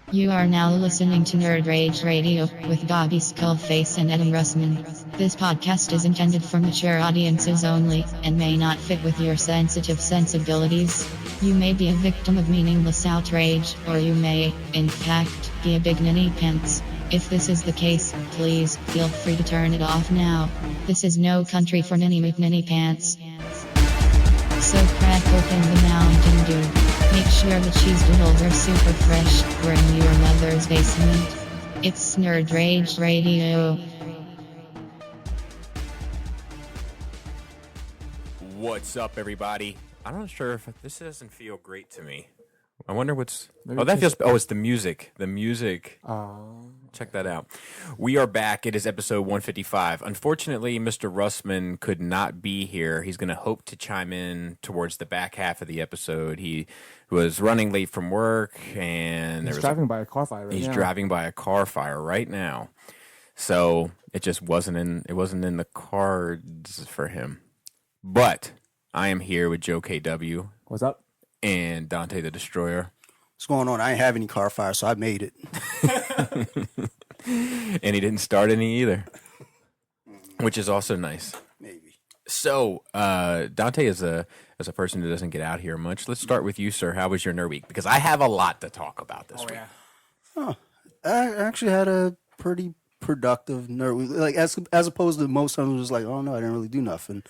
You are now listening to Nerd Rage Radio with Bobby Skullface and Adam Russman. This podcast is intended for mature audiences only and may not fit with your sensitive sensibilities. You may be a victim of meaningless outrage, or you may, in fact, be a big ninny pants. If this is the case, please feel free to turn it off now. This is no country for Ninny McNinny pants. So crack open the Mountain Dew. Make sure the cheese doodles are super fresh. We're in your mother's basement. It's Nerd Rage Radio. What's up, everybody? I'm not sure if this doesn't feel great to me. I wonder what's... Maybe Oh, that feels... Oh, it's the music. The music. Check that out. We are back. It is episode 155. Unfortunately, Mr. Russman could not be here. He's going to hope to chime in towards the back half of the episode. He was running late from work, and he's driving by a car fire right now. He's driving by a car fire right now. So it just wasn't in the cards for him. But I am here with Joe KW. What's up? And Dante the Destroyer. What's going on? I ain't have any car fire, so I made it. And he didn't start any either, which is also nice. Maybe. So Dante is a person who doesn't get out here much. Let's start with you, sir. How was your nerd week? Because I have a lot to talk about this week. Yeah. Oh, I actually had a pretty productive nerd week. Like as opposed to most times, it was like, oh no, I didn't really do nothing.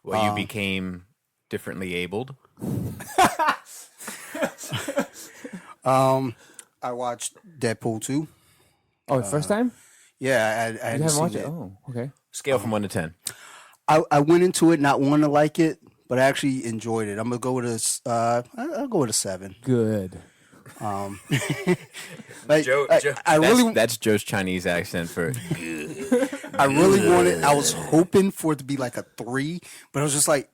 Well, you became differently abled. I watched Deadpool 2. Oh, the first time? Yeah, I You hadn't haven't seen watched it? it. Oh, okay. Scale from 1 to 10. I went into it not wanting to like it, but I actually enjoyed it. I'm gonna go with I'll go with a 7. Good. Like, Joe, that's Joe's Chinese accent for. I really wanted. I was hoping for it to be like a 3, but I was just like,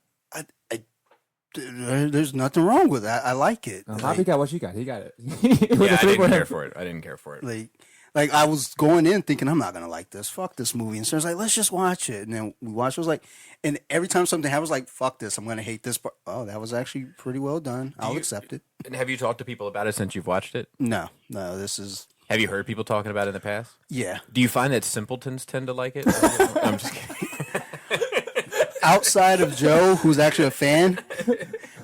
there's nothing wrong with it. I like it. Bobby got what you got. He got it. Yeah, I didn't care for it. I didn't care for it. Like I was going in thinking I'm not gonna like this. Fuck this movie. And so I was like, let's just watch it. And then we watched. I was like, and every time something happened, I was like, fuck this. I'm gonna hate this part. Oh, that was actually pretty well done. I'll accept it. And have you talked to people about it since you've watched it? No. This is. Have you heard people talking about it in the past? Yeah. Do you find that simpletons tend to like it? I'm just kidding. Outside of Joe, who's actually a fan,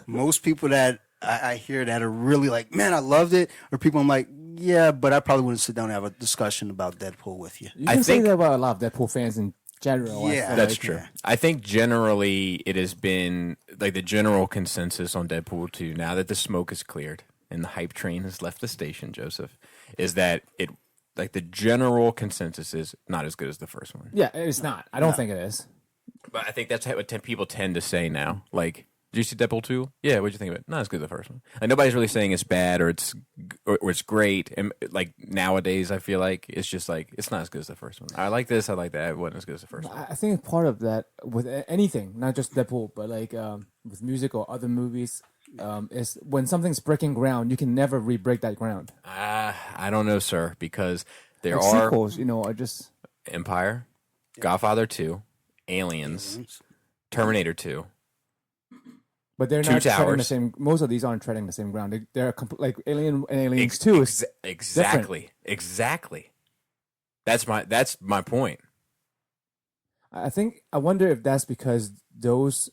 most people that I hear that are really like, man, I loved it, or people I'm like, yeah, but I probably wouldn't sit down and have a discussion about Deadpool with you. You can say that about a lot of Deadpool fans in general. Yeah, that's true. Yeah. I think generally it has been like the general consensus on Deadpool 2, now that the smoke is cleared and the hype train has left the station, Joseph, is that it, like the general consensus is not as good as the first one. Yeah, it's not. I don't think it is. But I think that's what people tend to say now. Like, did you see Deadpool 2? Yeah, what'd you think of it? Not as good as the first one. Like, nobody's really saying it's bad or it's great. And like nowadays, I feel like it's just like it's not as good as the first one. I like this, I like that. It wasn't as good as the first one. I think part of that with anything, not just Deadpool, but like with music or other movies, is when something's breaking ground, you can never re-break that ground. I don't know, sir, because there like are sequels, are just Empire, Godfather 2, Aliens, Terminator 2. But they're Two not treading Towers. the same. Most of these aren't treading the same ground. They're like Alien and Aliens 2 is exactly. That's my point. I wonder if that's because those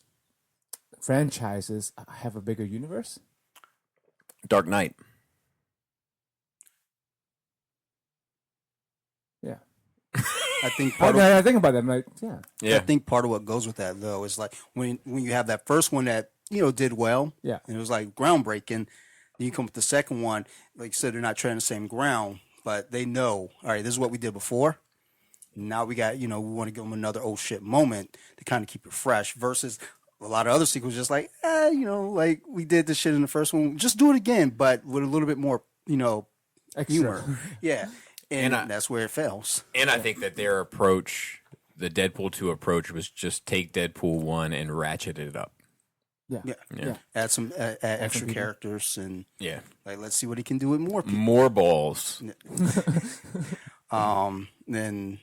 franchises have a bigger universe. Dark Knight. Yeah. I think I think about that. I'm like, yeah. I think part of what goes with that though is like when you have that first one that did well, yeah, and it was like groundbreaking. Then you come with the second one, like you said, they're not treading the same ground, but they know, all right, this is what we did before. Now we got, we want to give them another oh shit moment to kind of keep it fresh. Versus a lot of other sequels, just like, like we did this shit in the first one, just do it again, but with a little bit more, humor. Yeah. And that's where it fails. And I think that their approach, the Deadpool 2 approach, was just take Deadpool 1 and ratchet it up. Yeah. Add some extra characters and like let's see what he can do with more people. More balls. Then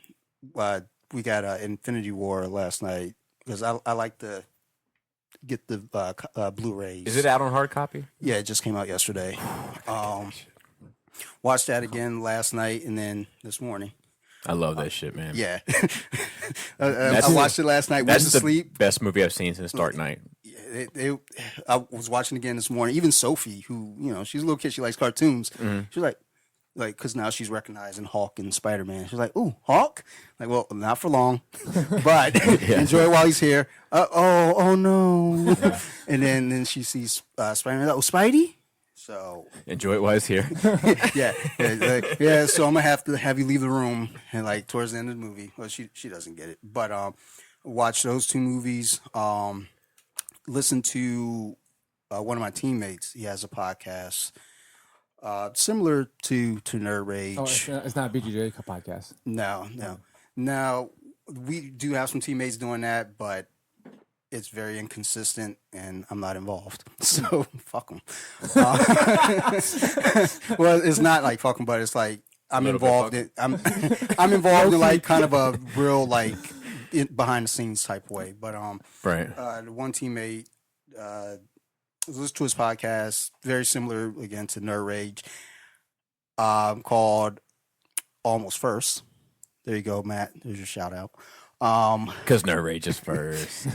we got Infinity War last night because I like to get the Blu-rays. Is it out on hard copy? Yeah, it just came out yesterday. Watched that again last night and then this morning. I love that shit, man. Yeah. I watched it last night. Went to sleep. Best movie I've seen since Dark Knight. I was watching again this morning. Even Sophie, who, she's a little kid. She likes cartoons. She's like, because now she's recognizing Hulk and Spider-Man. She's like, ooh, Hulk? Like, well, not for long, but enjoy it while he's here. Oh no. And then she sees Spider-Man. Like, oh, Spidey? So enjoy it while he's here. yeah. So I'm gonna have you leave the room and like towards the end of the movie. Well, she doesn't get it, but watch those two movies. Listen to one of my teammates. He has a podcast similar to Nerd Rage. Oh, it's not a BGJ podcast. No. Now we do have some teammates doing that, but it's very inconsistent, and I'm not involved. So fuck them. Well, it's not like fuck them, but it's like I'm involved in. I'm involved in like kind of a real like behind the scenes type way. But right. The one teammate listen to his podcast, very similar again to Nerd Rage, called Almost First. There you go, Matt. There's your shout out. Because Nerd Rage is first.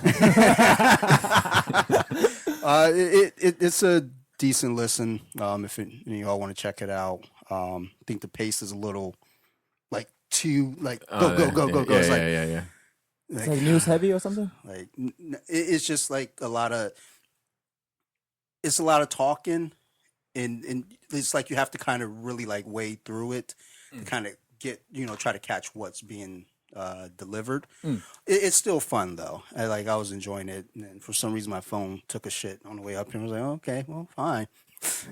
It's a decent listen. If y'all want to check it out, I think the pace is a little like too like go. It's like, yeah. It's like news heavy or something. Like it's just like a lot of talking, and it's like you have to kind of really like wade through it to kind of get try to catch what's being delivered. It's still fun though. I was enjoying it, and for some reason my phone took a shit on the way up here. I was like, okay, well, fine,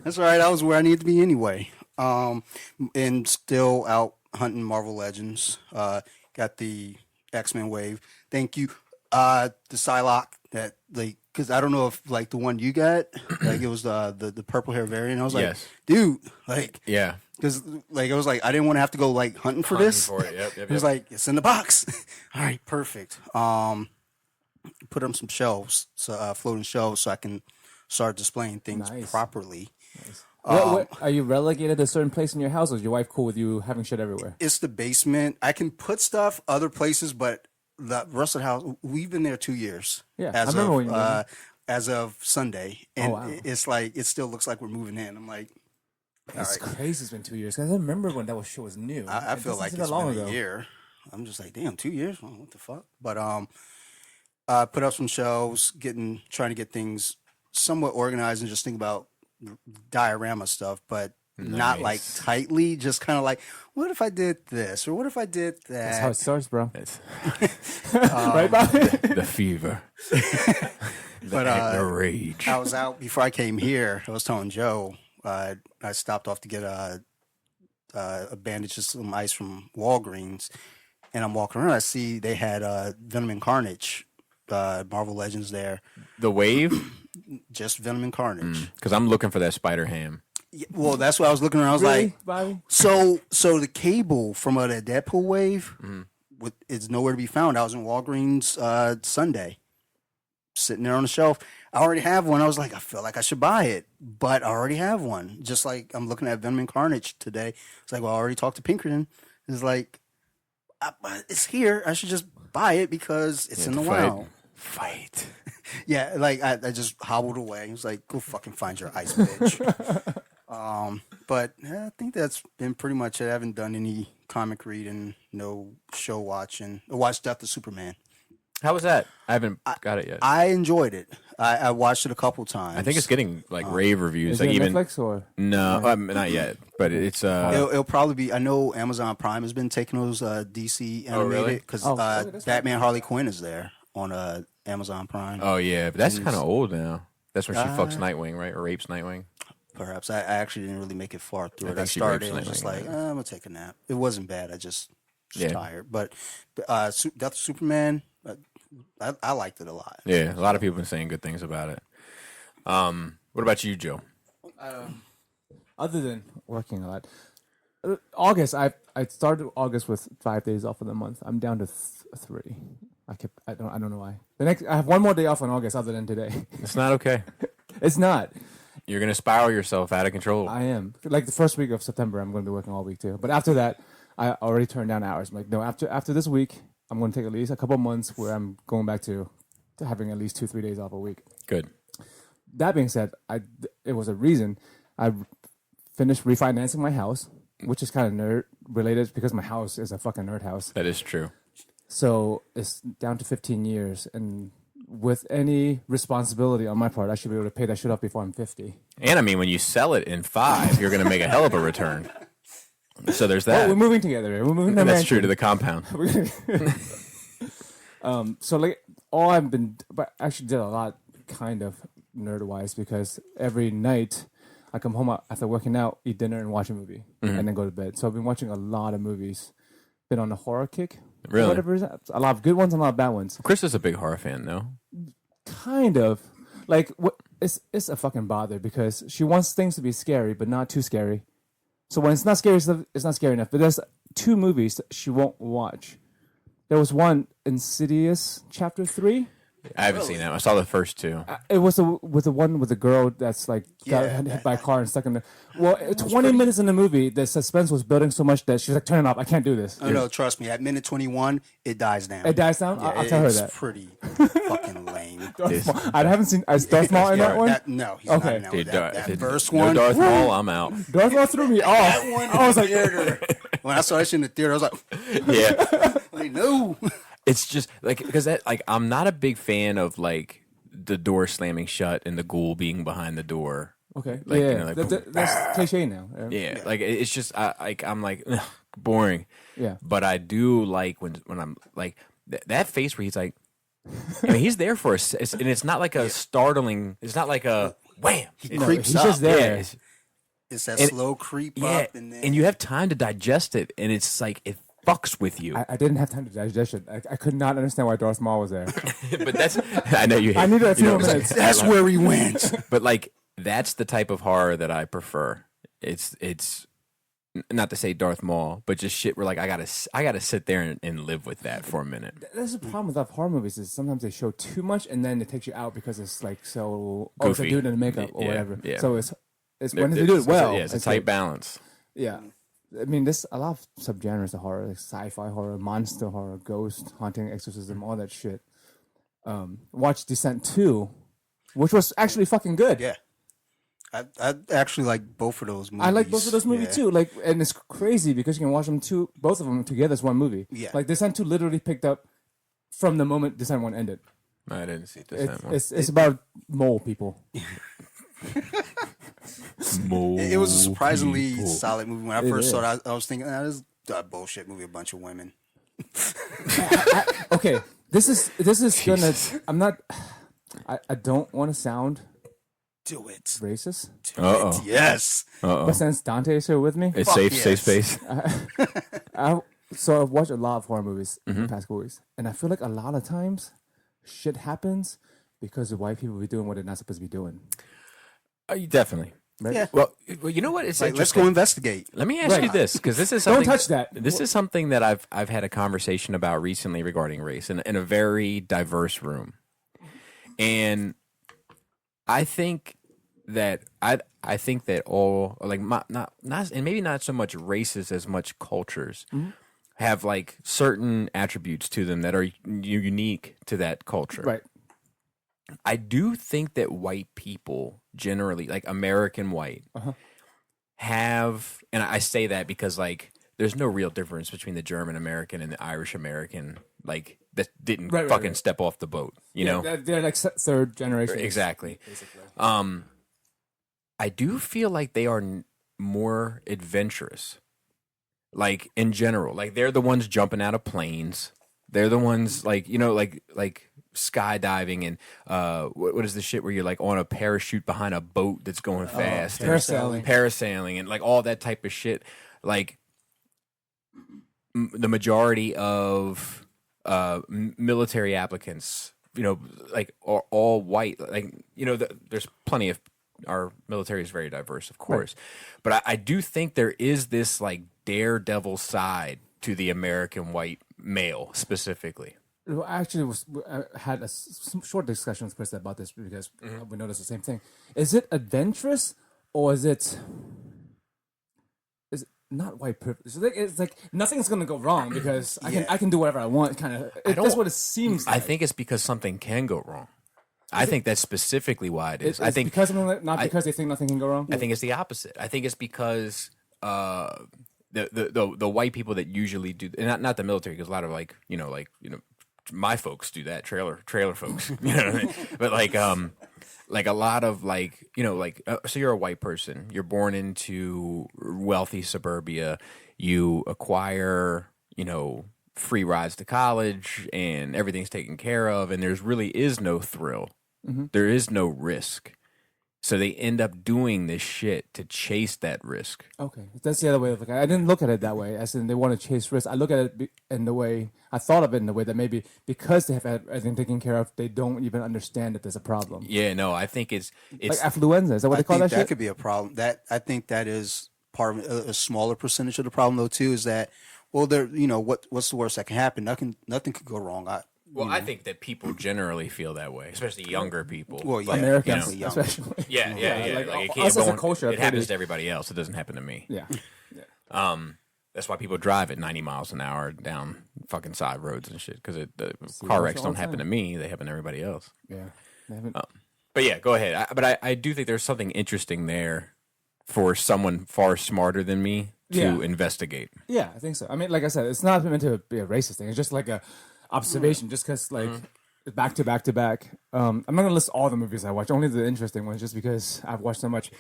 that's all right. I was where I needed to be anyway. And still out hunting Marvel Legends. Got the X-Men wave. Thank you. The Psylocke that because I don't know if like the one you got, like it was the purple hair variant. I was like, dude, like yeah. Because I was like, I didn't want to have to go like hunting for this. For it. Yep. It was like, it's in the box. All right, perfect. Put up some shelves, floating shelves, so I can start displaying things properly. Nice. What, are you relegated to a certain place in your house, or is your wife cool with you having shit everywhere? It's the basement. I can put stuff other places, but the rest of the house, we've been there 2 years. Yeah, I remember when you as of Sunday, and it's like it still looks like we're moving in. I'm like, it's crazy. It's been 2 years. I remember when that shit was new. I feel like it's been a year. I'm just like, damn, 2 years. Oh, what the fuck? But put up some shelves, trying to get things somewhat organized, and just think about diorama stuff, but not like tightly. Just kind of like, what if I did this, or what if I did that? That's how it starts, bro. Right, Bobby? The fever. The rage. I was out before I came here. I was telling Joe. I stopped off to get a bandage, just some ice from Walgreens, and I'm walking around. I see they had Venom and Carnage, Marvel Legends there. The wave? Just Venom and Carnage. Because I'm looking for that Spider Ham. Yeah, well, that's what I was looking around. I was Really, like, Bobby? so the cable from the Deadpool wave is nowhere to be found. I was in Walgreens Sunday, sitting there on the shelf. I already have one. I was like, I feel like I should buy it, but I already have one. Just like I'm looking at Venom and Carnage today. It's like, well, I already talked to Pinkerton. It's like, it's here. I should just buy it because it's in the wild. Fight. Yeah, like I just hobbled away. He was like, go fucking find your ice, bitch. But I think that's been pretty much it. I haven't done any comic reading, no show watching. I watched Death of Superman. How was that? I haven't got it yet. I enjoyed it. I watched it a couple times. I think it's getting like rave reviews. Is Like it even Netflix or? no, not yet. But it's It'll probably be. I know Amazon Prime has been taking those DC animated because Batman Harley Quinn is there on Amazon Prime. Oh yeah, but that's kind of old now. That's when she fucks Nightwing, right, or rapes Nightwing. Perhaps I actually didn't really make it far through it. I think she started. rapes I was just Nightwing, like, I'm gonna take a nap. It wasn't bad. I just was tired. But Death of Superman, I liked it a lot. Yeah, a lot of people have been saying good things about it. What about you, Joe? Other than working a lot, August. I started August with 5 days off of the month. I'm down to 3. I don't know why. I have one more day off in August other than today. It's not okay. It's not. You're gonna spiral yourself out of control. I am. Like the first week of September, I'm going to be working all week too. But after that, I already turned down hours. I'm like, no, after this week, I'm going to take at least a couple months where I'm going back to having at least 2-3 days off a week. Good. That being said, it was a reason I finished refinancing my house, which is kind of nerd related because my house is a fucking nerd house. That is true. So it's down to 15 years, and with any responsibility on my part, I should be able to pay that shit off before I'm 50. And I mean, when you sell it in 5, you're going to make a hell of a return. So there's that. Well, we're moving together. We're moving to That's mansion. true to the compound. So like all I've been, but I actually did a lot kind of nerd wise because every night I come home after working out, eat dinner, and watch a movie, and then go to bed. So I've been watching a lot of movies. Been on a horror kick. Really? Whatever is that. A lot of good ones and a lot of bad ones. Chris is a big horror fan, no? Kind of. Like what? It's a fucking bother because she wants things to be scary, but not too scary. So when it's not scary, it's not scary enough. But there's 2 movies that she won't watch. There was one, Insidious Chapter 3. I haven't seen that. I saw the first 2. It was with the one with the girl that's like got hit by a car and stuck in the. Well, 20 minutes in the movie, the suspense was building so much that she's like, "Turn it off! I can't do this." Oh, no, trust me. At minute 21, it dies down. It dies down. Yeah, I'll tell her that. It's pretty fucking lame. I haven't seen. Is Darth Maul in that one? No, he's Okay. not in that one. Dude, That first no one. Darth Maul, I'm out. Darth Maul threw me off. That one. I was like, When I saw that shit in the theater, I was like, Yeah. like no. It's just like because that like I'm not a big fan of like the door slamming shut and the ghoul being behind the door. okay, Like, yeah, you know, like, that's cliche now. Yeah, like it's just I'm like ugh, boring. Yeah. But I do like when I'm like that face where he's like, I mean, he's there for us, and it's not like a startling. It's not like a wham. He No, creeps he's up. just there. Yeah, It's that And- slow creep yeah, up, and then you have time to digest it, and it's like it fucks with you. I didn't have time to digest it. I could not understand why Darth Maul was there. But that's I know you. Hate, I needed a few you know, more minutes. that's where he went. But like that's the type of horror that I prefer. It's not to say Darth Maul, but just shit where like I gotta sit there and live with that for a minute. That's the problem with horror movies is sometimes they show too much and then it takes you out because it's like so it's a Goofy. dude in makeup or Yeah, whatever. yeah. So it's when they do it well. Yeah, it's a tight balance. Yeah. I mean, there's a lot of subgenres of horror, like sci-fi horror, monster horror, ghost, haunting, exorcism, all that shit. Watch Descent 2, which was actually fucking good. Yeah, I actually like both of those movies. I like both of those movies Yeah. too. Like, and it's crazy because you can watch both of them together as one movie. Yeah. Like Descent 2 literally picked up from the moment Descent 1 ended. I didn't see this. It's about mole people. It was a surprisingly solid movie. When I first is. saw it, I was thinking, this is a bullshit movie, a bunch of women. Okay, this is gonna. I'm not. I don't want to sound Do it. racist, Uh-oh. Yes. but since Dante is here with me, It's Fuck safe yes. space. so I've watched a lot of horror movies in the past couple weeks, and I feel like a lot of times shit happens because the white people be doing what they're not supposed to be doing. Definitely. Right? Yeah. Well, you know what? It's Like, let's interesting. go investigate. Let me ask you this, because this is Don't something. touch that. This is something that I've had a conversation about recently regarding race in a very diverse room, and I think that I think that all like not and maybe not so much races as much cultures have like certain attributes to them that are unique to that culture. Right. I do think that white people generally, like American white, have, and I say that because like there's no real difference between the German American and the Irish American, like that didn't Right, fucking right. step off the boat, you know? They're like third generation. Exactly. Basically. I do feel like they are more adventurous, like in general. Like they're the ones jumping out of planes. They're the ones like like skydiving and what is the shit where you're like on a parachute behind a boat that's going fast, parasailing, and like all that type of shit. Like the majority of military applicants, you know, like are all white. Like you know, there's plenty of our military is very diverse, of course, but I do think there is this like daredevil side to the American white male specifically. Well, actually, I had a short discussion with Chris about this because we noticed the same thing. Is it adventurous or is it not white privilege? It's like nothing's gonna go wrong because I can do whatever I want. Kind of. That's what it seems like. I think it's because something can go wrong. I think that's specifically why it is. I think because because they think nothing can go wrong. I think it's the opposite. I think it's because the white people that usually do, and not the military, because a lot of my folks do that, trailer folks, you know what I mean? But like a lot of so you're a white person, you're born into wealthy suburbia, you acquire, free rides to college and everything's taken care of, and there's really is no thrill. There is no risk. So they end up doing this shit to chase that risk. Okay, that's the other way of looking at it. I didn't look at it that way, as in they want to chase risk. I look at it in the way, I thought of it in the way that maybe because they have everything taken care of, they don't even understand that there's a problem. Yeah, no, I think it's like affluenza. Is that what they call that shit? That could be a problem. I think that is part of a smaller percentage of the problem, though, too, is that, well, what's the worst that can happen? Nothing could go wrong. I think that people generally feel that way, especially younger people. Well, yeah, Americans, especially. Yeah. Like it us as a culture, it happens to everybody else. It doesn't happen to me. Yeah. That's why people drive at 90 miles an hour down fucking side roads and shit. Because the car wrecks don't happen to me; they happen to everybody else. Yeah. But yeah, go ahead. I do think there's something interesting there for someone far smarter than me to investigate. Yeah, I think so. I mean, like I said, it's not meant to be a racist thing. It's just like a observation, just because back to back to back. I'm not gonna list all the movies I watch, only the interesting ones, just because I've watched so much.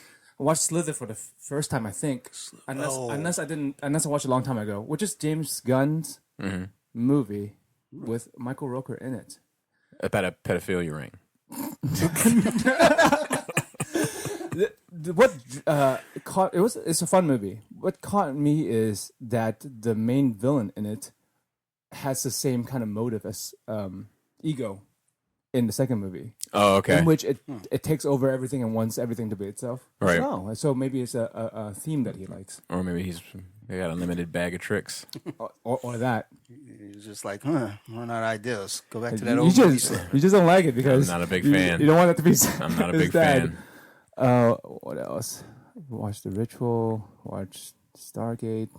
I watched Slither for the first time, I think, unless I watched a long time ago, which is James Gunn's movie with Michael Rooker in it about a pedophilia ring. It's a fun movie. What caught me is that the main villain in it has the same kind of motive as Ego in the second movie. Oh, okay. In which it takes over everything and wants everything to be itself. Right. So maybe it's a theme that he likes. Or maybe they got an unlimited bag of tricks. or that. He's just like, run out of ideas. Go back to that old movie. You just don't like it because I'm not a big fan. You don't want it to be. I'm not a big fan. What else? Watch The Ritual. Watch Stargate.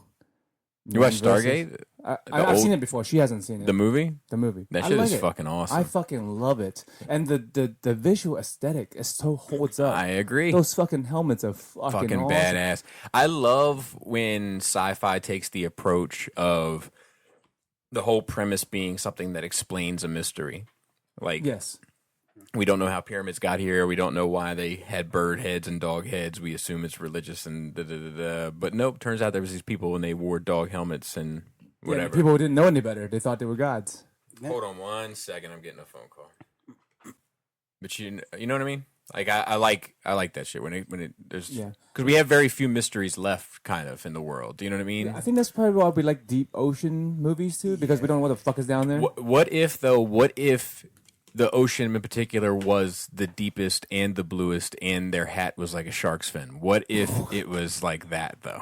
You watched Stargate? I've seen it before. She hasn't seen it. The movie? The movie. That shit is fucking awesome. I fucking love it. And the visual aesthetic is so holds up. I agree. Those fucking helmets are fucking awesome. Badass. I love when sci-fi takes the approach of the whole premise being something that explains a mystery. Like, yes. We don't know how pyramids got here. We don't know why they had bird heads and dog heads. We assume it's religious and da-da-da-da. But nope, turns out there was these people when they wore dog helmets and whatever. Yeah, people who didn't know any better. They thought they were gods. Hold on 1 second. I'm getting a phone call. But you know what I mean? Like I like that shit when it there's because we have very few mysteries left kind of in the world. Do you know what I mean? Yeah, I think that's probably why we like deep ocean movies too, because we don't know what the fuck is down there. What if the ocean in particular was the deepest and the bluest, and their hat was like a shark's fin? What if it was like that, though?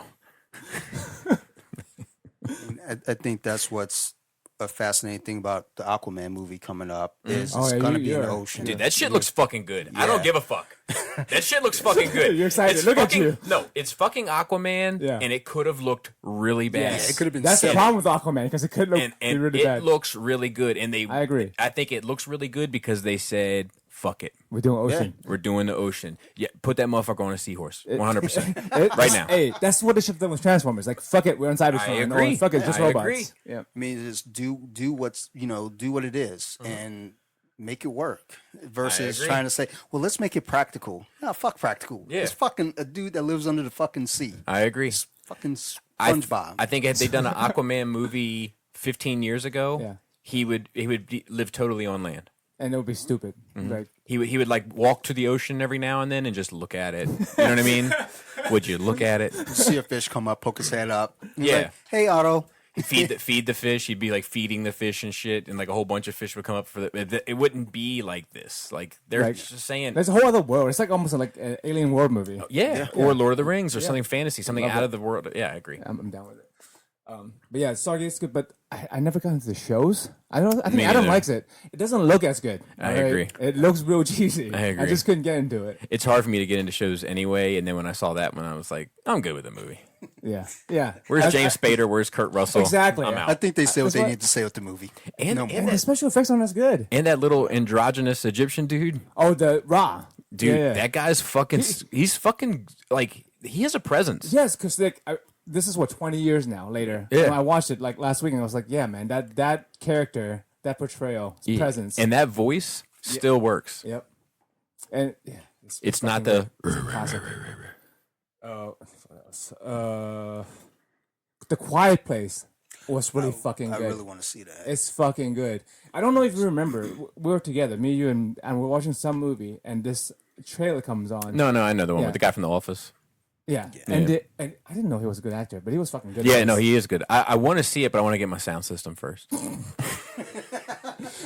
I think that's what's a fascinating thing about the Aquaman movie coming up is it's going to be in the ocean. Dude, that shit looks fucking good. Yeah. I don't give a fuck. That shit looks fucking good. You're excited. Look at you. No, it's fucking Aquaman, and it could have looked really bad. Yeah, it could have been. That's the problem with Aquaman, because it could look really bad. It looks really good, and I agree. I think it looks really good because they said, "Fuck it, we're doing ocean. We're doing the ocean. Yeah, put that motherfucker on a seahorse, 100%, right now." Hey, that's what they should have done with Transformers. Like, fuck it, we're on Cybertron. I agree. No, fuck it, just robots. Agree. Yeah, I mean, just do what's do what it is and make it work versus trying to say, well, let's make it practical. No, fuck practical. Yeah. It's fucking a dude that lives under the fucking sea. I agree. It's fucking SpongeBob. I think had they done an Aquaman movie 15 years ago, he would live totally on land. And it would be stupid. Mm-hmm. Like, he would like walk to the ocean every now and then and just look at it. You know what I mean? Would you look at it? See a fish come up, poke his head up. Yeah. Like, hey, Otto. Feed the fish. He'd be like feeding the fish and shit, and like a whole bunch of fish would come up for it wouldn't be like this. Like they're just saying there's a whole other world. It's like almost like an alien world movie. Or Lord of the Rings or something fantasy, something out of the world. Yeah, I agree. I'm down with it. But yeah, Stargate's good, but I never got into the shows. I think Me Adam neither. likes it. It doesn't look as good. I alright? agree. It looks real cheesy. I agree. I just couldn't get into it. It's hard for me to get into shows anyway, and then when I saw that one, I was like, I'm good with the movie. Yeah, yeah. Where's James Spader? Where's Kurt Russell? Exactly. I'm I out. I think they said what That's they what- need to say with the movie. And- no and more. And the special effects on that's good. And that little androgynous Egyptian dude. Oh, the Ra. Dude, Yeah. that guy's fucking. He's fucking like he has a presence. Yes, because like this is what 20 years now later. Yeah. When I watched it like last week, and I was like, yeah, man, that character, that portrayal, his presence, and that voice still works. yep. And yeah, It's not fucking the. good. It's a classic. The Quiet Place was really fucking I good. really want to see that. It's fucking good. I don't know if you remember. We were together, me, you, and we're watching some movie, and this trailer comes on. No, I know the one Yeah. with the guy from The Office. Yeah, and I didn't know he was a good actor, but he was fucking good. Yeah, no, he is good. I want to see it, but I want to get my sound system first.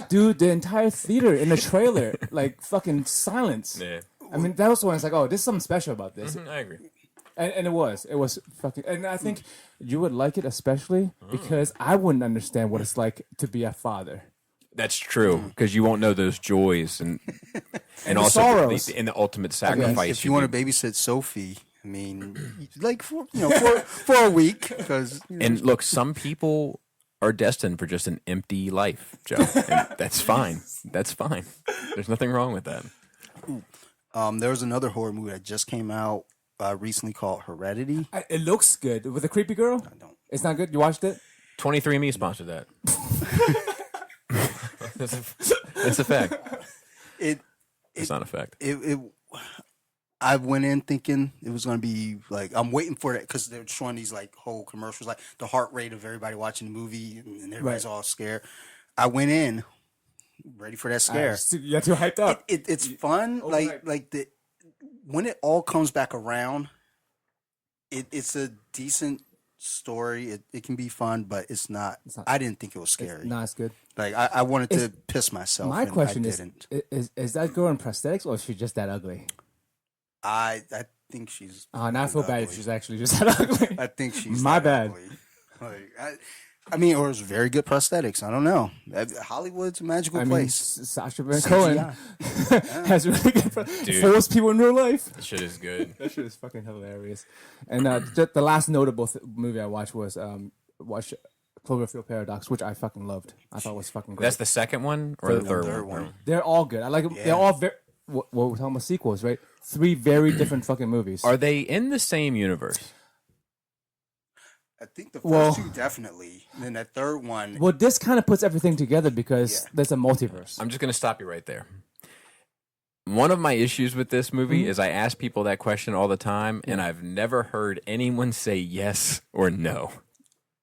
Dude, the entire theater in the trailer, like fucking silence. Yeah, I mean, that was when it's like, oh, there's something special about this, I agree. and it was fucking. And I think you would like it especially because I wouldn't understand what it's like to be a father. That's true because you won't know those joys and the also sorrows. the ultimate sacrifice. If you want to babysit Sophie, I mean, like for a week, because And look, some people are destined for just an empty life, Joe. And that's fine. That's fine. There's nothing wrong with that. there was another horror movie that just came out recently called Heredity. It looks good with the creepy girl. I don't. It's not good. You watched it? 23andMe sponsored that. That's a fact. It's not a fact. I went in thinking it was going to be like, I'm waiting for it because they're showing these like whole commercials, like the heart rate of everybody watching the movie, and everybody's all scared. I went in ready for that scare. You got too hyped up. It's fun, like when it all comes back around. It's a decent story. It can be fun, but it's not. I didn't think it was scary. No, it's good. Like I wanted to piss myself. My and question I is, didn't. is that girl in prosthetics or is she just that ugly? I think she's. Oh, now I feel bad if ugly. she's actually just that ugly. I think she's. My that bad. ugly. Like, I mean, or it's very good prosthetics. I don't know. Hollywood's a magical place. Sacha Baron Cohen CGI. has really good fools people in real life. That shit is good. That shit is fucking hilarious. And the last notable movie I watched was Cloverfield Paradox, which I fucking loved. I thought was fucking great. That's the second one or the third Third one? one. They're all good. I like them. They're all very. Well, we're talking about sequels, right? 3 very different fucking movies. Are they in the same universe? I think the first two definitely. And then that third one. Well, this kind of puts everything together because there's a multiverse. I'm just going to stop you right there. One of my issues with this movie is I ask people that question all the time, and I've never heard anyone say yes or no.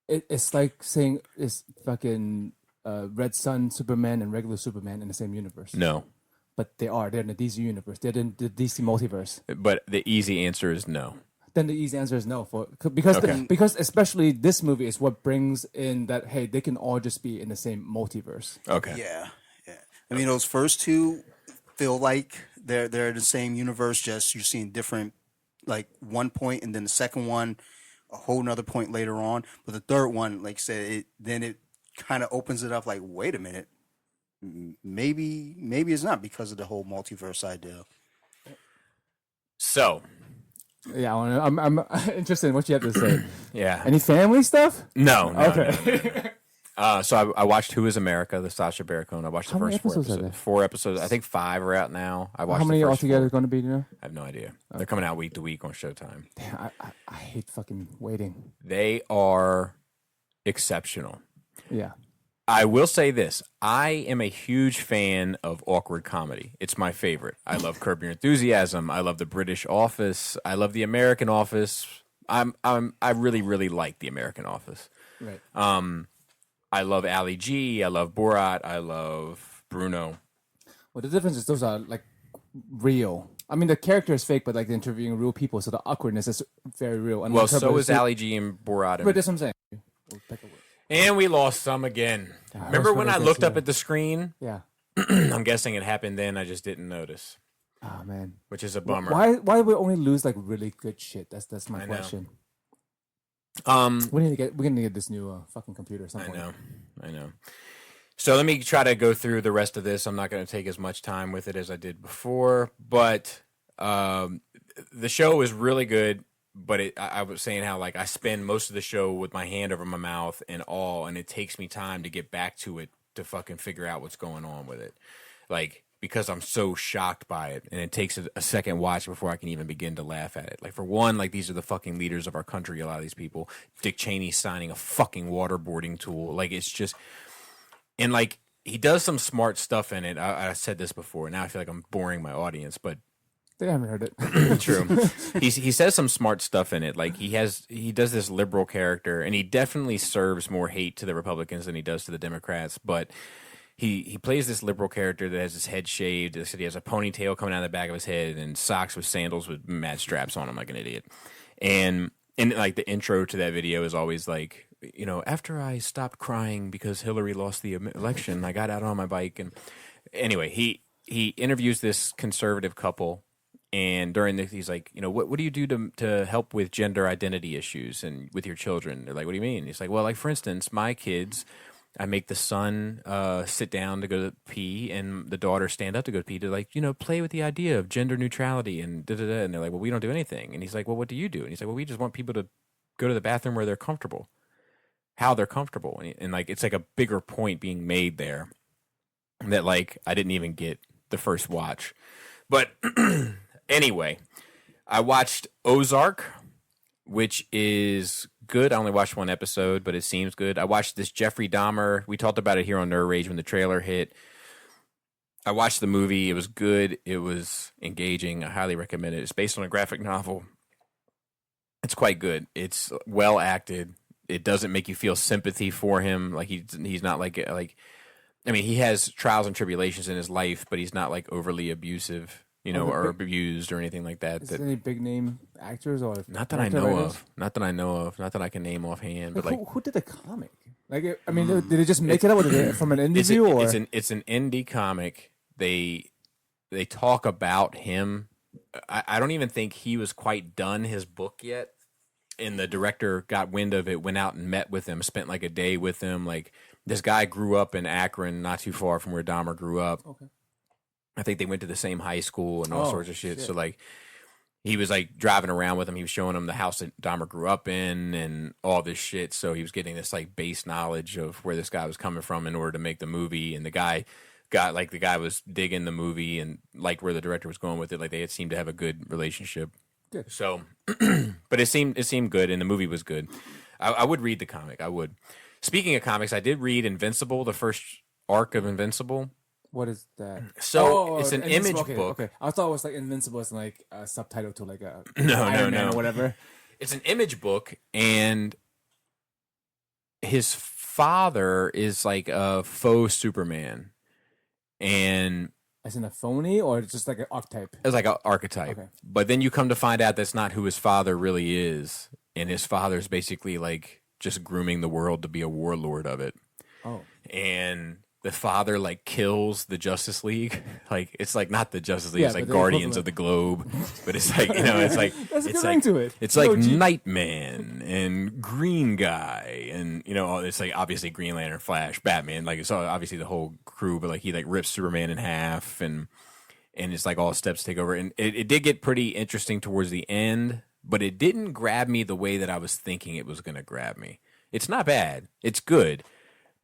It's like saying it's fucking Red Sun Superman and regular Superman in the same universe. No. But they are. They're in the DC universe. They're in the DC multiverse. But the easy answer is no. Then the easy answer is no, because especially this movie is what brings in that hey, they can all just be in the same multiverse. Okay. Yeah. I mean, those first two feel like they're the same universe. Just you're seeing different, like one point, and then the second one, a whole nother point later on. But the third one, like I said, it kind of opens it up. Like, wait a minute, maybe it's not because of the whole multiverse idea. So, Yeah, I'm interested in what you have to say. yeah. Any family stuff? No. Okay. So I watched Who Is America, the Sacha Baron Cohen. I watched the How many first 4 episodes are episodes. there? 4 episodes. I think 5 are out now. I watched How many the first altogether 4. is going to be? Do you know? I have no idea. They're coming out week to week on Showtime. Damn, I hate fucking waiting. They are exceptional. Yeah. I will say this. I am a huge fan of awkward comedy. It's my favorite. I love Curb Your Enthusiasm. I love The British Office. I love The American Office. I really, really like The American Office. Right. I love Ali G. I love Borat. I love Bruno. Well, the difference is those are like real. I mean, the character is fake, but like they're interviewing real people, so the awkwardness is very real. And Well, so is Ali G and Borat. But that's what I'm saying. We'll take a look. And we lost some again. Remember when I looked up at the screen? Yeah. I'm guessing it happened then. I just didn't notice, Oh man. which is a bummer. Why do we only lose like really good shit? That's my I know. question. We need to get this new fucking computer at some point. I know. So let me try to go through the rest of this. I'm not going to take as much time with it as I did before, but the show is really good. But I was saying how like I spend most of the show with my hand over my mouth and all, and it takes me time to get back to it to fucking figure out what's going on with it, like because I'm so shocked by it, and it takes a second watch before I can even begin to laugh at it. Like for one, like these are the fucking leaders of our country. A lot of these people, Dick Cheney signing a fucking waterboarding tool, like it's just. And, like, he does some smart stuff in it. I said this before. Now I feel like I'm boring my audience, but... They haven't heard it. True. He says some smart stuff in it. Like, he does this liberal character, and he definitely serves more hate to the Republicans than he does to the Democrats, but he plays this liberal character that has his head shaved. He has a ponytail coming out of the back of his head and socks with sandals with mad straps on him like an idiot. And like, the intro to that video is always, like... You know, after I stopped crying because Hillary lost the election, I got out on my bike. And anyway, he interviews this conservative couple, and during this, he's like, you know, what do you do to help with gender identity issues and with your children? They're like, what do you mean? He's like, well, like for instance, my kids, I make the son sit down to go to pee, and the daughter stand up to go to pee to, like, you know, play with the idea of gender neutrality and da da da. And they're like, well, we don't do anything. And he's like, well, what do you do? And he's like, well, we just want people to go to the bathroom where they're comfortable. How they're comfortable, and like it's like a bigger point being made there that like I didn't even get the first watch. But anyway, I watched Ozark, which is good. I only watched one episode, but it seems good. I watched this Jeffrey Dahmer. We talked about it here on Nerd Rage when the trailer hit. I watched the movie. It was good. It was engaging. I highly recommend it. It's based on a graphic novel. It's quite good. It's well acted. It doesn't make you feel sympathy for him. Like he's not like I mean, he has trials and tribulations in his life, but he's not like overly abusive, you know, or abused or anything like that. Is there any big name actors or not that I know of? Not that I know of. Not that I can name offhand. But like who did the comic? Like, I mean, did they just make it up, or did it from an indie view? Or it's an indie comic. They talk about him. I don't even think he was quite done his book yet. And the director got wind of it, went out and met with him, spent like a day with him. Like this guy grew up in Akron, not too far from where Dahmer grew up. Okay. I think they went to the same high school and all sorts of shit. So like he was like driving around with him. He was showing him the house that Dahmer grew up in and all this shit. So he was getting this like base knowledge of where this guy was coming from in order to make the movie. And the guy was digging the movie and liked where the director was going with it. Like they had seemed to have a good relationship. Good. So, but it seemed good, and the movie was good. I would read the comic. I would. Speaking of comics, I did read Invincible, the first arc of Invincible. What is that? So it's an image book. Okay, I thought it was like Invincible as like a subtitle to like a no, or whatever. It's an image book, and his father is like a faux Superman, and. As in a phony, or just like an archetype? It's like an archetype. Okay. But then you come to find out that's not who his father really is. And his father's basically like just grooming the world to be a warlord of it. Oh. And the father like kills the Justice League. Like it's like not the Justice League, it's like Guardians of the Globe. But it's like, you know, it's like that's a good ring to it. It's like Nightman and Green Guy and you know, it's like obviously Green Lantern, Flash, Batman, like it's obviously the whole crew, but like he like rips Superman in half and it's like all steps take over. And it did get pretty interesting towards the end, but it didn't grab me the way that I was thinking it was gonna grab me. It's not bad. It's good.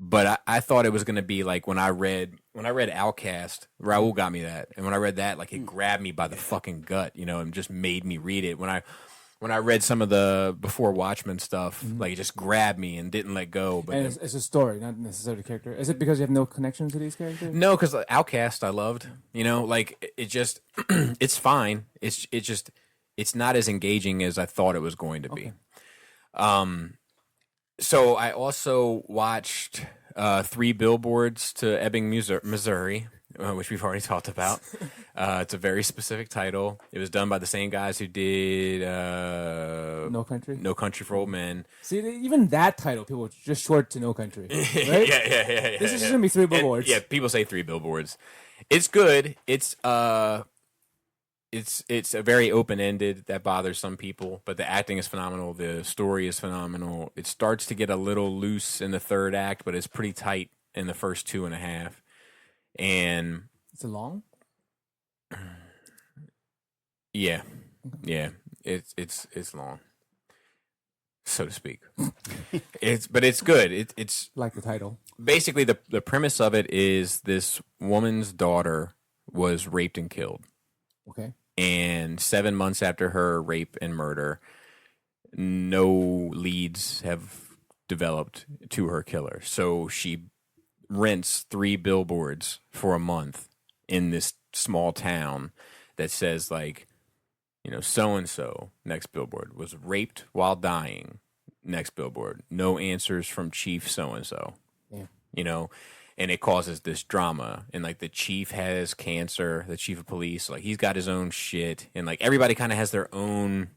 But I thought it was going to be like when I read Outcast, Raul got me that. And when I read that, like it grabbed me by the fucking gut, you know, and just made me read it. When I read some of the before Watchmen stuff, like it just grabbed me and didn't let go. But and it's a story, not necessarily a character. Is it because you have no connection to these characters? No, because Outcast I loved, you know, like it just, it's fine. It's just, it's not as engaging as I thought it was going to be. Okay. So I also watched 3 Billboards to Ebbing, Missouri, which we've already talked about. It's a very specific title. It was done by the same guys who did No Country for Old Men. See, even that title, people just short to No Country, right? yeah. This is going to be 3 Billboards. Yeah, people say 3 Billboards. It's good. It's it's a very open ended that bothers some people, but the acting is phenomenal. The story is phenomenal. It starts to get a little loose in the third act, but it's pretty tight in the first 2.5. And Is it long? yeah, it's long, so to speak. But it's good. It's Like the title. basically the premise of it is this woman's daughter was raped and killed. Okay. And 7 months after her rape and murder, no leads have developed to her killer. So she rents 3 billboards for a month in this small town that says, like, you know, so-and-so, next billboard, was raped while dying, next billboard. No answers from Chief so-and-so. Yeah. You know, and it causes this drama. And, like, the chief has cancer, the chief of police, like, he's got his own shit. And, like, everybody kind of has their own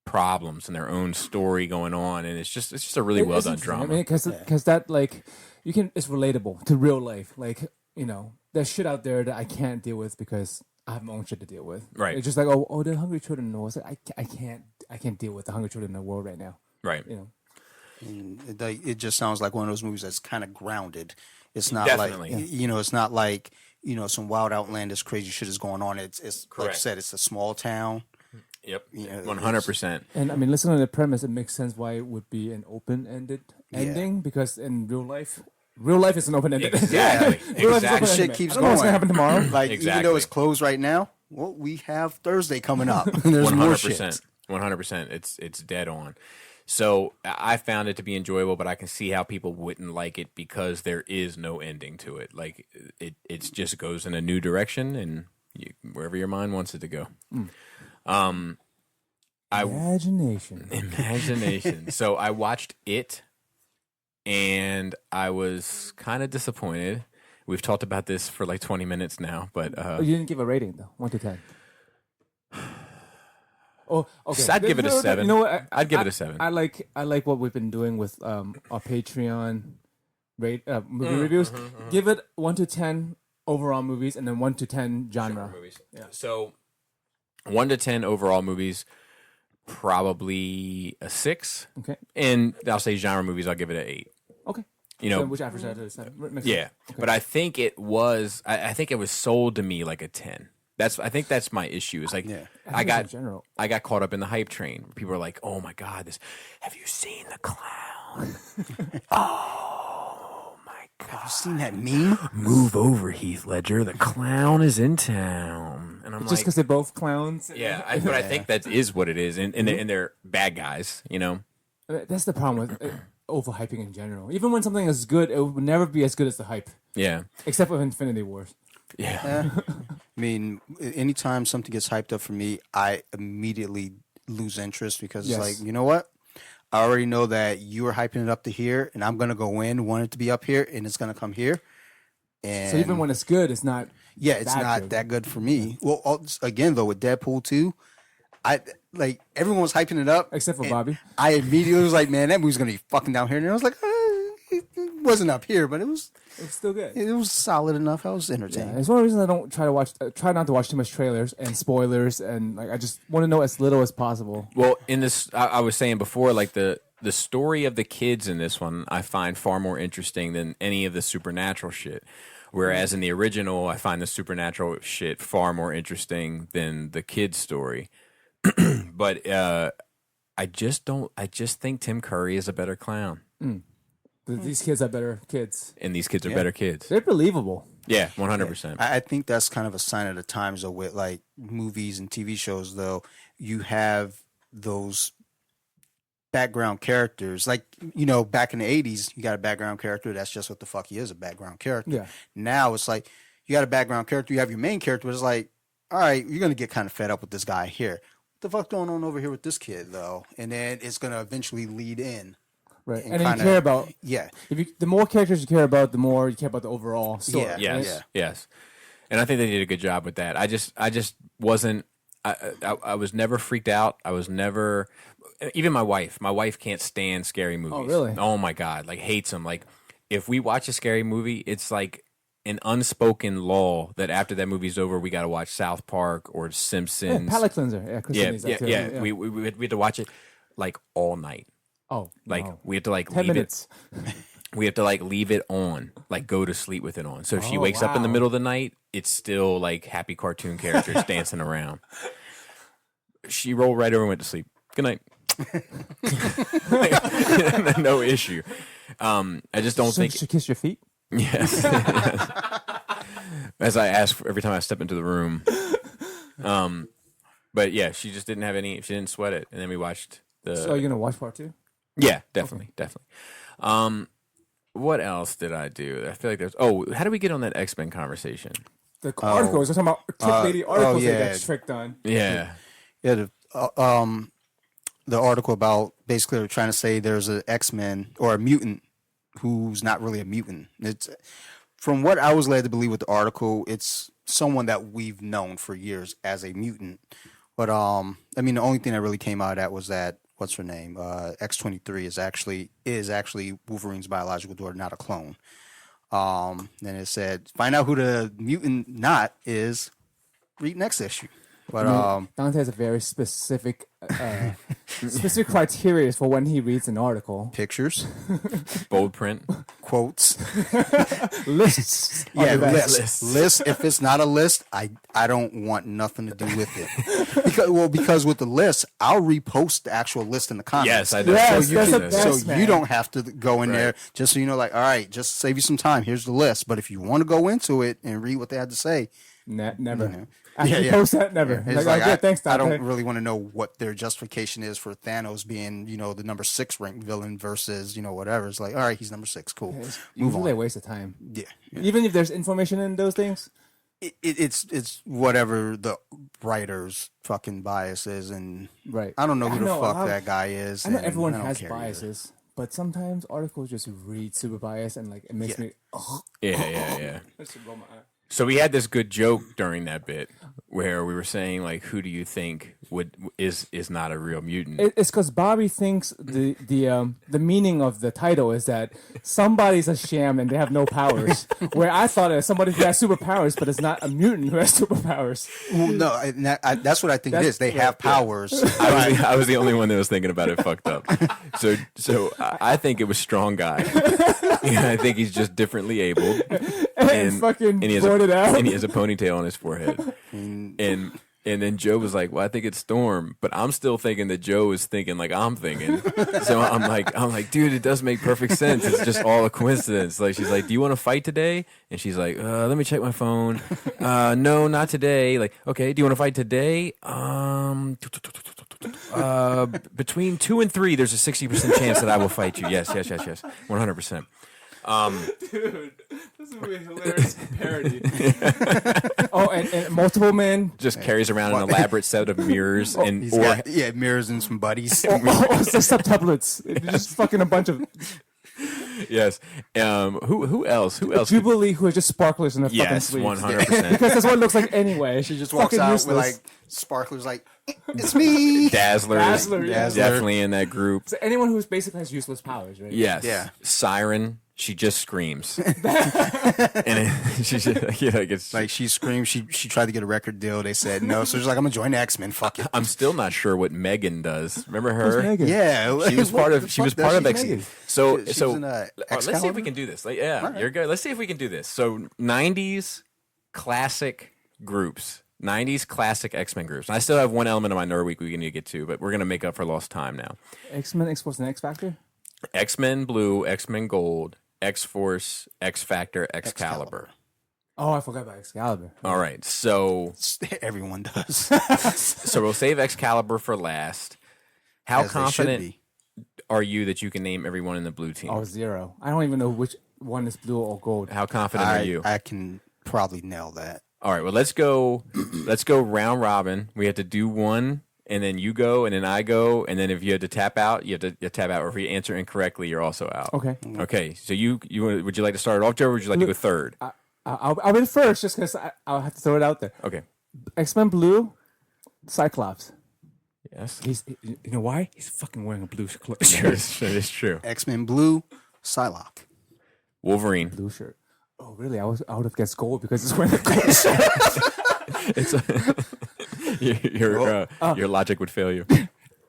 problems and their own story going on. And it's just a really well done drama. I mean, because that, like, it's relatable to real life. Like, you know, there's shit out there that I can't deal with because I have my own shit to deal with. Right. It's just like, oh, the hungry children in the world. It's like, I can't deal with the hungry children in the world right now. Right. You know. And it just sounds like one of those movies that's kind of grounded. It's not Definitely. like it's not like some wild outlandish crazy shit is going on. It's like Correct. I said, it's a small town. Yep. You know, 100%. And I mean, listening to the premise, it makes sense why it would be an open-ended ending because in real life is an open-ended. Exactly. Real life is Exactly. open-ended. Shit keeps I don't know what's going. gonna happen tomorrow. Like even Exactly. though it's closed right now, well, we have Thursday coming up. And there's more shit. 100%. It's dead on. So I found it to be enjoyable, but I can see how people wouldn't like it because there is no ending to it. Like it just goes in a new direction and wherever your mind wants it to go. Imagination. So I watched it, and I was kind of disappointed. We've talked about this for like 20 minutes now, but You didn't give a rating though, 1 to 10. Oh, okay. I'd give it a 7. You know what? I'd give it a 7. I like what we've been doing with our Patreon movie reviews. Give it 1 to 10 overall movies, and then 1 to 10 genre. Movies. Yeah. So 1 to 10 overall movies, probably a 6. Okay. And I'll say genre movies, I'll give it an 8. Okay. You know, So which average out of 7? Makes yeah. sense. Okay. But I think it was. I think it was sold to me like a 10. I think that's my issue. Is like I think in general. I got caught up in the hype train. People are like, "Oh my god, this! Have you seen the clown? Oh my god! Have you seen that meme? Move over, Heath Ledger. The clown is in town." And I'm Just like, because they're both clowns. yeah, but I think that is what it is, and they're bad guys. You know, That's the problem with overhyping in general. Even when something is good, it would never be as good as the hype. yeah, Except for Infinity Wars. yeah. I mean, anytime something gets hyped up for me, I immediately lose interest because it's like, you know what? I already know that you are hyping it up to here, and I'm gonna go in, want it to be up here, and it's gonna come here. And So even when it's good, it's not. it's not that good for me. Well, again though, with Deadpool 2, I like everyone was hyping it up Except for and Bobby. I immediately was like, man, that movie's gonna be fucking down here, and I was like, it wasn't up here, but it was still good. it was solid enough. I was entertained. It's one of the reasons I don't try not to watch too much trailers and spoilers, and like I just want to know as little as possible. Well, in this, I was saying before, like the story of the kids in this one, I find far more interesting than any of the supernatural shit. Whereas in the original, I find the supernatural shit far more interesting than the kids' story. But I just think Tim Curry is a better clown, These kids are better kids. and these kids are better kids. They're believable. Yeah, 100%. I think that's kind of a sign of the times, though, with like movies and TV shows, though. You have those background characters. Like, back in the 80s, you got a background character. That's just what the fuck he is, a background character. Yeah. Now it's like you got a background character. You have your main character, but it's like, all right, you're going to get kind of fed up with this guy here. What the fuck going on over here with this kid, though? And then it's going to eventually lead in. Right. And And then you kinda- care about. Yeah. The more characters you care about, the more you care about the overall story. Yeah. Yes, right? yes, and I think they did a good job with that. I just wasn't. I was never freaked out. I was never. Even my wife. My wife can't stand scary movies. Oh, really? Oh my god! Like hates them. Like if we watch a scary movie, it's like an unspoken law that after that movie's over, we got to watch South Park or Simpsons. Palate cleanser. Yeah, Kristen Yeah, needs yeah, that too. yeah. We had to watch it like all night. Oh, Like no. we had to like 10 leave minutes. it. We have to like leave it on, like go to sleep with it on. So if she Oh, wakes up in the wow. middle of the night, it's still like happy cartoon characters dancing around. She rolled right over and went to sleep. Good night. No issue. I just don't think. She kissed your feet. Yes. As I ask every time I step into the room. But yeah, she just didn't have any. She didn't sweat it, and then we watched the. So you're gonna watch part 2? Yeah, definitely, definitely. What else did I do? I feel like there's. Oh, how do we get on that X-Men conversation? The articles. We're talking about clickbaity articles yeah. they got tricked on. Yeah. Yeah, the article about basically they're trying to say there's an X-Men or a mutant who's not really a mutant. It's from what I was led to believe with the article, it's someone that we've known for years as a mutant. But I mean, the only thing that really came out of that was that what's her name? X-23 is actually Wolverine's biological daughter, not a clone. Then it said, find out who the mutant not is. Read next issue. But Dante has a very specific criteria for when he reads an article. pictures, Bold print. quotes, Lists. yeah, Are the best. list. If it's not a list, I don't want nothing to do with it. Because with the list, I'll repost the actual list in the comments. Yes, I do. Yes, So you that's can, the best, so man. you don't have to go in Right. there just so you know, like, all right, just save you some time. Here's the list. But if you want to go into it and read what they had to say, Never. After Yeah, you yeah. post that, never. it's Like, okay, thanks, I Dante. don't really want to know what their justification is for Thanos being, the number 6 ranked villain versus, whatever. It's like, all right, he's number 6, cool. It's Move usually a on. waste of time. Yeah, Even if there's information in those things. it's whatever the writer's fucking bias is, and Right. I don't know who I know, the fuck I- that guy is. I know and everyone don't has care either. biases, but sometimes articles just read super biased and like it makes Yeah. me. Oh, Yeah. I should roll my eye. So we had this good joke during that bit where we were saying like, who do you think is not a real mutant? It's because Bobby thinks the meaning of the title is that somebody's a sham and they have no powers. Where I thought it was somebody who has superpowers, but it's not a mutant who has superpowers. Well, no, that's what I think it is. They have powers. I was the only one that was thinking about it fucked up. So I think it was Strong Guy. Yeah, I think he's just differently abled. And fucking brought it out. And he has a ponytail on his forehead. And then Joe was like, "Well, I think it's Storm," but I'm still thinking that Joe is thinking like I'm thinking. So I'm like, dude, it does make perfect sense. It's just all a coincidence. Like she's like, "Do you want to fight today?" And she's like, "Let me check my phone. No, not today." Like, okay, do you want to fight today? Between 2 and 3, there's a 60% chance that I will fight you. Yes, 100%. Dude, this would be a hilarious parody. And multiple men. Just carries around an elaborate set of mirrors and He's got mirrors and some buddies. It's the subtuplets. It's just fucking a bunch of yes. Who else? Who else? Jubilee who are just sparklers in their fucking Yes, sleeves. 100%. Because that's what it looks like anyway. She just walks Fucking out useless. with like sparklers, like it's me. Dazzler, Dazzler, yeah. definitely in that group. So anyone who basically has useless powers, right? Yes. Yeah. Siren. She just screams. And she's it's Like she screamed. She tried to get a record deal. They said no. So she's like, I'm gonna join the X-Men. Fuck it. I'm still not sure what Megan does. Remember her? Megan? Yeah, She was part of. She was part of X. Megan. So She was so in, let's see if Excalibur? we can do this. Like, yeah, you're good. Let's see if we can do this. So 90s classic groups. 90s classic X-Men groups. And I still have one element of my nerd week we need to get to, but we're gonna make up for lost time now. X-Men, X-Force, and X-Factor? X-Men Blue, X-Men Gold, X-Force, X-Factor, Excalibur. Oh, I forgot about Excalibur. All right, so Everyone does. so we'll save Excalibur for last. How As they should confident be. are you that you can name everyone in the blue team? Oh, 0. I don't even know which one is blue or gold. How confident are you? I can probably nail that. All right, well let's go round robin. We have to do one, and then you go, and then I go, and then if you have to tap out, you have to tap out. Or if you answer incorrectly, you're also out. Okay. Okay. So you would you like to start it off, Joe, or would you like to go third? I'll be first just because I'll have to throw it out there. Okay. X-Men Blue, Cyclops. Yes. You know why? He's fucking wearing a blue Sure, it's true. X-Men Blue, Psylocke. Wolverine. blue shirt. Oh, really? I would have guessed gold because it's wearing a gold shirt. Your logic would fail you.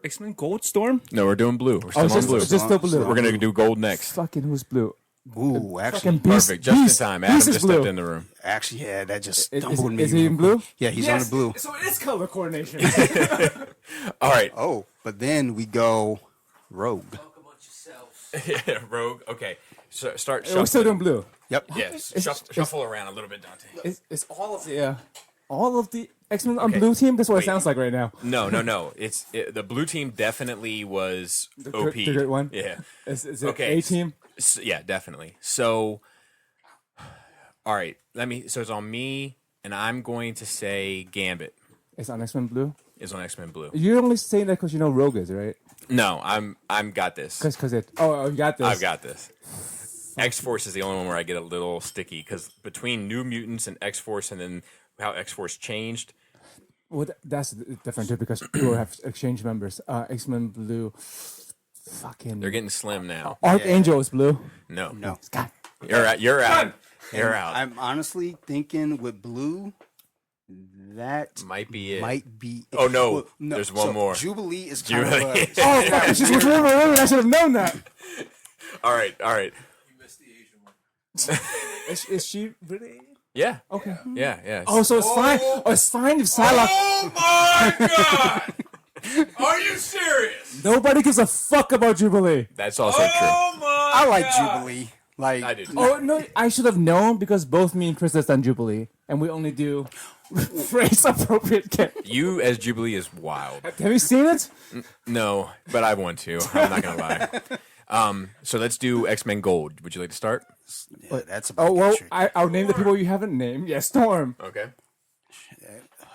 X-Men Gold Storm? No, we're doing blue. We're still it's on blue. just still blue. We're gonna do gold next. Fucking who's blue? Ooh, Fucking actually, Beast. Perfect. Just Beast, in time. Adam Beast just is blue. stepped in the room. actually, yeah, that just Is stumbled me. he in blue? Yeah, he's on the blue. So it is color coordination. All right. Oh, but then we go Rogue. Rogue. Okay. So start. We're still doing blue. Yep. Yes. Shuffle around a little bit, Dante. It's all of the X-Men on blue team. That's what it sounds like right now. No. The blue team definitely was OP. The great one. Yeah. Is it Okay. A team? Yeah, definitely. So, all right. So it's on me, and I'm going to say Gambit It's on X-Men blue. is on X-Men Blue. You're only saying that because you know Rogue is, right? No, I'm got this. Because it. Oh, you got this. I've got this. X-Force is the only one where I get a little sticky because between New Mutants and X-Force, and then how X-Force changed. Well, that's different too because people have exchange members. X-Men blue. Fucking. They're getting slim now. Archangel is blue. No, God. You're out. You're out. You're out. I'm honestly thinking with blue, that Might be it. might be. Oh, no. Well, There's one so more. Jubilee is kind Jubilee. of. Oh, fuck, it's just which one? I should have known that. All right. Is she really? Yeah. Okay. Yeah. Oh, so it's fine. Oh, it's fine if Psylocke. Oh my god! Are you serious? Nobody gives a fuck about Jubilee. That's also true. my! I like Jubilee. Like I do. Oh no, I should have known because both me and Chris has done Jubilee, and we only do phrase appropriate characters. You as Jubilee is wild. Have you seen it? No, but I want to. I'm not gonna lie. So let's do X-Men Gold. Would you like to start? Yeah, that's about Oh well, tricky. I'll name the people you haven't named. Yeah, Storm, Okay.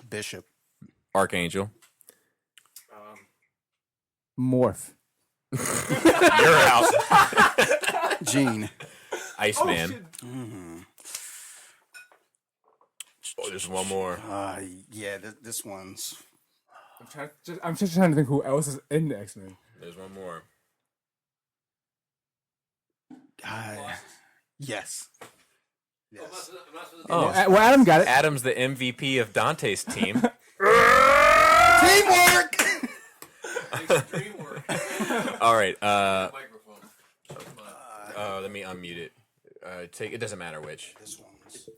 Bishop. Archangel. Morph, You're out. Jean. Iceman. Oh, there's one more. Yeah, this one's. I'm just trying to think who else is in the X-Men. There's one more. Yes. Oh, Well, Adam got it. Adam's the MVP of Dante's team. Teamwork. All right. Let me unmute it. It doesn't matter which. This one's.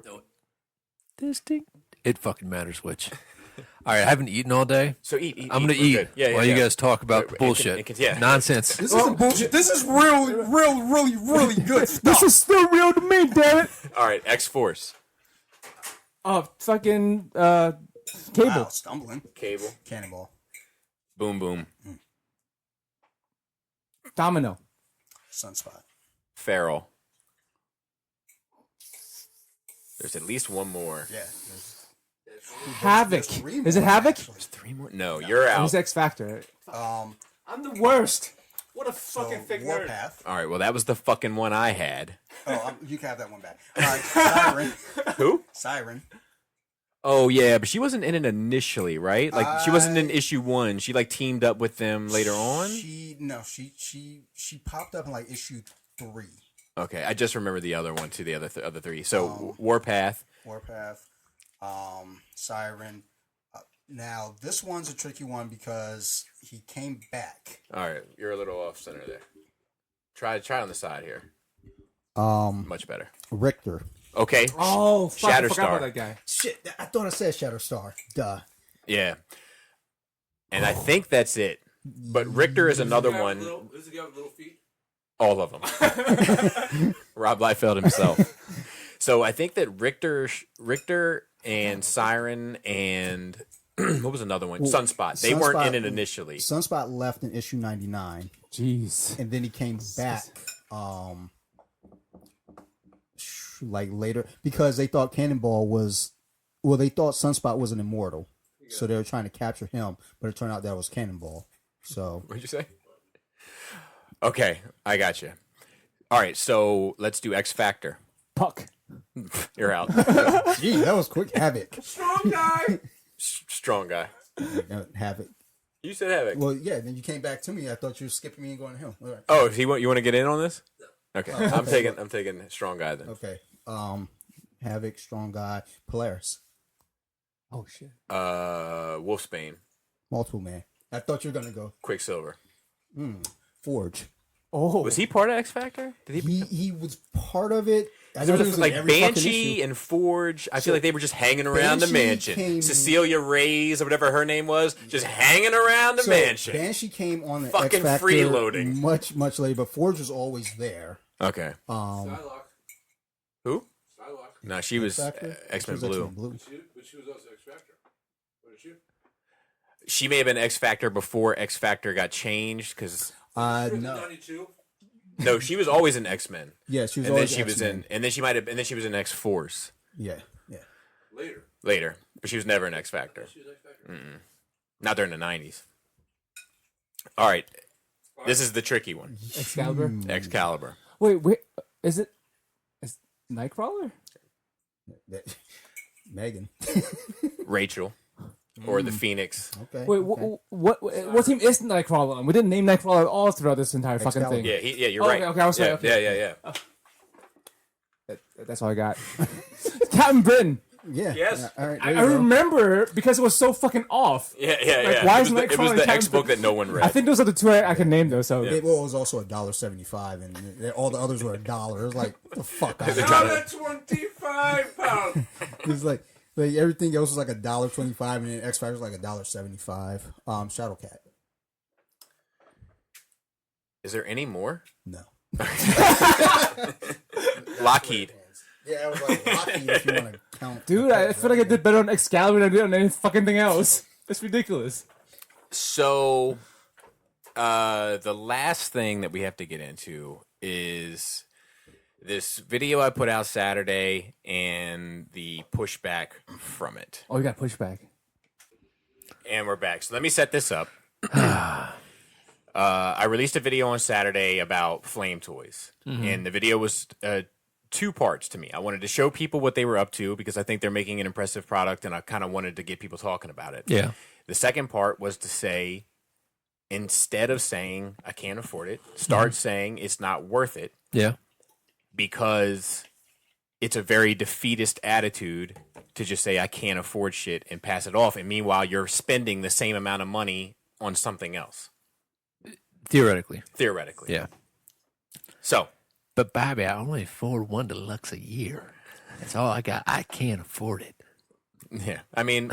Distinct. It fucking matters which. All right, I haven't eaten all day. So eat. I'm gonna We're eat good. Yeah, while yeah. you guys talk about It bullshit, can- yeah. nonsense. This isn't bullshit. This is really good stuff. This is still real to me, damn it. All right. X-Force. Fucking Wow, Cable, stumbling. Cable. Cannonball. Boom Boom. Domino, Sunspot. Feral. There's at least one more. Yeah. Havoc. three Is it more, Havoc? actually. There's 3 more. No, you're out. Who's X Factor? I'm the worst. What a fucking thick nerd. Warpath. All right. Well, that was the fucking one I had. You can have that one back. Siren. Who? Siren. Oh yeah, but she wasn't in it initially, right? Like she wasn't in issue 1. She like teamed up with them later on. She popped up in like issue 3. Okay, I just remember the other one too. The other 3. So Warpath. Warpath. Siren. Now this one's a tricky one because he came back. All right, you're a little off center there. Try on the side here. Much better. Richter. Okay. Oh, fuck, I forgot Shatterstar. about that guy. Shit, I thought I said Shatterstar. Duh. Yeah. And I think that's it. But Richter is another one. Does he got little feet? All of them. Rob Liefeld himself. So I think that Richter and Siren and what was another one? Sunspot. They weren't in it initially. Sunspot left in issue 99, Jeez. and then he came back like later because they thought Cannonball was they thought Sunspot was an immortal. So they were trying to capture him, but it turned out that was Cannonball. So What'd you say? Okay, I got you. All right, so let's do X Factor. Puck. You're out. gee, that was quick. Havoc. Strong guy. Strong guy. Havoc. You said Havoc. Well, yeah, then you came back to me. I thought you were skipping me and going to him. All right. Oh, you want to get in on this? Okay, I'm taking strong guy then. Okay. Havoc, Strong Guy, Polaris, Oh shit. Wolfsbane, Multiple Man. I thought you were gonna go Quicksilver. Forge. Oh, Was he part of X Factor? Did He was part of it. I There know was he in like every fucking Banshee issue. and Forge. I feel like they were just hanging around the Banshee mansion. came- Cecilia Reyes or whatever her name was, just hanging around the So, mansion. Banshee came on the Fucking X Factor freeloading. much later, but Forge was always there. Okay. Psylocke. Who? Psylocke. No, she was Factor? X-Men She was Blue. X-Men Blue. But she was also X Factor. Wasn't she? She may have been X Factor before X Factor got changed because She was No. 92. no, she was always in X-Men. Yeah, she was And then always she was X-Men. in, and then she might have, and then she was in X Force Yeah. later, but she was never in X Factor. She was X Factor. Not during the '90s. All right, this is the tricky one. Excalibur. Excalibur. Wait, is Nightcrawler? Megan. Rachel, or the Phoenix. Okay. Wait, okay. what team is Nightcrawler on? We didn't name Nightcrawler at all throughout this entire fucking Excalibur. thing. Yeah, you're Oh, right. okay, I was yeah, right, okay. yeah. That's all I got. Captain Britain. Yeah. Yes. Yeah, all right. I there you go. remember because it was so fucking off. Yeah. why it is was Nightcrawler it was and the Captain X book that no one read. I think those are the two I can name though. So It was also $1.75, and all the others were $1. It was like, what the fuck? £1.25. It's like everything else was like $1.25, and then X Factor was like $1.75. Shadowcat. Is there any more? No. Lockheed. Yeah, I was like Lockheed if you want to count. dude, I feel like I did better on Excalibur than I did on any fucking thing else. It's ridiculous. So, the last thing that we have to get into is this video I put out Saturday and the pushback from it. Oh, you got pushback. And we're back. So let me set this up. I released a video on Saturday about flame toys, and the video was two parts to me. I wanted to show people what they were up to because I think they're making an impressive product, and I kind of wanted to get people talking about it. Yeah. The second part was to say, instead of saying I can't afford it, start saying it's not worth it, Yeah. because it's a very defeatist attitude to just say I can't afford shit and pass it off, and meanwhile you're spending the same amount of money on something else. Theoretically. Yeah. So, But Bobby, I only afford one deluxe a year. That's all I got. I can't afford it. yeah. I mean,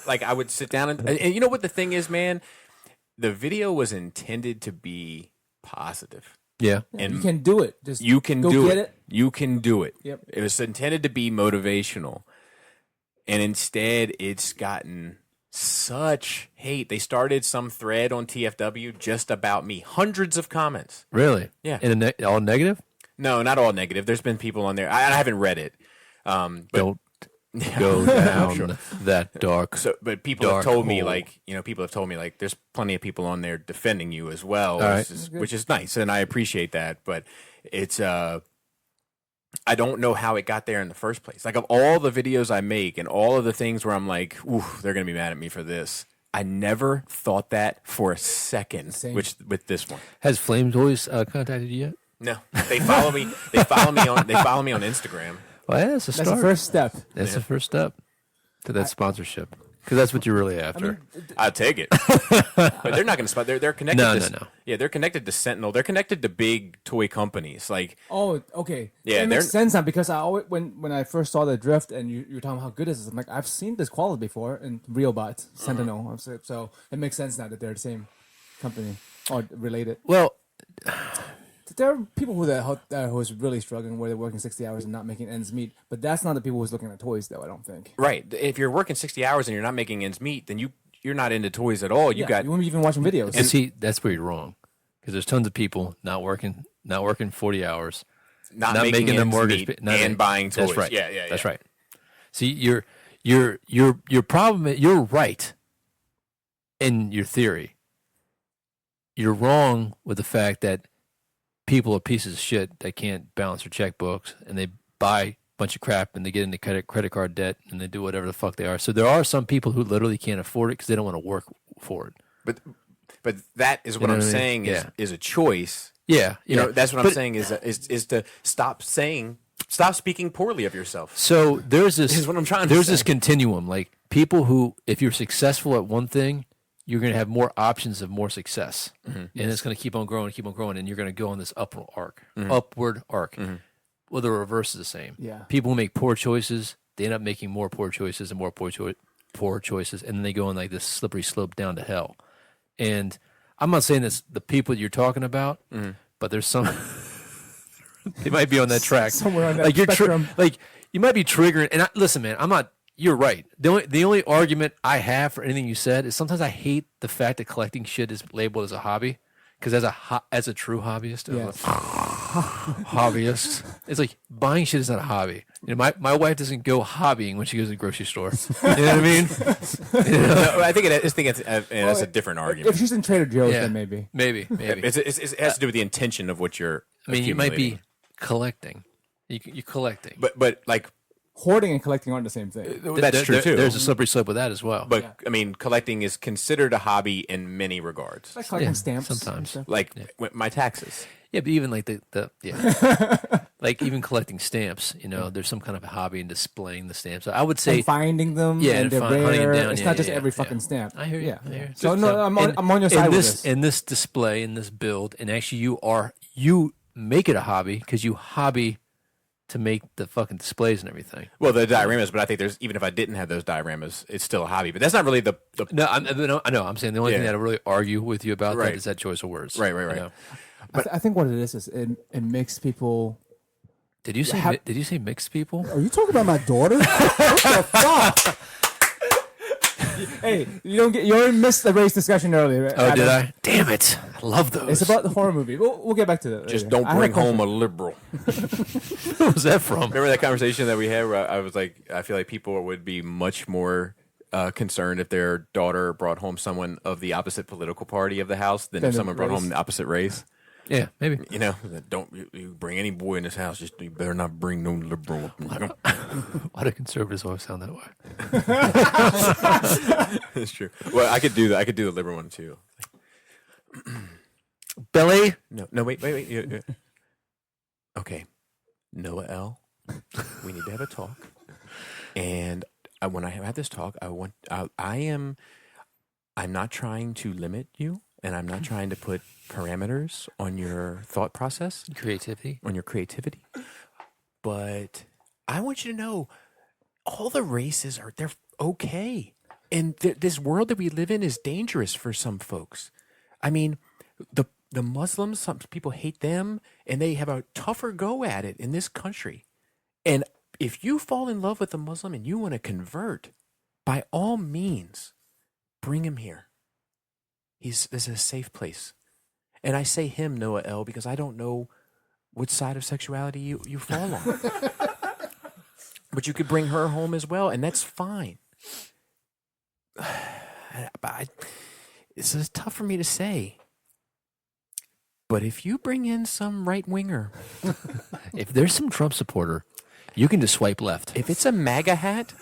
I would sit down and you know what the thing is, man? The video was intended to be positive. Yeah. And You can do it. Just you can go do get it. You can do it. Yep. It was intended to be motivational. And instead, it's gotten such hate. They started some thread on TFW just about me. Hundreds of comments. Really? Yeah. In all negative? No, not all negative. There's been people on there. I haven't read it. But Don't go down sure. that dark. So, but people Dark have told me, hole. like, people have told me, like, there's plenty of people on there defending you as well, right. which is nice, and I appreciate that. But it's, I don't know how it got there in the first place. Like, of all the videos I make and all of the things where I'm like, ooh, they're gonna be mad at me for this, I never thought that for a second. Same. With this one. Has Flame Toys contacted you yet? No, they follow me. They follow me on Instagram. Well, yeah, that's a That's start. the first step. That's the first step to that sponsorship. Because that's what you're really after. I'll take it. But they're not going to spot. They're connected. No. Yeah, they're connected to Sentinel. They're connected to big toy companies. Like, Oh, okay. Yeah, it makes they're- sense now because I always when I first saw the drift and you were talking about how good it is, I'm like, I've seen this quality before in Realbot, Sentinel. So it makes sense now that they're the same company or related. Well, There are people who's really struggling where they're working 60 hours and not making ends meet, but that's not the people who's looking at toys, though. I don't think. right? If you're working 60 hours and you're not making ends meet, then you're not into toys at all. You You won't be even watching videos. and see, that's where you're wrong. Because there's tons of people not working 40 hours, not making making their ends mortgage meet pay- not- and buying toys. That's right. Yeah. That's right. See, your problem. You're right in your theory. You're wrong with the fact that people are pieces of shit that can't balance their checkbooks and they buy a bunch of crap and they get into credit card debt and they do whatever the fuck they are. So there are some people who literally can't afford it because they don't want to work for it. But that is what know I'm what I mean? saying Yeah. is a choice. Yeah, You know, that's what I'm saying is to stop saying stop speaking poorly of yourself. So there's this. Is what I'm trying to There's say. this continuum. Like people who, if you're successful at one thing, you're going to have more options of more success, and it's going to keep on growing, and you're going to go on this upward arc. Well, the reverse is the same. Yeah. People who make poor choices, they end up making more poor choices and more poor choices, and then they go on like this slippery slope down to hell. And I'm not saying this the people you're talking about, but there's some they might be on that track Somewhere on that like spectrum. like you might be triggering. And listen, man, I'm not. You're right. The only argument I have for anything you said is sometimes I hate the fact that collecting shit is labeled as a hobby. Because as a true hobbyist, Yes. hobbyist, it's like buying shit is not a hobby. You know, my wife doesn't go hobbying when she goes to the grocery store. You know what I mean? No, I think that's a different argument. If she's in Trader Joe's, Yeah. then maybe. Maybe. It has to do with the intention of what you're. I mean, you might be accumulating. collecting. You're collecting. but like Hoarding and collecting aren't the same thing. that's true too. There's a slippery slope with that as well. But I mean, collecting is considered a hobby in many regards. It's like collecting Yeah, stamps. and sometimes. stuff. Like my taxes. yeah, but even like the like even collecting stamps, you know, there's some kind of hobby in displaying the stamps. So I would say And finding them, Yeah, and and they're hunting them rare. down, It's yeah, not just yeah, every yeah. fucking stamp. I hear you. Yeah. I hear you. So no, I'm on your side in with this. this. In this display, in this build, and actually you make it a hobby because you hobby to make the fucking displays and everything. Well, the dioramas, but I think there's even if I didn't have those dioramas, it's still a hobby. But that's not really the No, I know. I'm saying the only thing Yeah. that I really argue with you about Right. that is that choice of words. Right. you know? I think what it is it makes people. Did you say Did you say mixed people? Are you talking about my daughter? What the fuck? Hey, you already missed the race discussion earlier. Oh, Adam. did I? Damn it! I love those. It's about the horror movie. We'll get back to that. just later. don't I have bring a question. home a liberal. Where was that from? Remember that conversation that we had where I was like, I feel like people would be much more concerned if their daughter brought home someone of the opposite political party of the house than Than if the someone brought race. home the opposite race. Yeah, maybe. You know, don't you bring any boy in this house. Just you better not bring no liberal. Why do conservatives always sound that way? That's true. Well, I could do that. I could do the liberal one too. Billy. No, wait. Okay, Noah L. We need to have a talk, and when I have this talk, I'm not trying to limit you, and I'm not trying to put parameters on your thought process, Creativity. on your creativity, but I want you to know all the races they're okay, and this world that we live in is dangerous for some folks. I mean, the Muslims, some people hate them, and they have a tougher go at it in this country. And if you fall in love with a Muslim and you want to convert, by all means, bring him here. This is a safe place. And I say him, Noah L., because I don't know which side of sexuality you fall on. But you could bring her home as well, and that's fine. It's tough for me to say. But if you bring in some right-winger, If there's some Trump supporter, you can just swipe left. if it's a MAGA hat,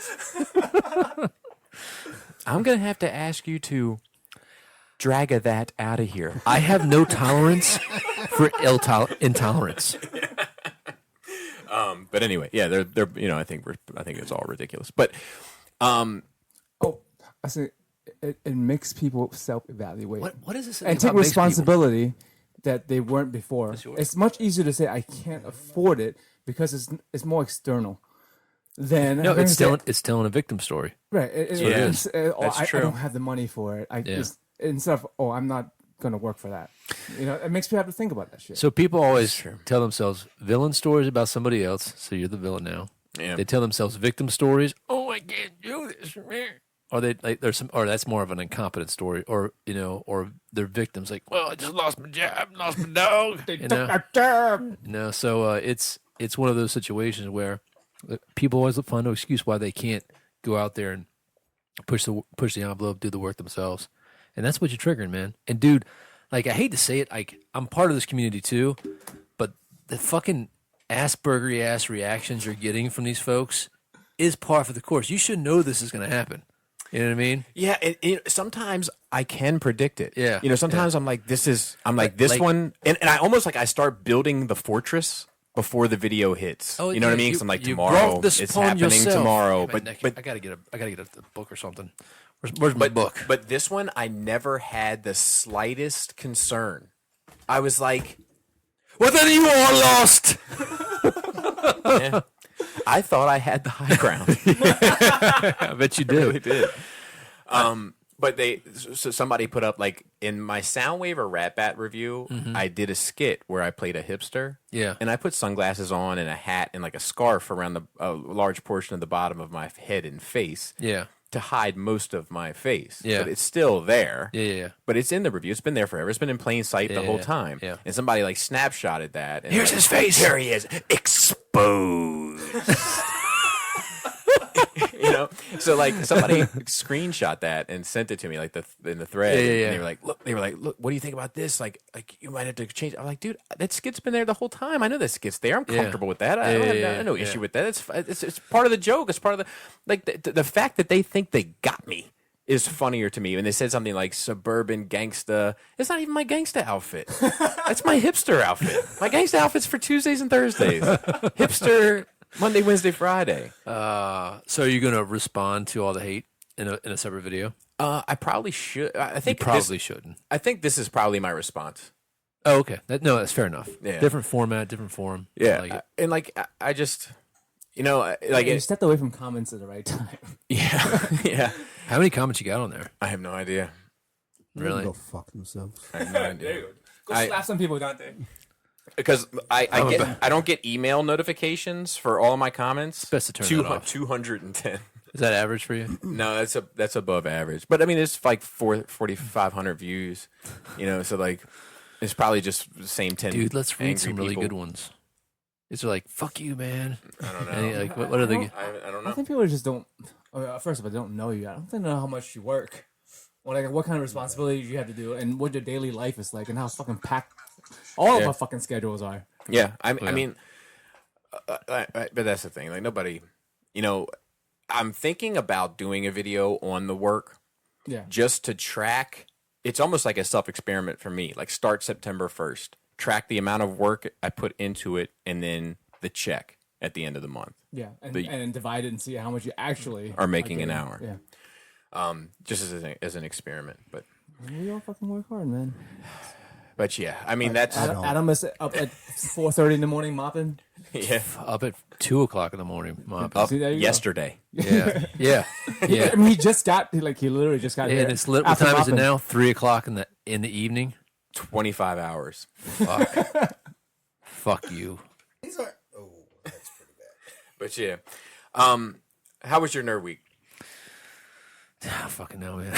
I'm going to have to ask you to drag that out of here. I have no tolerance for intolerance. But anyway, yeah, they're I think it's all ridiculous. But I say it makes people self-evaluate What is this? and take responsibility that they weren't before. It's much easier to say I can't afford it because it's more external than No, having it's to say- it's telling a victim story. right. Yeah, It's, that's I true. don't have the money for it. Instead of I'm not gonna work for that. It makes people have to think about that shit. So people always tell themselves villain stories about somebody else. So you're the villain now. yeah. They tell themselves victim stories. Oh, I can't do this. Or they like there's some, or that's more of an incompetent story, or or they're victims. Like, well, I just lost my job, lost my dog. So it's one of those situations where people always find no excuse why they can't go out there and push the envelope, do the work themselves, and that's what you're triggering, man. And dude, like I hate to say it, like I'm part of this community too, but the fucking Asperger ass reactions you're getting from these folks is par for the course. You should know this is going to happen. You know what I mean? Yeah, sometimes I can predict it. Yeah, sometimes I'm like, this like- one, and I almost like I start building the fortress before the video hits. Oh, you know what I yeah, mean? you- 'Cause I'm like, you tomorrow, wrote this it's poem happening yourself. tomorrow. Man, But I gotta get a book or something. Where's my book? But this one, I never had the slightest concern. I was like, Well, then you are lost. yeah. I thought I had the high ground. I bet you I really did. did. But so somebody put up, like, in my Soundwave or Rat Bat review, I did a skit where I played a hipster. Yeah. And I put sunglasses on and a hat and like a scarf around a large portion of the bottom of my head and face. Yeah. To hide most of my face. Yeah. But it's still there. Yeah. But it's in the review. It's been there forever. It's been in plain sight the whole Yeah. time. Yeah. And somebody like snapshotted that. And Here's like, his face. There he is. Exposed. You know? So like somebody screenshot that and sent it to me like in the thread. Yeah. And they were like, look, what do you think about this? Like you might have to change. I'm like, dude, that skit's been there the whole time. I know that skit's there. I'm comfortable with that. I have no issue with that. It's part of the joke. It's part of the fact that they think they got me is funnier to me. And they said something like suburban gangsta. It's not even my gangsta outfit. That's my hipster outfit. My gangsta outfit's for Tuesdays and Thursdays. Hipster Monday, Wednesday, Friday. So are you gonna respond to all the hate in a separate video? I probably should. I think You probably shouldn't. I think this is probably my response. Oh, okay. That's fair enough. Yeah. Different format, different forum. Yeah, I like it. and like I just, like You stepped away from comments at the right time. yeah. How many comments you got on there? I have no idea. They can Really? Go fuck themselves. I have no idea. Go I- slap some people, Dante. Because I don't get email notifications for all my comments. Best to turn that off. 210. Is that average for you? No, that's above average. But I mean, it's like 4,500 views. So like, it's probably just the same 10. Dude, let's read angry some really people. good ones. These are like, fuck you, man. I don't know. And like, what are they? I don't I know. think people just don't. First of all, they don't know you. I don't think they know how much you work, or like what kind of responsibilities you have to do, and what your daily life is like, and how fucking packed all of our fucking schedules are. Yeah, I mean, but that's the thing. Like nobody, I'm thinking about doing a video on the work. Yeah. Just to track. It's almost like a self-experiment for me. Like start September 1st, track the amount of work I put into it, and then the check at the end of the month. Yeah, and divide it and see how much you actually Are making getting. an hour. Yeah. Just as an experiment, but We all fucking work hard, man. yeah, I mean that's Adam is up at 4:30 in the morning mopping. yeah. Up at 2:00 in the morning, mom. Up See, there you go. yesterday. Yeah, yeah. I mean, he literally just got Yeah, here. and it's what after time is it mopping. now? 3:00 in the evening. 25 hours. Fuck. Fuck you. These are. Oh, that's pretty bad. But yeah, how was your nerd week? I fucking know, man.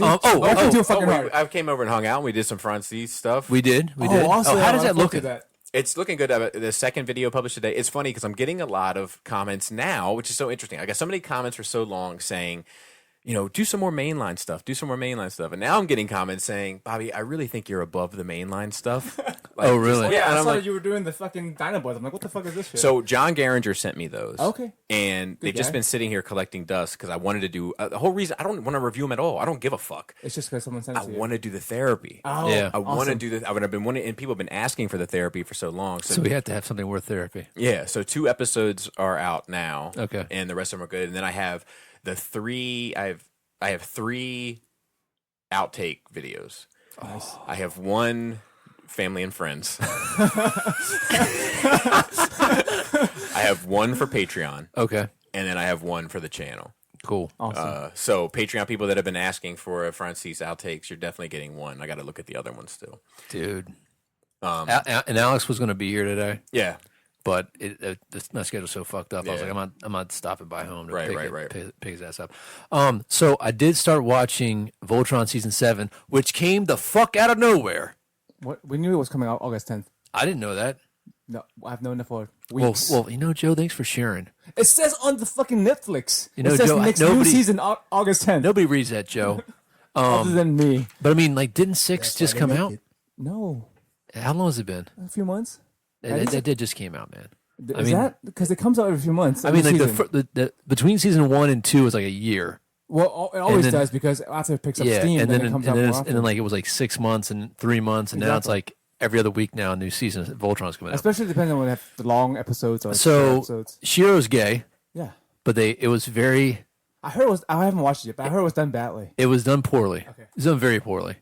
Welcome to a fucking hard. I came over and hung out and we did some Francis stuff. We did. We did. Also, how does I that look? looked at that? It's looking good. The second video published today. It's funny because I'm getting a lot of comments now, which is so interesting. I got so many comments for so long saying, do some more mainline stuff. Do some more mainline stuff. And now I'm getting comments saying, Bobby, I really think you're above the mainline stuff. Oh, really? Yeah, and I I'm saw like, you were doing the fucking Dinoboys. I'm like, what the fuck is this shit? so John Garinger sent me those. Okay. And they've just guy. been sitting here collecting dust because I wanted to do the whole reason. I don't want to review them at all. I don't give a fuck. It's just because someone sent it I to you. want to do the therapy. Oh, Yeah. I want to awesome. do the. I've been wanting, and people have been asking for the therapy for so long. So we have to have something worth therapy. Yeah, so 2 episodes are out now. Okay. And the rest of them are good. And then I have the 3 I have 3 outtake videos. Nice. I have 1 family and friends. I have 1 for Patreon, Okay. and then I have 1 for the channel. Cool. Awesome. So Patreon people that have been asking for a Francis outtakes, you're definitely getting 1. I got to look at the other one still. Dude. And Alex was going to be here today, Yeah. but my schedule's so fucked up. I was Yeah. like, I'm not stopping by home to Right. pick his ass up. So I did start watching Voltron season 7, which came the fuck out of nowhere. What? We knew it was coming out August 10th. I didn't know that. No, I've known it for Well, weeks. Joe, thanks for sharing. it says on the fucking Netflix. You know, it says Joe, next new nobody- season August 10th. Nobody reads that, Joe. Other than me. But I mean, like, didn't 6 just why come they make out? it. No, How long has it been? a few months. That did just came out, man. Is that because it comes out every few months? I mean, every like season. the between season 1 and 2 was like a year. Well, it always then- does because after it picks up Yeah, steam, and then then it comes and out then, more and often. then like it was like 6 months and 3 months, and now it's Exactly. like every other week now. A new season of Voltron's coming out. Especially depending on when they have the long episodes or short So episodes. Shiro's gay, Yeah. but it was very. I heard it was. I haven't watched it yet, but I heard it was done badly. It was done poorly. Okay. It was done very poorly.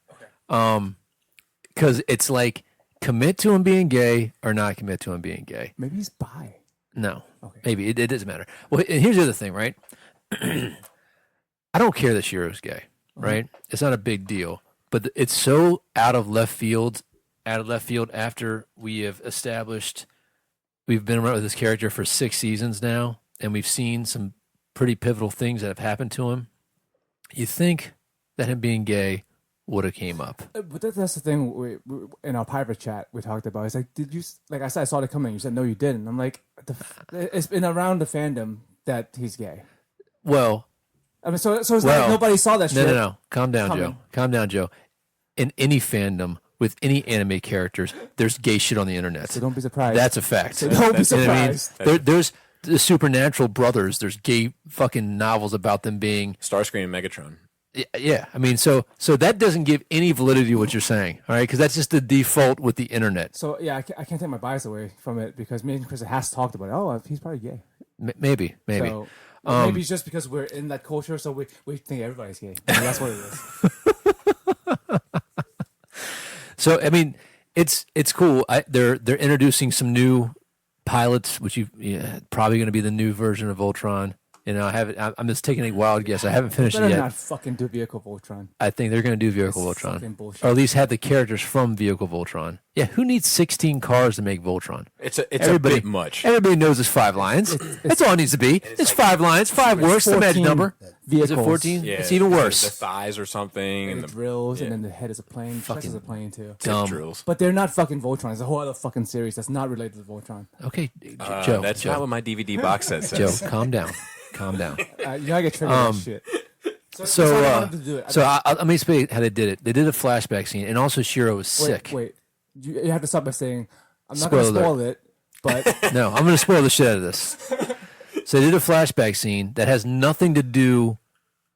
Because it's like commit to him being gay or not commit to him being gay. Maybe he's bi. No, Okay. maybe it doesn't matter. Well, and here's the other thing, right? I don't care that Shiro's gay, right? It's not a big deal, but it's so out of left field. After we have established, we've been around with this character for 6 seasons now, and we've seen some pretty pivotal things that have happened to him. You think that him being gay would have came up? But that's the thing. We, in our private chat, we talked about. It's like, did you? Like I said, I saw it coming. You said no, you didn't. I'm like, it's been around the fandom that he's gay. Well, I mean, so it's like nobody saw that shit. No. Calm down, Joe. In any fandom with any anime characters, there's gay shit on the internet. So don't be surprised. That's a fact. So don't be You know what I mean? surprised. There's the Supernatural brothers. There's gay fucking novels about them being. Starscream and Megatron. Yeah, I mean, so that doesn't give any validity to what you're saying, all right? Because that's just the default with the internet. So yeah, I can't take my bias away from it because me and Chris has talked about it. Oh, he's probably gay. Maybe. So, maybe it's just because we're in that culture, so we think everybody's gay. I mean, that's what it is. So I mean, it's cool. They're introducing some new pilots, which probably going to be the new version of Voltron. You know, I'm just taking a wild guess. I haven't finished it Better yet. not fucking do Vehicle Voltron. I think they're going to do Vehicle That's fucking Voltron, bullshit. or at least have the characters from Vehicle Voltron. Yeah, who needs 16 cars to make Voltron? It's a bit much. Everybody knows it's 5 lines. That's all it needs to be. It's 5 lines. 5 works. The magic 14 number. Vehicles. Is it 14? Yeah, It's even The worse. thighs or something, And and the the drills, and then the head is a plane. Chest is a plane too. Dumb. drills. But they're not fucking Voltron. It's a whole other fucking series that's not related to Voltron. Okay, Joe. That's Joe, not what my DVD box set Joe, says. calm down. Calm down. You gotta get triggered on shit. So, I wanted to do it. let me explain how they did it. They did a flashback scene, and also Shiro was sick. Wait. You have to stop by saying, I'm not Spoiler gonna spoil it, but No, I'm going to spoil the shit out of this. So they did a flashback scene that has nothing to do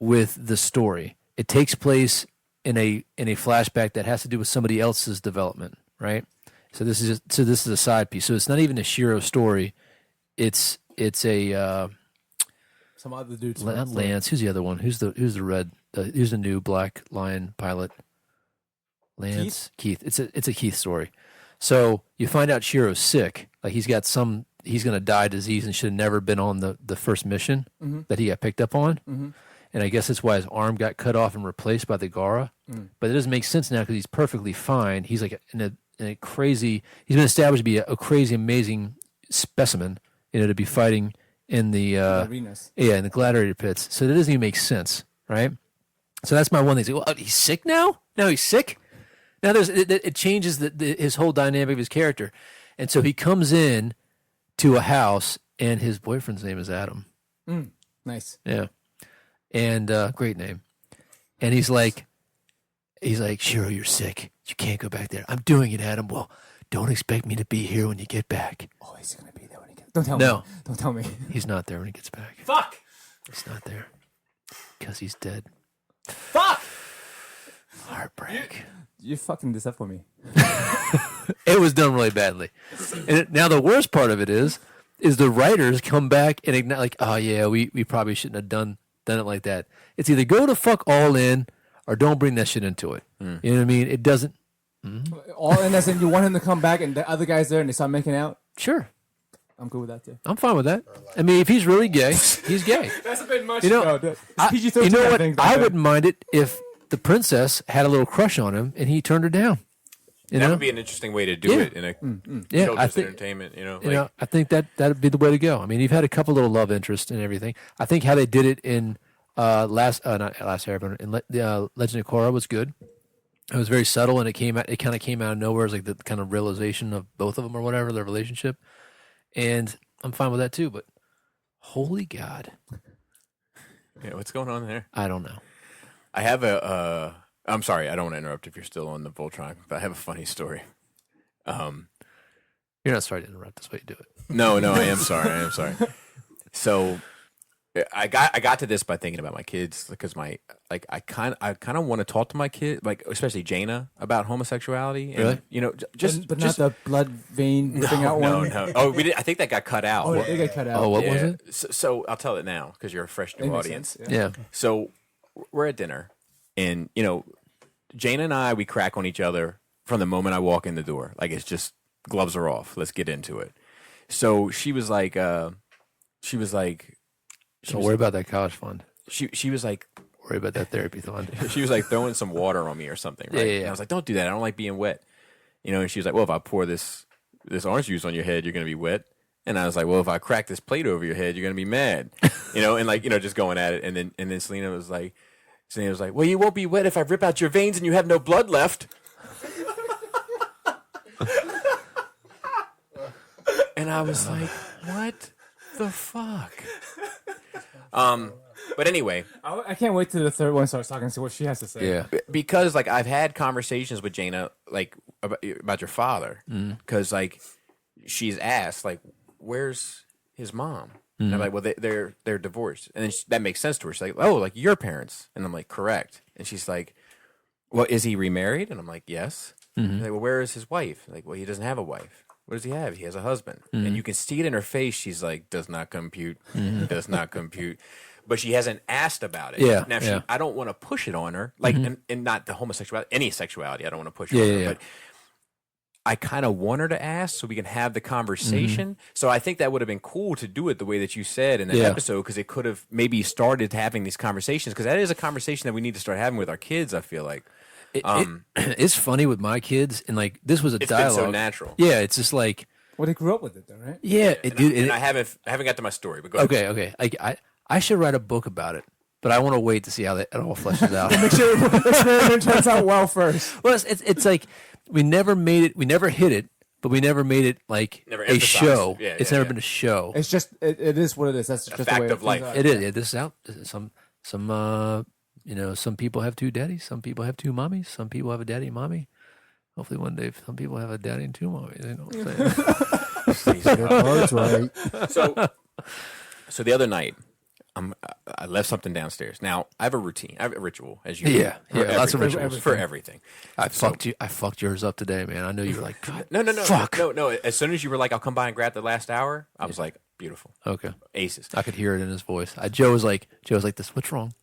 with the story. It takes place in a flashback that has to do with somebody else's development, right? So this is a side piece. So it's not even a Shiro story. It's a some other dudes. not Lance. Who's the other one? Who's the red? Who's the new Black Lion pilot? Lance Keith. It's a Keith story. So you find out Shiro's sick. Like he's going to die disease and should have never been on the first mission that he got picked up on. Mm-hmm. And I guess that's why his arm got cut off and replaced by the Gara. But it doesn't make sense now because he's perfectly fine. He's like in a crazy. He's been established to be a crazy, amazing specimen. To be fighting in the arenas. in the gladiator pits. So that doesn't even make sense, right? So that's my one thing. Well, he's sick now. Now he's sick. Now it changes his whole dynamic of his character, and so he comes in to a house, and his boyfriend's name is Adam. Nice. Yeah, and great name. And he's like, Shiro, you're sick. You can't go back there. I'm doing it, Adam. Well, don't expect me to be here when you get back. Oh, he's gonna be there when he gets. Don't tell me. No. Don't tell me. He's not there when he gets back. Fuck. He's not there because he's dead. Fuck. Heartbreak. You fucking this up for me. It was done really badly. And now the worst part of it is the writers come back and ignite like, oh yeah, we probably shouldn't have done it like that. It's either go to fuck all in or don't bring that shit into it. You know what I mean? It doesn't. All in as in you want him to come back and the other guy's there and they start making out. Sure. I'm good with that too. I'm fine with that. I mean, if he's really gay, he's gay. That's a bit much. You know, PG-13, you know what? think, I wouldn't mind it if the princess had a little crush on him and he turned her down. You That know? would be an interesting way to do it in a Yeah, children's I think entertainment. I think that'd be the way to go. I mean, you've had a couple little love interests and everything. I think how they did it in not Last Airbender, in Legend of Korra was good. It was very subtle, and it kind of came out of nowhere. It was like the kind of realization of both of them or whatever, their relationship. And I'm fine with that too, but holy God. Yeah, what's going on there? I don't know. I have I'm sorry, I don't want to interrupt if you're still on the Voltron, but I have a funny story. You're not sorry to interrupt. That's why you do it. No, I am sorry. So I got to this by thinking about my kids because I kind of want to talk to my kid, like especially Jaina, about homosexuality. And, Really? You know, just But not the blood vein ripping out one. no. Oh, we did. I think that got cut out. Oh, they got cut out. Oh, what was Yeah. it? So I'll tell it now because you're a fresh new It makes audience. sense, Yeah. So we're at dinner, and Jane and I, we crack on each other from the moment I walk in the door. Like it's just gloves are off. Let's get into it. So she was like, Don't worry about that college fund. she was like, Worry about that therapy fund. she was like throwing some water on me or something, right? Yeah. And I was like, don't do that. I don't like being wet. And she was like, well, if I pour this orange juice on your head, you're gonna be wet. And I was like, well, if I crack this plate over your head, you're gonna be mad. And just going at it. And then Selena was like, well, you won't be wet if I rip out your veins and you have no blood left. And I was like, what the fuck? But anyway, I can't wait till the third one starts talking and see what she has to say. Yeah. because like I've had conversations with Jaina like about your father, because like she's asked like, where's his mom? And I'm like, well, they're divorced, and then that makes sense to her. She's like, oh, like your parents, and I'm like, correct. And she's like, well, is he remarried? And I'm like, yes. Like, well, where is his wife? Like, well, he doesn't have a wife. What does he have? He has a husband. And you can see it in her face. She's like, does not compute. Does not compute. But she hasn't asked about it. Yeah, Now, yeah. I don't want to push it on her. Like, and not the homosexuality, any sexuality. I don't want to push it Yeah, on her. yeah. But I kind of want her to ask so we can have the conversation. So I think that would have been cool to do it the way that you said in that Yeah. episode, because it could have maybe started having these conversations, because that is a conversation that we need to start having with our kids, I feel like. It's funny with my kids, and like this was a It's dialogue. been so natural. Yeah, it's just like Well, they grew up with it, though, right? yeah, dude. And I haven't got to my story, but go ahead. Okay. I should write a book about it, but I want to wait to see how it all fleshes out. Make sure the experiment turns out well first. Well, it's like we never made it. We never hit it, but we never made it like Never a emphasized. show. Yeah, it's yeah, never yeah. been a show. It's just, it is what it is. That's just the fact way of turns life. out. It is. Yeah, this is out. Some some people have two daddies. Some people have two mommies. Some people have a daddy and mommy. Hopefully one day some people have a daddy and two mommies. You know what I'm saying? That's right. So the other night, I left something downstairs. Now I have a routine. I have a ritual, as you Yeah, know, yeah, lots of everything. rituals. for everything. I fucked yours up today, man. I know you were like, God, No. fuck. No. As soon as you were like, I'll come by and grab the last hour, I was like, beautiful, Okay, aces. I could hear it in his voice. Joe was like, this. What's wrong?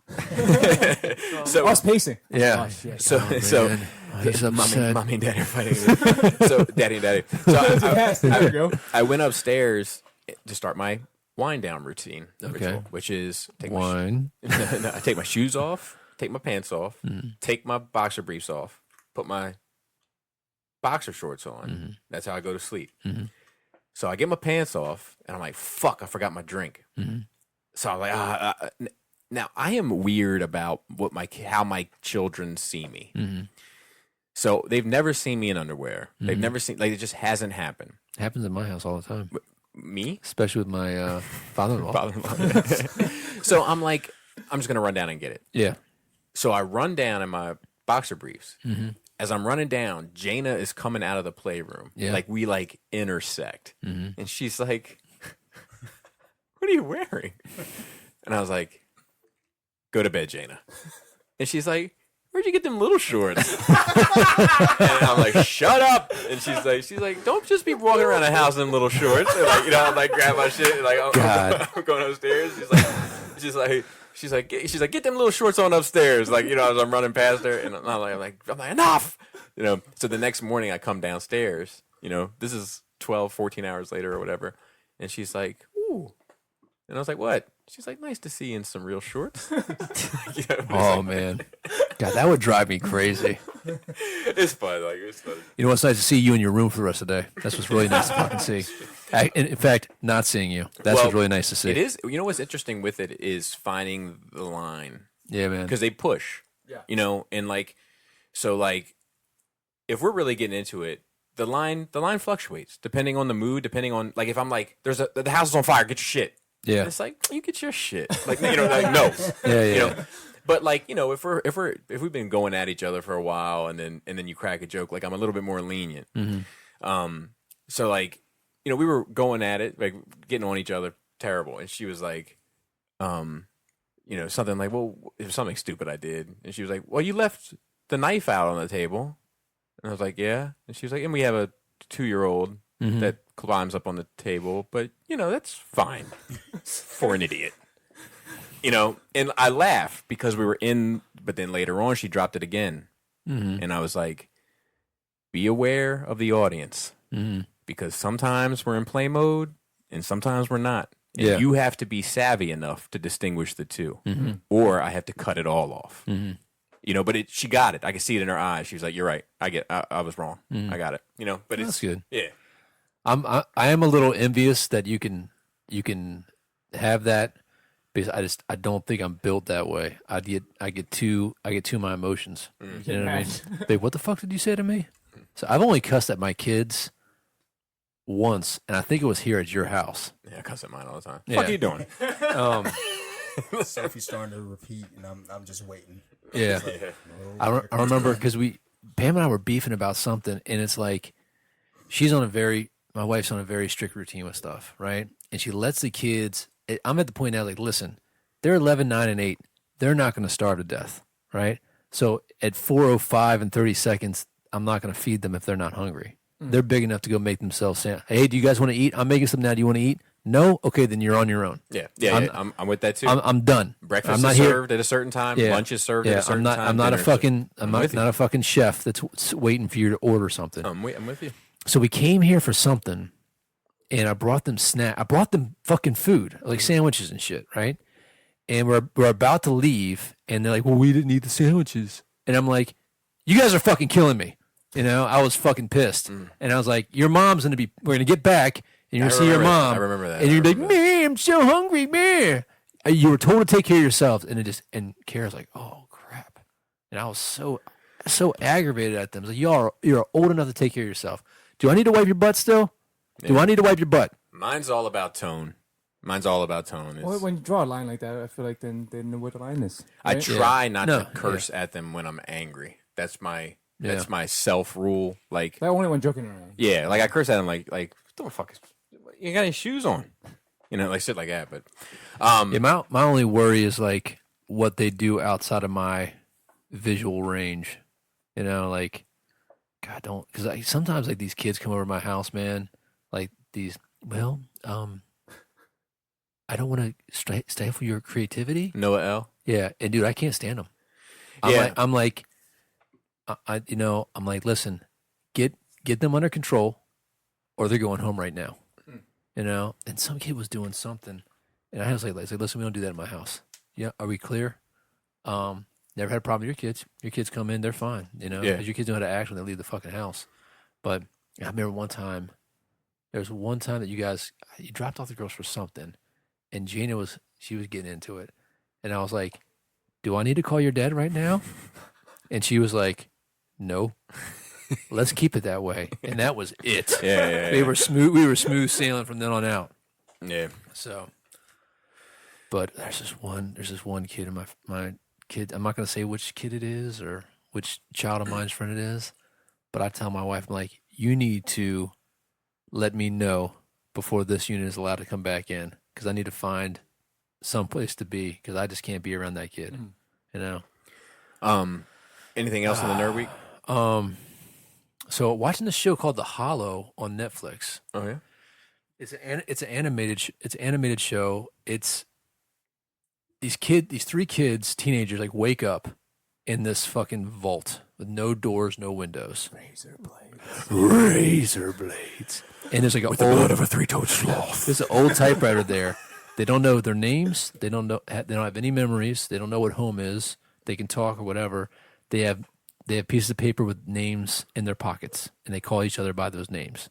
So I was pacing. Yeah. Oh, shit. so Man, he's upset. mommy and daddy are fighting. So daddy and daddy. So Yes, there you go. I went upstairs to start my wind down routine, Okay. ritual, which is take my Wine. no, I take my shoes off, take my pants off, Mm-hmm. take my boxer briefs off, put my boxer shorts on. Mm-hmm. That's how I go to sleep. So I get my pants off, and I'm like, fuck, I forgot my drink. Mm-hmm. So I'm like, now I am weird about how my children see me. Mm-hmm. So they've never seen me in underwear. They've never seen, like, it just hasn't happened. Happens in my house all the time, Me? especially with my father-in-law. Father-in-law. So I'm like, I'm just going to run down and get it. Yeah. So I run down in my boxer briefs. Mm-hmm. As I'm running down, Jaina is coming out of the playroom. Yeah. Like we like intersect. Mm-hmm. And she's like, what are you wearing? And I was like, go to bed, Jaina. And she's like, where'd you get them little shorts? And I'm like, shut up. And she's like, don't just be walking around the house in them little shorts. And like, I'm like, grab my shit. And like, I'm going upstairs. She's like, get them little shorts on upstairs. Like, as I'm running past her, and I'm like, enough. So the next morning I come downstairs. This is 12, 14 hours later or whatever, and she's like, ooh. And I was like, what? She's like, nice to see you in some real shorts. Oh man, God, that would drive me crazy. It's fun. Like, it's fun. You know what's nice to see you in your room for the rest of the day. That's what's really nice to fucking see. In fact, not seeing you. That's what's really nice to see. It is. What's interesting with it is finding the line. Yeah, man. Because they push. Yeah. And like, so like, if we're really getting into it, the line fluctuates depending on the mood, depending on, like, if I'm like, the house is on fire, get your shit. Yeah. And it's like, you get your shit. Like, like, no. Yeah. But like, if we've been going at each other for a while, and then you crack a joke, like, I'm a little bit more lenient. Mm-hmm. So like, we were going at it, like, getting on each other, terrible. And she was like, something like, well, it was something stupid I did. And she was like, well, you left the knife out on the table. And I was like, yeah. And she was like, and we have a 2-year-old that climbs up on the table, but, that's fine for an idiot. And I laugh because we were but then later on she dropped it again. And I was like, be aware of the audience because sometimes we're in play mode and sometimes we're not. And you have to be savvy enough to distinguish the two, or I have to cut it all off. But she got it. I could see it in her eyes. She was like, "You're right. I was wrong. I got it." But That's good. Yeah. I am a little envious that you can have that because I don't think I'm built that way. I get to my emotions. You know what I mean? Babe, what the fuck did you say to me? So I've only cussed at my kids once, and I think it was here at your house. Yeah, I cuss at mine all the time. Yeah. What are you doing? Sophie's starting to repeat, and I'm just waiting. Yeah, I remember because Pam and I were beefing about something, and it's like my wife's on a very strict routine with stuff, right? And she lets the kids. I'm at the point now, like, listen, they're 11, 9, and 8. They're not going to starve to death, right? So at 4:05 and 30 seconds, I'm not going to feed them if they're not hungry. They're big enough to go make themselves hey, do you guys want to eat? I'm making something now. Do you want to eat? No? Okay, then you're on your own. Yeah. I'm with that too. I'm done. Breakfast I'm not is here. served at a certain time. Yeah. Lunch is served at a certain time. I'm not a dinner's- fucking chef that's waiting for you to order something. I'm with you. So we came here for something, and I brought them I brought them fucking food, like sandwiches and shit, right? And we're about to leave, and they're like, "Well, we didn't eat the sandwiches," and I'm like, "You guys are fucking killing me." I was fucking pissed, and I was like, "Your mom's we're gonna get back, and you're gonna see your mom." I remember that. And you're like, "Man, I'm so hungry, man." You were told to take care of yourselves, and Kara's like, "Oh crap," and I was so aggravated at them. I was like, you're old enough to take care of yourself. Do I need to wipe your butt still? Yeah. Do I need to wipe your butt? Mine's all about tone. Well, when you draw a line like that, I feel like then they know where the line is. Right? I try not to Yeah. curse at them when I'm angry. That's my self rule. Like That only when joking around. yeah, like I curse at them like what the fuck is you got any shoes on? Like shit like that. But my only worry is like what they do outside of my visual range. Like God, don't because sometimes like these kids come over to my house, man. Like these, I don't want to stifle your creativity. Noah L. Yeah, and dude, I can't stand them. I'm like, listen, get them under control, or they're going home right now. And some kid was doing something, and I was like, listen, we don't do that in my house. Yeah, are we clear? Never had a problem with your kids. Your kids come in, they're fine. Because your kids know how to act when they leave the fucking house. But I remember there was one time that you dropped off the girls for something, and Gina was getting into it, and I was like, do I need to call your dad right now? And she was like, no. Let's keep it that way. And that was it. Yeah. We were smooth sailing from then on out. Yeah. So, but there's this one kid in my kid. I'm not going to say which kid it is or which child of mine's friend it is, but I tell my wife, I'm like, you need to let me know before this unit is allowed to come back in because I need to find some place to be because I just can't be around that kid. Anything else in the Nerd Week? So watching this show called The Hollow on Netflix. Oh yeah. It's an animated show. It's these 3 kids, teenagers, like wake up in this fucking vault with no doors, no windows. Razor blades. And there's like the blood of a 3-toed sloth. There's an old typewriter there. They don't know their names. They don't have any memories. They don't know what home is. They can talk or whatever. They have pieces of paper with names in their pockets, and they call each other by those names.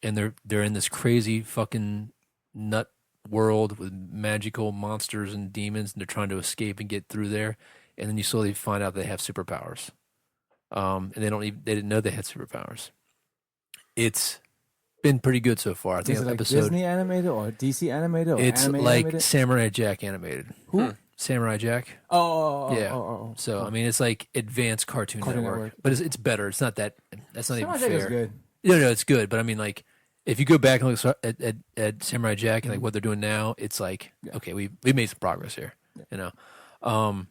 And they're in this crazy fucking nut world with magical monsters and demons, and they're trying to escape and get through there. And then you slowly find out they have superpowers. And they didn't know they had superpowers. It's been pretty good so far. I think Is it like episode Disney animated or DC animated or it's anime like animated? Samurai Jack animated. Who? Samurai Jack. Oh, Yeah. oh. So I mean, it's like advanced Cartoon Network, but it's better. It's not that. That's not Samurai even Jack fair. is good. No, it's good, but I mean, like, if you go back and look at Samurai Jack and like what they're doing now, it's like okay, we made some progress here. You know,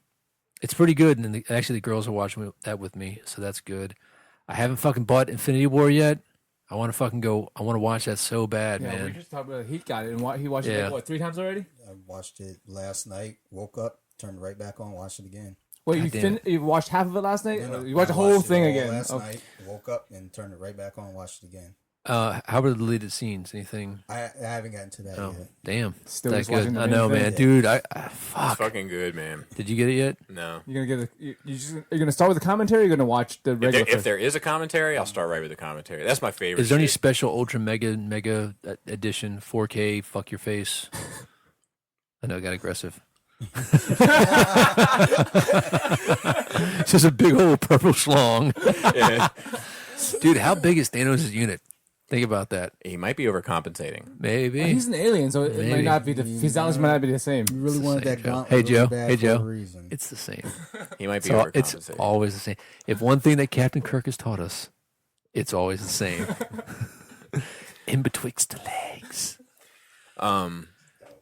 it's pretty good. And actually, the girls are watching that with me, so that's good. I haven't fucking bought Infinity War yet. I want to fucking go. I want to watch that so bad, man. We just talked about it. He got it, and he watched it like, what, 3 times already? I watched it last night. Woke up, turned it right back on, watched it again. Wait, you watched half of it last night? No, You watched the I whole watched it thing all again? Last night, woke up and turned it right back on, watched it again. How were the deleted scenes? Anything? I haven't gotten to that Oh, yet. damn. Still That just watching good. the I main know, thing? man. Dude, I It's fuck. fucking good, man. Did you get it yet? No. You're gonna get you're gonna start with the commentary. Or you're gonna watch the regular. If there is a commentary, I'll start right with the commentary. That's my favorite. Is there any shit. special ultra mega edition 4K? Fuck your face. I know, I got aggressive. It's just a big old purple schlong. Yeah. Dude, how big is Thanos' unit? Think about that. He might be overcompensating. Maybe. He's an alien, so it might Maybe. not be his knowledge might not be the same. You really wanted that Joe. gauntlet Hey, really Joe. bad Hey, for Joe. a reason. It's the same. He might be So it's overcompensating. always the same. If one thing that Captain Kirk has taught us, it's always the same. In betwixt the legs.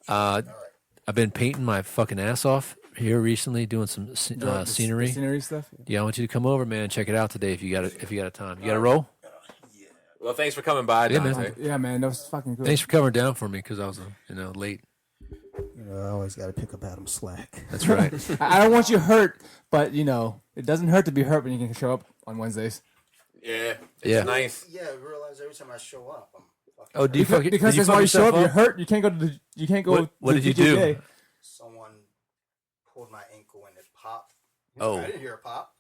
I've been painting my fucking ass off here recently, doing some scenery. The scenery stuff. Yeah, I want you to come over, man. Check it out today if you got a time. You got a roll? Well, thanks for coming by, Yeah, man. Dante. Yeah, man, that was fucking cool. Thanks for covering down for me because I was late. You know, I always got to pick up Adam's slack. That's right. I don't want you hurt, but it doesn't hurt to be hurt when you can show up on Wednesdays. Yeah. It's Yeah. nice. Yeah, I realize every time I show up, I'm fucking Oh, do you fucking Because did you that's why fuck you show up. yourself You're hurt. You can't go to the. You can't go. What to did you do? TJJ. someone pulled my ankle and it popped. Oh. I didn't hear a pop.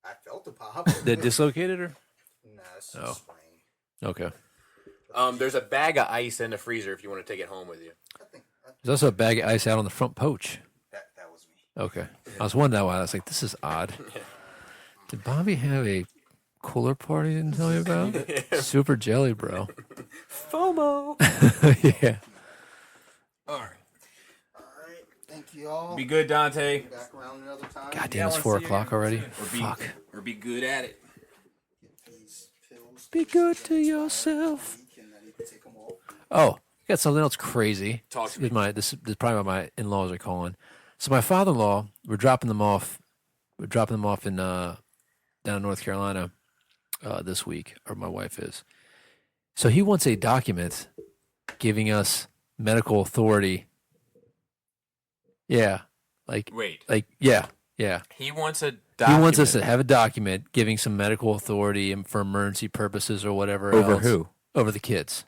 I felt the pop. They dislocated her? Nah, it's Oh. just sprain. Okay. There's a bag of ice in the freezer if you want to take it home with you. I think There's also a bag of ice out on the front porch. that was me. Okay. I was wondering why. I was like, this is odd. Did Bobby have a cooler party he didn't tell you about? Super jelly, bro. FOMO. Yeah. All right. All right, thank you all. Be good, Dante. Back around another time. God damn, it's 4 o'clock already. Fuck. Or be good at it. These pills. Be good to yourself. And I need to take them all. Oh, got something else crazy. Talk to This is my this is probably what my in-laws are calling. So my father-in-law, we're dropping them off. We're dropping them off in down in North Carolina this week, or my wife is. So he wants a document giving us medical authority. Yeah, Wait. yeah. He wants a He document. wants us to have a document giving some medical authority and for emergency purposes or whatever. Over else. who? Over the kids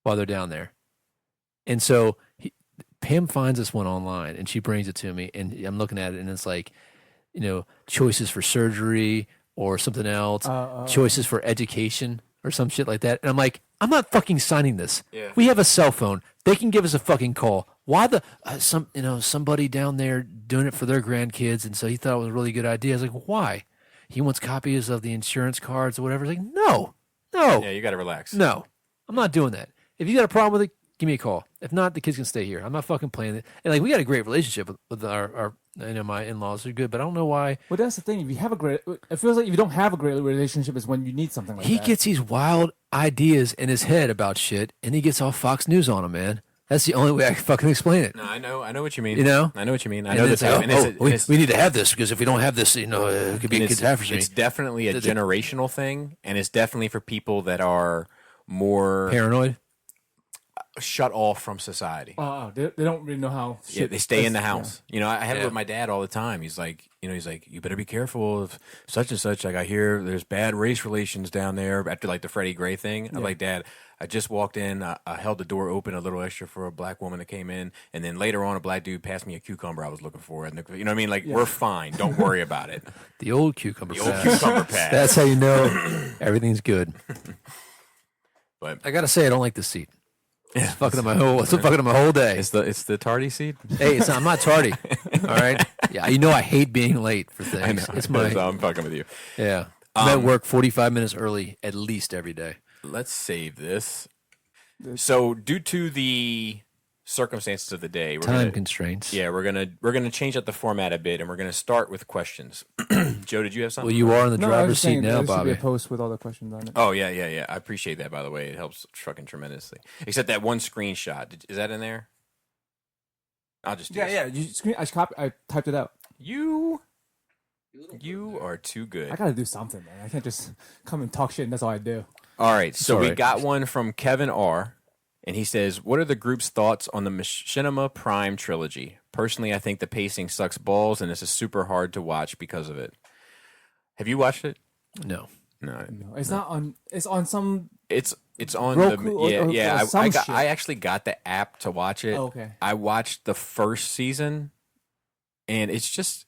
while they're down there. And so Pam finds this one online and she brings it to me and I'm looking at it and it's like, choices for surgery or something else, choices for education or some shit like that. And I'm like, I'm not fucking signing this. Yeah. We have a cell phone. They can give us a fucking call. Why somebody down there doing it for their grandkids and so he thought it was a really good idea. I was like, why? He wants copies of the insurance cards or whatever. I was like, no. Yeah, you got to relax. No, I'm not doing that. If you got a problem with it, give me a call. If not, the kids can stay here. I'm not fucking playing it. And we got a great relationship with our my in-laws are good, but I don't know why. Well, that's the thing. If you have it feels like if you don't have a great relationship is when you need something like He that. gets these wild ideas in his head about shit, and he gets all Fox News on him, man. That's the only way I can fucking explain it. No, I know what you mean. I know what you mean. I And know it's this. like, we need to have this because if we don't have this, it could be a catastrophe. It's definitely a generational thing, and it's definitely for people that are more Paranoid. shut off from society. They don't really know how. Yeah, they stay in the house. Yeah. I have it with my dad all the time. He's like, you better be careful of such and such. Like I hear there's bad race relations down there after like the Freddie Gray thing. I'm like, Dad, I just walked in. I held the door open a little extra for a black woman that came in, and then later on, a black dude passed me a cucumber I was looking for. And you know what I mean? Like we're fine. Don't worry about it. The old cucumber The old pass. cucumber pass. That's how you know everything's good. But I gotta say, I don't like this seat. It's fucking up my whole day. it's the tardy seed. Hey, I'm not tardy. All right. Yeah, I hate being late for things. I know. It's my I'm fucking with you. yeah. I'm at work 45 minutes early at least every day. Let's save this. So, due to the circumstances of the day. Time constraints. Yeah, we're gonna change up the format a bit, and we're gonna start with questions. Joe, did you have something? Well, you are in the No, I was driver's just seat saying now, there should be Bobby. a post with all the questions on it. Oh yeah. I appreciate that. By the way, it helps fucking tremendously. Except that one screenshot. Is that in there? I'll just do this. I typed it out. You are too good. I gotta do something, man. I can't just come and talk shit and that's all I do. All right, so we Sorry. got one from Kevin R. And he says, what are the group's thoughts on the Machinima Prime trilogy? Personally, I think the pacing sucks balls, and this is super hard to watch because of it. Have you watched it? No. No. No, it's not on. It's on some. It's on Roku the or some shit. I actually got the app to watch it. Oh, okay. I watched the first season, and it's just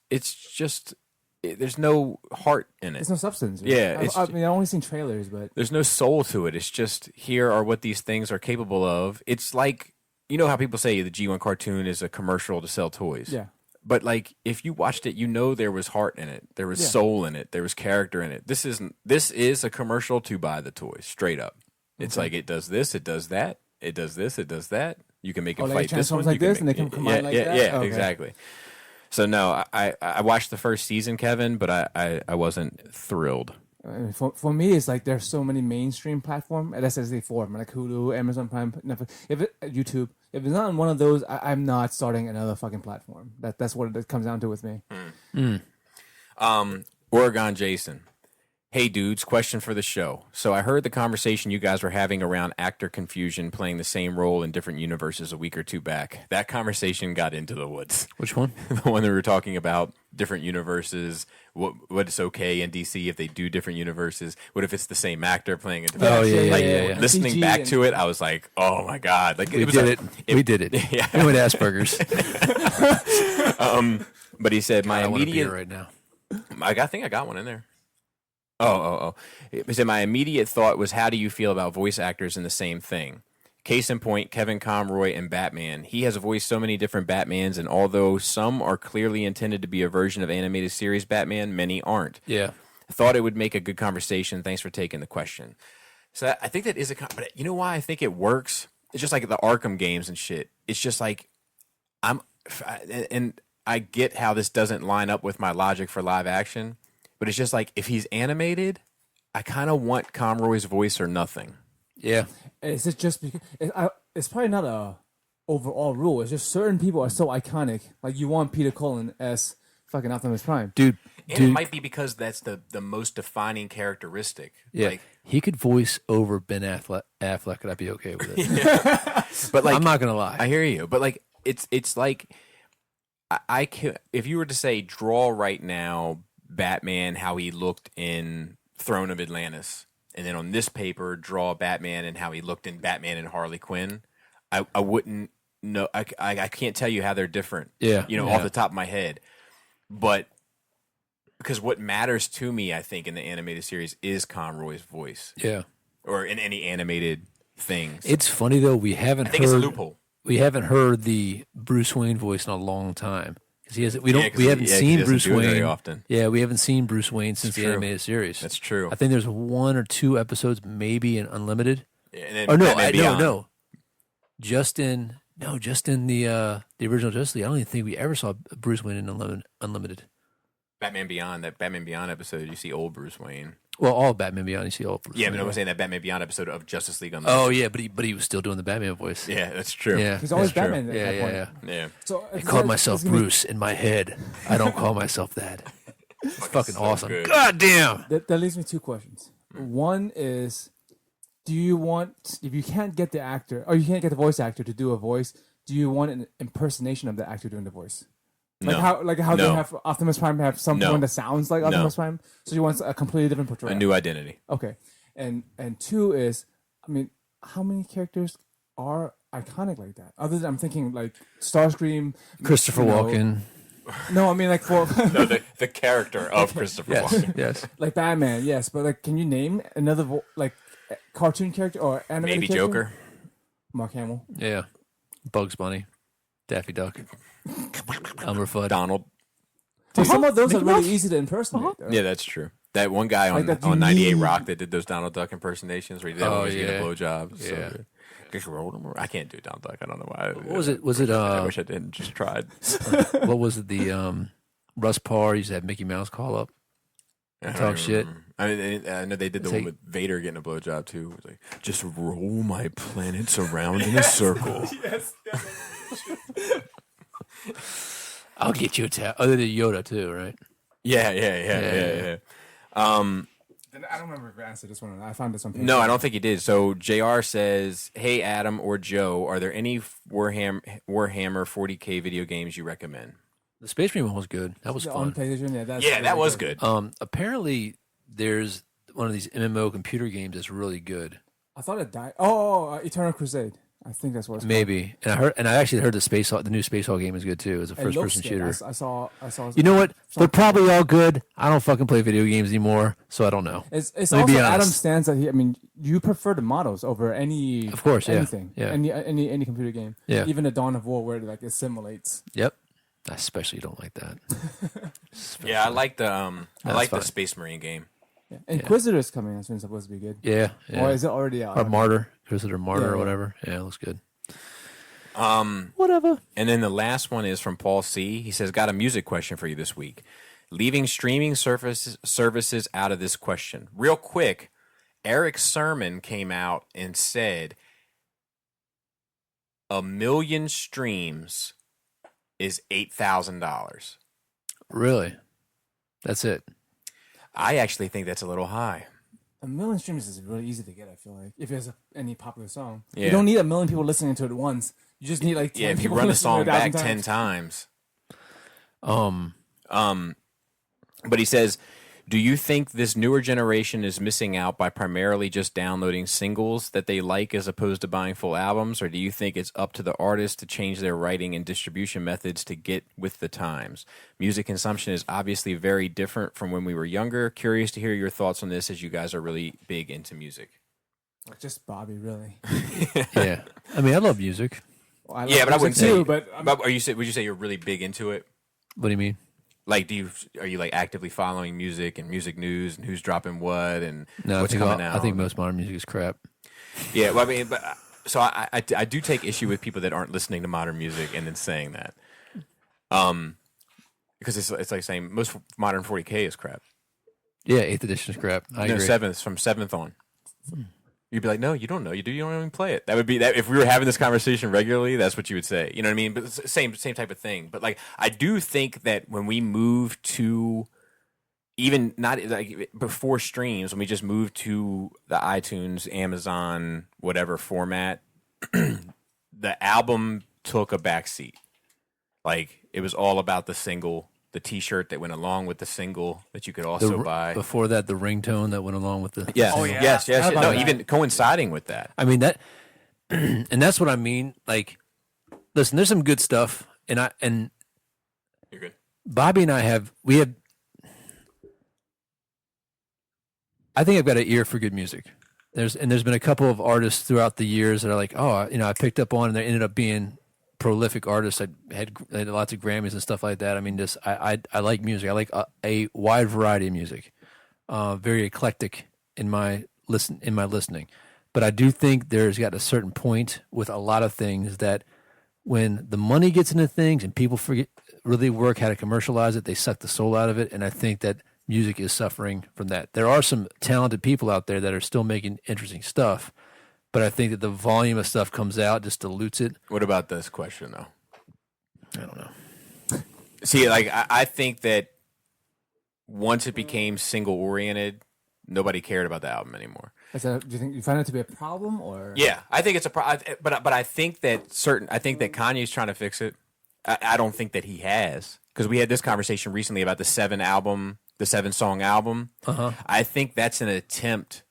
there's no heart in it. There's no substance. Right? Yeah, I mean, I've only seen trailers, but There's no soul to it. It's just here are what these things are capable of. It's like, you know how people say the G1 cartoon is a commercial to sell toys. yeah. But like, if you watched it, you know there was heart in it. There was soul in it. There was character in it. This is a commercial to buy the toys, straight up. It's like it does this, it does that, it does this, it does that. You can make it like fight it this one. transforms like you can this, and they can combine like that? Yeah, Okay. exactly. So no, I watched the first season, Kevin, but I wasn't thrilled. I mean, for me, it's like there's so many mainstream platform, and that's as they form, like Hulu, Amazon Prime, Netflix, YouTube. If it's not on one of those, I'm not starting another fucking platform. That's what it comes down to with me. Oregon Jason. Hey dudes, question for the show. So I heard the conversation you guys were having around actor confusion playing the same role in different universes a week or two back. That conversation got into the woods. Which one? The one that we were talking about, different universes, what is okay in DC if they do different universes. What if it's the same actor playing a different Oh, yeah, like, yeah. Listening CG back and- to it, I was like, oh my God. Like We was did like- it. We did it. Yeah. We went Asperger's. But he said, my I want a beer immediate right now. I think I got one in there. Oh. He said, my immediate thought was, how do you feel about voice actors in the same thing? Case in point, Kevin Conroy in Batman. He has voiced so many different Batmans, and although some are clearly intended to be a version of animated series Batman, many aren't. Yeah. I thought it would make a good conversation. Thanks for taking the question. So I think that is but you know why I think it works? It's just like the Arkham games and shit. It's just like, and I get how this doesn't line up with my logic for live action, but it's just like, if he's animated, I kind of want Conroy's voice or nothing. Yeah. Is it just because it's probably not a overall rule? It's just certain people are so iconic. Like you want Peter Cullen as fucking Optimus Prime. Dude. And it might be because that's the most defining characteristic. Yeah. Like, He could voice over Ben Affleck, and I'd be okay with it. but like, I'm not going to lie. I hear you, but like, it's like, I can, if you were to say, draw right now Batman how he looked in Throne of Atlantis, and then on this paper draw Batman and how he looked in Batman and Harley Quinn, I wouldn't know. I can't tell you how they're different. Yeah. Off the top of my head, but because what matters to me, I think, in the animated series is Conroy's voice, Yeah. or in any animated things. It's funny, though. We haven't I think it's a heard loophole. we haven't heard the Bruce Wayne voice in a long time. He has, we don't. Yeah, 'cause we haven't he seen doesn't Bruce do it very Wayne often. Yeah, we haven't seen Bruce Wayne since the true. animated series. That's true. I think there's 1 or 2 episodes, maybe in Unlimited. And then Or no, Batman Beyond. no. Just in the original Justice League. I don't even think we ever saw Bruce Wayne in Unlimited. Batman Beyond, that Batman Beyond episode, you see old Bruce Wayne. Well, all of Batman Beyond, you see all Bruce Yeah, Wayne. but I was saying that Batman Beyond episode of Justice League Unlimited. Oh yeah, but he was still doing the Batman voice. Yeah, that's true. Yeah. He's always That's true. Batman at Yeah, that point. yeah. Yeah. So I called myself Bruce in my head. I don't call myself that. It's fucking so awesome. good. God damn. That leaves me 2 questions. One is, do you want, if you can't get the actor or you can't get the voice actor to do a voice, do you want an impersonation of the actor doing the voice? Like No. how they No. have Optimus Prime have someone No. that sounds like Optimus Prime, so you want a completely different portrayal. A new identity. Okay, and 2 is, I mean, how many characters are iconic like that? Other than I'm thinking like Starscream, Christopher you know- Walken. No, I mean like for No, the character of Christopher Yes, Walken. yes. like Batman, yes, but like, can you name another cartoon character or animated Maybe character? Joker. Mark Hamill. Yeah. Bugs Bunny. Daffy Duck. Elmer Fudd. Donald. So some of those are really easy to impersonate. though. Yeah, that's true. That one guy Like that on 98 unique- Rock that did those Donald Duck impersonations where he did Oh, always get a yeah. blowjob. So Yeah. good. Just roll them. I can't do Donald Duck. I don't know why. What was it? Was it? I wish I didn't. Just tried. What was it? The Russ Parr used to have Mickey Mouse call up. Talk shit. I mean, I know they did the one with Vader getting a blowjob too. It was like, just roll my planets around in a circle. Yes. I'll get you a tap. Other than Yoda too, right? Yeah. I don't remember if I answered this one. I found this on page No, I don't think he did. So JR says, "Hey Adam or Joe, are there any Warhammer 40K video games you recommend?" The Space Marine one was good. That was on fun. PlayStation. Yeah, That was good. Apparently, there's one of these MMO computer games that's really good. I thought it died. Oh, Eternal Crusade. I think that's what it's called. Maybe, and I actually heard the new Space Hall game is good too. It's a first person shooter. I saw. You know what? They're probably all good. I don't fucking play video games anymore, so I don't know. It's Let me also be honest. Adam's stance that I mean, you prefer the models over any, Of course, yeah. anything, Yeah. any computer game, Yeah. even the Dawn of War where it simulates. Yep. I especially don't like that. Yeah, I like the That's the fine. Space Marine game. Yeah. Inquisitor's coming. That's been supposed to be good. Yeah. Or is it already out? Or Martyr. Consider Martyr Yeah, or yeah. whatever. Yeah, it looks good. Whatever. And then the last one is from Paul C. He says, "Got a music question for you this week. Leaving streaming services out of this question. Real quick, Eric Sermon came out and said 1 million streams is $8,000. Really? That's it. I actually think that's a little high. 1 million streams is really easy to get. I feel like if there's any popular song, Yeah. you don't need 1 million people listening to it once. You just need 10 Yeah, if you people run the listening to song it back 1,000 10 times. Um, But he says, do you think this newer generation is missing out by primarily just downloading singles that they like as opposed to buying full albums? Or do you think it's up to the artist to change their writing and distribution methods to get with the times? Music consumption is obviously very different from when we were younger. Curious to hear your thoughts on this as you guys are really big into music. Just Bobby, really. yeah. I mean, I love music. Well, Yeah, but I wouldn't say. too. But Would you say you're really big into it? What do you mean? Like, are you like actively following music and music news and who's dropping what and No, what's coming out? I think most modern music is crap. Yeah, well, I mean, but so I do take issue with people that aren't listening to modern music and then saying that, because it's like saying most modern 40K is crap. Yeah, 8th edition is crap. I agree. Seventh from 7th on. You'd be like, no, you don't know. You don't even play it. That would be that if we were having this conversation regularly. That's what you would say. You know what I mean? But it's the same type of thing. But like, I do think that when we move to even not like before streams, when we just moved to the iTunes, Amazon, whatever format, the album took a backseat. Like it was all about the single, the T-shirt that went along with the single that you could also buy. Before that, the ringtone that went along with the... Yes. Oh, yeah. Yes. How about No, that? even coinciding with that. I mean, that... And that's what I mean. Listen, there's some good stuff. And You're good. Bobby and I have... I think I've got an ear for good music. There's been a couple of artists throughout the years that are like, I picked up on, and they ended up being prolific artists. I had lots of Grammys and stuff like that. I mean, I like music. I like a wide variety of music. Very eclectic in my listening. But I do think there's got a certain point with a lot of things that when the money gets into things and people really work how to commercialize it, they suck the soul out of it. And I think that music is suffering from that. There are some talented people out there that are still making interesting stuff, but I think that the volume of stuff comes out just dilutes it. What about this question though? I don't know. See, like I think that once it became single oriented, nobody cared about the album anymore. do you think you find it to be a problem or? Yeah, I think it's a problem. But I think that Kanye's trying to fix it. I don't think that he has, because we had this conversation recently about the 7-song album. Uh-huh. I think that's an attempt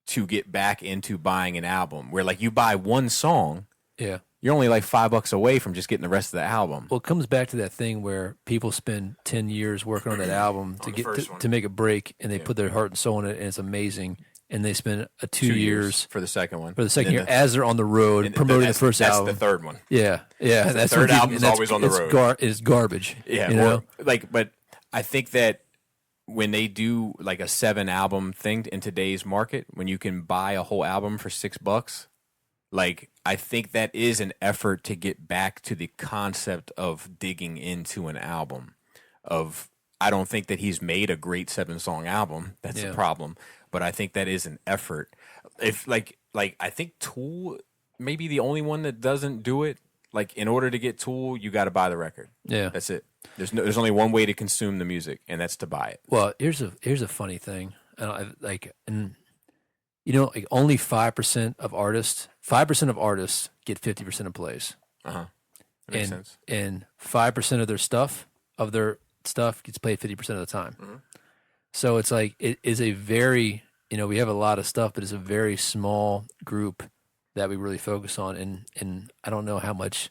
to get back into buying an album where like you buy one song, Yeah. you're only like $5 away from just getting the rest of the album. Well, it comes back to that thing where people spend 10 years working on that album the first one. to make a break, and they put their heart and soul in it, and it's amazing. And they spend 2 years for the second one. for the second And year as they're on the road and promoting the that's- first that's album. the third one. Yeah. That's third what album's and that's- always on the it's road. It's garbage. Yeah, you know? but I think that when they do like a 7-album thing in today's market, when you can buy a whole album for $6, Like, I think that is an effort to get back to the concept of digging into an album. I don't think that he's made a great 7-song album. That's the problem. But I think that is an effort. If like I think Tool may be the only one that doesn't do it. Like, in order to get Tool, you got to buy the record. Yeah, that's it. There's only one way to consume the music, and that's to buy it. Well, here's a funny thing. Like only 5% of artists get 50% of plays. That makes sense. And 5% of their stuff gets played 50% of the time. Mm-hmm. So it's like it is a very we have a lot of stuff, but it's a very small group that we really focus on, and I don't know how much.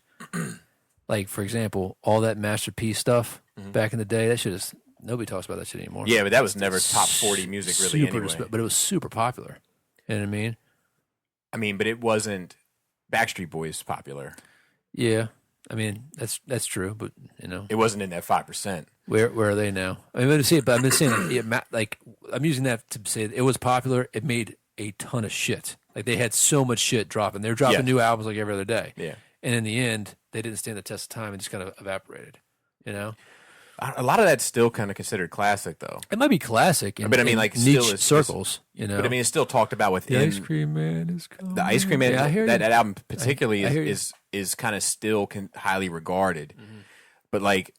Like, for example, all that Masterpiece stuff back in the day, that shit is nobody talks about that shit anymore. Yeah, but that was never top 40 music really anyway. But it was super popular. You know what I mean? I mean, but it wasn't Backstreet Boys popular. Yeah, I mean that's true, but it wasn't in that 5%. Where are they now? I mean, I'm just saying like I'm using that to say it was popular. It made a ton of shit. Like, they had so much shit dropping. They were dropping new albums like every other day. Yeah. And in the end, they didn't stand the test of time and just kind of evaporated. A lot of that's still kind of considered classic, though. It might be classic, but I mean, like, niche still circles. But I mean, it's still talked about within the Ice Cream Man is coming. The Ice Cream Man. Yeah, that album particularly is kind of still highly regarded. Mm-hmm. But like,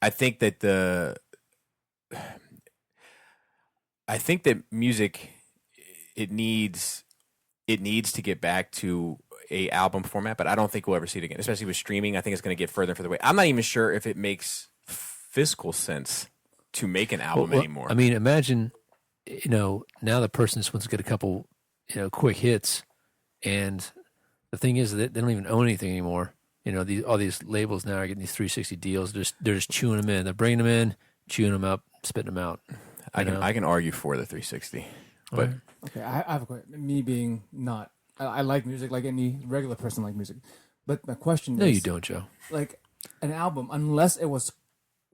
I think that music it needs to get back to a album format, but I don't think we'll ever see it again, especially with streaming. I think it's going to get further and further away. I'm not even sure if it makes fiscal sense to make an album anymore. I mean, imagine, now the person just wants to get a couple, quick hits, and the thing is that they don't even own anything anymore. All these labels now are getting these 360 deals. They're just chewing them in. They're bringing them in, chewing them up, spitting them out. I can argue for the 360, but okay, I have a question. Me being not, I like music like any regular person like music, but my question is, no, you don't, Joe. Like, an album, unless it was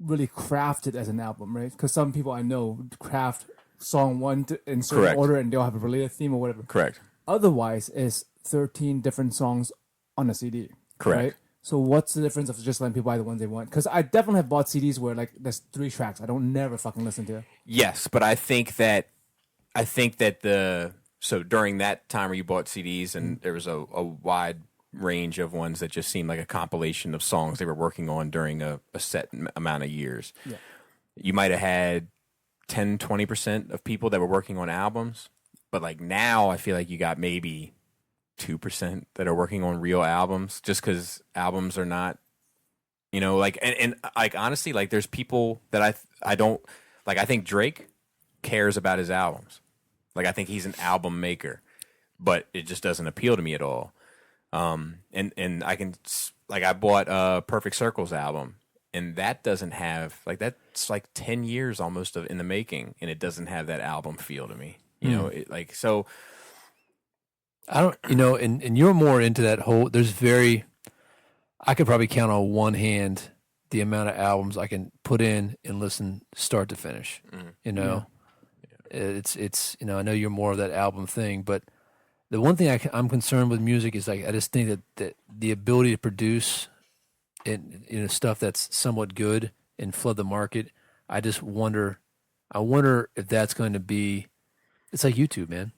really crafted as an album, right? Because some people I know craft song one in certain order, and they'll have a related theme or whatever. Correct. Otherwise, it's 13 different songs on a CD. Correct. Right? So what's the difference of just letting people buy the ones they want? Because I definitely have bought CDs where like there's 3 tracks I don't never fucking listen to. Yes, but I think that so during that time where you bought CDs and there was a wide range of ones that just seemed like a compilation of songs they were working on during a set amount of years. Yeah. You might have had 10, 20% of people that were working on albums, but like now I feel like you got maybe 2% that are working on real albums, just because albums are not, like, and like, honestly, like, there's people that I don't like. I think Drake cares about his albums. Like, I think he's an album maker, but it just doesn't appeal to me at all. And I can, like, I bought Perfect Circle's album, and that doesn't have, like, that's like 10 years almost in the making, and it doesn't have that album feel to me. So I don't, and you're more into that whole, I could probably count on one hand the amount of albums I can put in and listen start to finish. It's I know you're more of that album thing, but the one thing I'm concerned with music is, like, I just think that the ability to produce stuff that's somewhat good and flood the market, I wonder if that's going to be, it's like YouTube, man.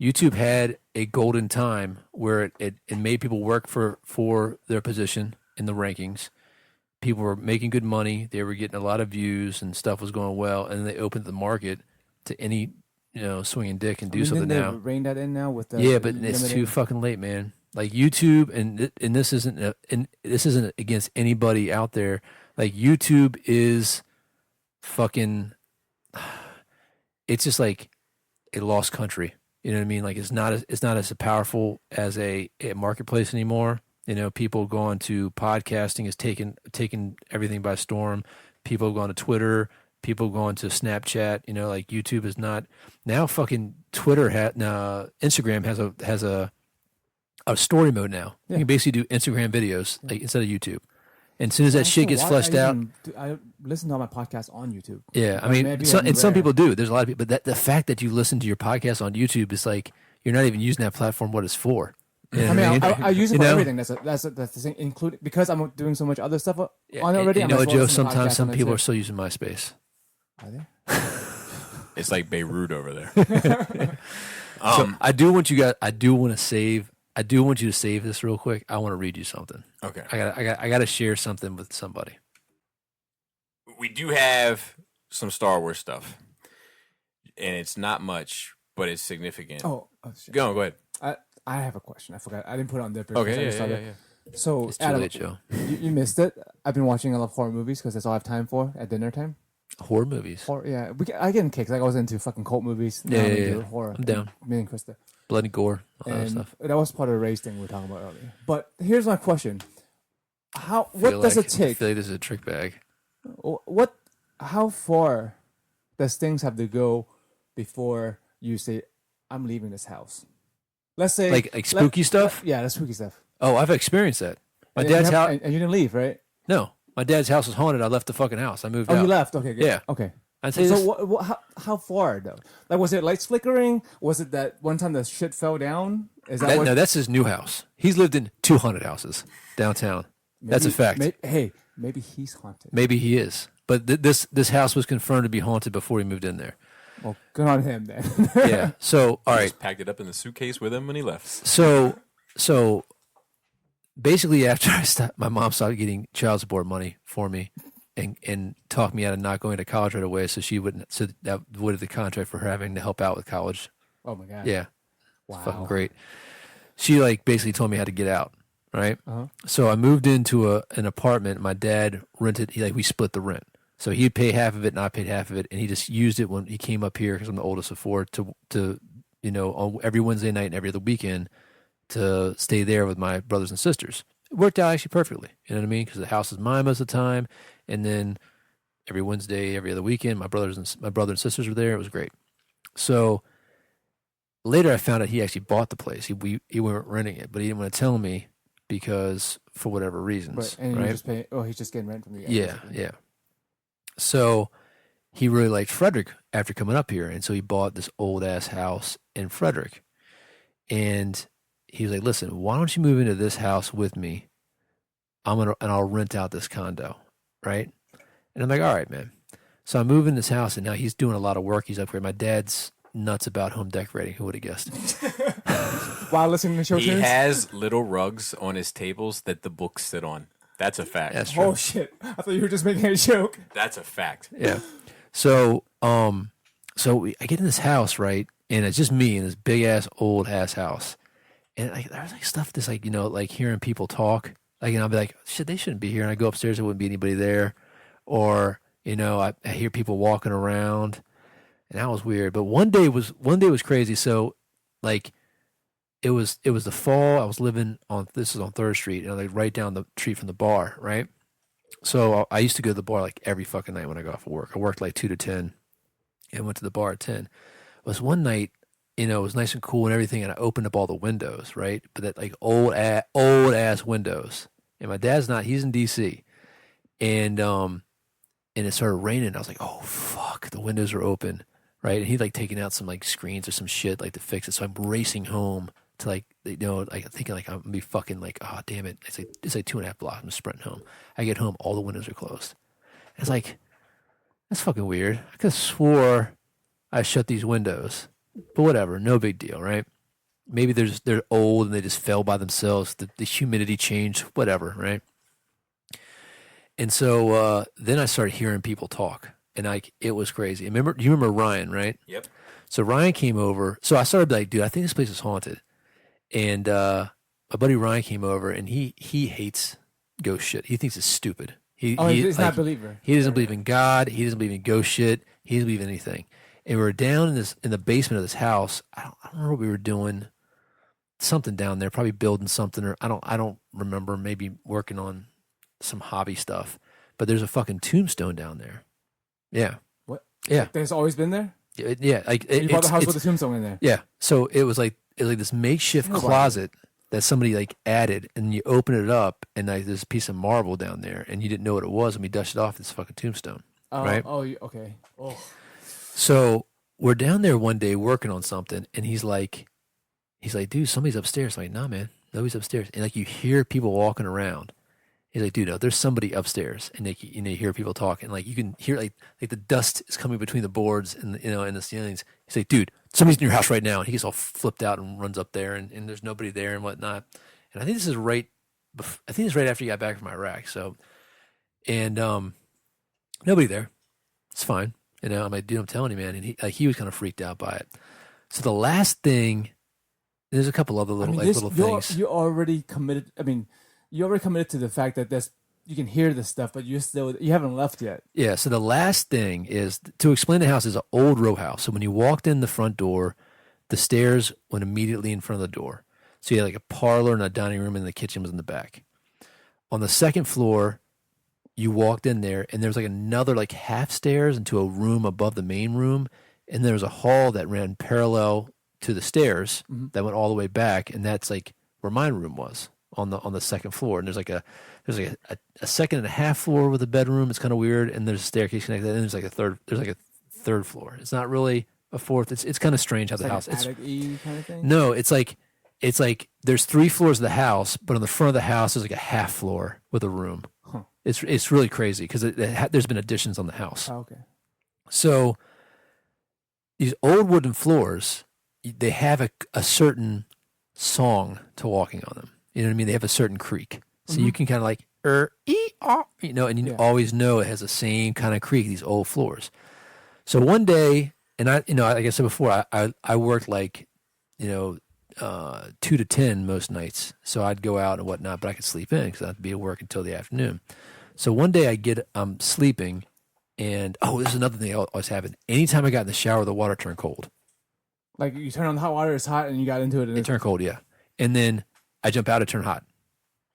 YouTube had a golden time where it made people work for their position in the rankings. People were making good money. They were getting a lot of views and stuff was going well. And then they opened the market to any, swinging dick and do something now. They rein that in now with the but it's too fucking late, man. Like, YouTube, and this isn't against anybody out there. Like, YouTube is fucking, it's just like a lost country. You know what I mean? Like, it's not as powerful as a marketplace anymore. People going to podcasting is taking everything by storm. People going to Twitter. People going to Snapchat. Like, YouTube is not now. Fucking Twitter Instagram has a story mode now. Yeah. You can basically do Instagram videos like instead of YouTube. And as soon as that shit gets fleshed out, I listen to all my podcasts on YouTube. Yeah, I mean, some people do. There's a lot of people, but the fact that you listen to your podcast on YouTube is like you're not even using that platform what it's for. You know I what mean, I use it You for know? everything. That's the thing, including because I'm doing so much other stuff on it already. You I know might what, as well Joe? listen to Sometimes podcasts some on it people too. are still using MySpace. Are they? It's like Beirut over there. So I do want you guys. I do want you to save this real quick. I want to read you something. Okay. I got to share something with somebody. We do have some Star Wars stuff, and it's not much, but it's significant. Oh shit. Go ahead. I have a question. I forgot. I didn't put it on there. because I Okay, just saw yeah. it. So, It's too Adam, late, Joe. you missed it. I've been watching a lot of horror movies because that's all I have time for at dinner time. Horror movies. Horror, yeah. I get in kicks. Like I was into fucking cult movies. Now Yeah, I'm yeah, into yeah. horror. I'm down. Me and Krista. Blood and gore. All that And stuff. that was part of the race thing we were talking about earlier. But here's my question: what does it I take? feel like this is a trick bag. How far does things have to go before you say, "I'm leaving this house"? Let's say Like spooky stuff? Yeah, that's spooky stuff. Oh, I've experienced that. My And dad's you have- house. and you didn't leave, right? No, my dad's house was haunted. I left the fucking house. I moved Oh, out. you left. Okay, good. Yeah. Okay. I'd say So this, how far though? Like, was it lights flickering? Was it that one time the shit fell down? Is that, what? no, that's his new house. He's lived in 200 houses downtown. That's a fact. Maybe he's haunted. Maybe he is. But this house was confirmed to be haunted before he moved in there. Well, good on him then. Yeah. So, all right. Just packed it up in the suitcase with him when he left. So basically, after my mom started getting child support money for me, and talked me out of not going to college right away, so that voided the contract for her having to help out with college. Oh my god. Yeah, Wow. it's fucking great. She basically told me how to get out. Right. Uh-huh. So I moved into an apartment. My dad rented. We split the rent. So he'd pay half of it, and I paid half of it, and he just used it when he came up here because I'm the oldest of four to on every Wednesday night and every other weekend to stay there with my brothers and sisters. It worked out actually perfectly. You know what I mean? Because the house was mine most of the time, and then every Wednesday, every other weekend, my brother and sisters were there. It was great. So later, I found out he actually bought the place. He weren't renting it, but he didn't want to tell me because for whatever reasons. Right. And right? you just pay. Oh, he's just getting rent from you guys. Yeah, basically. yeah. So he really liked Frederick after coming up here, and so he bought this old ass house in Frederick. And he was like, "Listen, why don't you move into this house with me? And I'll rent out this condo, right?" And I'm like, "All right, man." So I move in this house, and now he's doing a lot of work. He's upgrading. My dad's nuts about home decorating. Who would have guessed? While listening to show He tunes. has little rugs on his tables that the books sit on. That's a fact. That's true. Oh shit! I thought you were just making a joke. That's a fact. Yeah. So, I get in this house, right? And it's just me in this big ass old ass house. And there's stuff that's hearing people talk. And I'll be like, shit, they shouldn't be here. And I go upstairs, there wouldn't be anybody there. Or, I hear people walking around. And that was weird. But one day was crazy. So it was the fall. I was living on 3rd Street, and right down the street from the bar, right? So I used to go to the bar every fucking night when I got off of work. I worked 2 to 10 and went to the bar at 10. It was one night, it was nice and cool and everything, and I opened up all the windows, right? But that old ass windows. And my dad's he's in DC. And it started raining. I was like, oh fuck, the windows are open, right? And he'd taking out some screens or some shit to fix it. So I'm racing home to thinking I'm gonna be fucking oh damn it. It's 2.5 blocks. I'm sprinting home. I get home, all the windows are closed. It's that's fucking weird. I could have swore I shut these windows. But whatever, no big deal, right? Maybe they're old and they just fell by themselves. The humidity changed, whatever, right? And so then I started hearing people talk, and it was crazy. Do you remember Ryan, right? Yep. So Ryan came over. So I started dude, I think this place is haunted. And my buddy Ryan came over, and he hates ghost shit. He thinks it's stupid. He's not a believer. He doesn't believe in God. He doesn't believe in ghost shit. He doesn't believe in anything. And we were down in the basement of this house. I don't remember what we were doing. Something down there, probably building something, or I don't remember. Maybe working on some hobby stuff. But there's a fucking tombstone down there. Yeah. What? Yeah. There's always been there. Yeah. You bought the house with a tombstone in there. Yeah. So it was this makeshift closet that somebody added, and you open it up, and there's a piece of marble down there, and you didn't know what it was, and we dusted off this fucking tombstone. Right? Oh, okay. Oh. So we're down there one day working on something, and he's like, dude, somebody's upstairs. I'm like, nah, man, Nobody's upstairs. And like you hear people walking around. He's like, dude, no, there's somebody upstairs. And like, you hear people talking. Like you can hear like the dust is coming between the boards and and the ceilings. He's like, dude, somebody's in your house right now. And he gets all flipped out and runs up there, and there's nobody there and whatnot. And I think this is right. I think it's right after he got back from Iraq. So, and nobody there. It's fine. I'm like, dude, I'm telling you, man. And he was kind of freaked out by it. So the last thing, there's a couple other little little things. You're already committed. I mean, you're already committed to the fact that you can hear this stuff, but you haven't left yet. Yeah. So the last thing is to explain the house is an old row house. So when you walked in the front door, the stairs went immediately in front of the door. So you had like a parlor and a dining room, and the kitchen was in the back. On the second floor, you walked in there, and there was like another like half stairs into a room above the main room, and there was a hall that ran parallel to the stairs that went all the way back, and that's like where my room was on the second floor. And there's like a second and a half floor with a bedroom. It's kind of weird, and there's a staircase connected, and there's like a third floor. It's not really a fourth. It's kind of strange how the house. It's attic-y kind of thing. No, it's like there's 3 floors of the house, but on the front of the house there's like a half floor with a room. Huh. It's really crazy because there's been additions on the house. Oh, okay. So these old wooden floors, they have a certain song to walking on them. You know what I mean? They have a certain creak. So you can kind of like, and you always know it has the same kind of creak, these old floors. So one day, and like I said before, I worked like, 2 to 10 most nights. So I'd go out and whatnot, but I could sleep in because I had to be at work until the afternoon. So one day I'm sleeping, and this is another thing that always happened. Anytime I got in the shower, the water turned cold. Like you turn on the hot water, it's hot, and you got into it. And it turned cold, yeah. And then I jump out, it turned hot.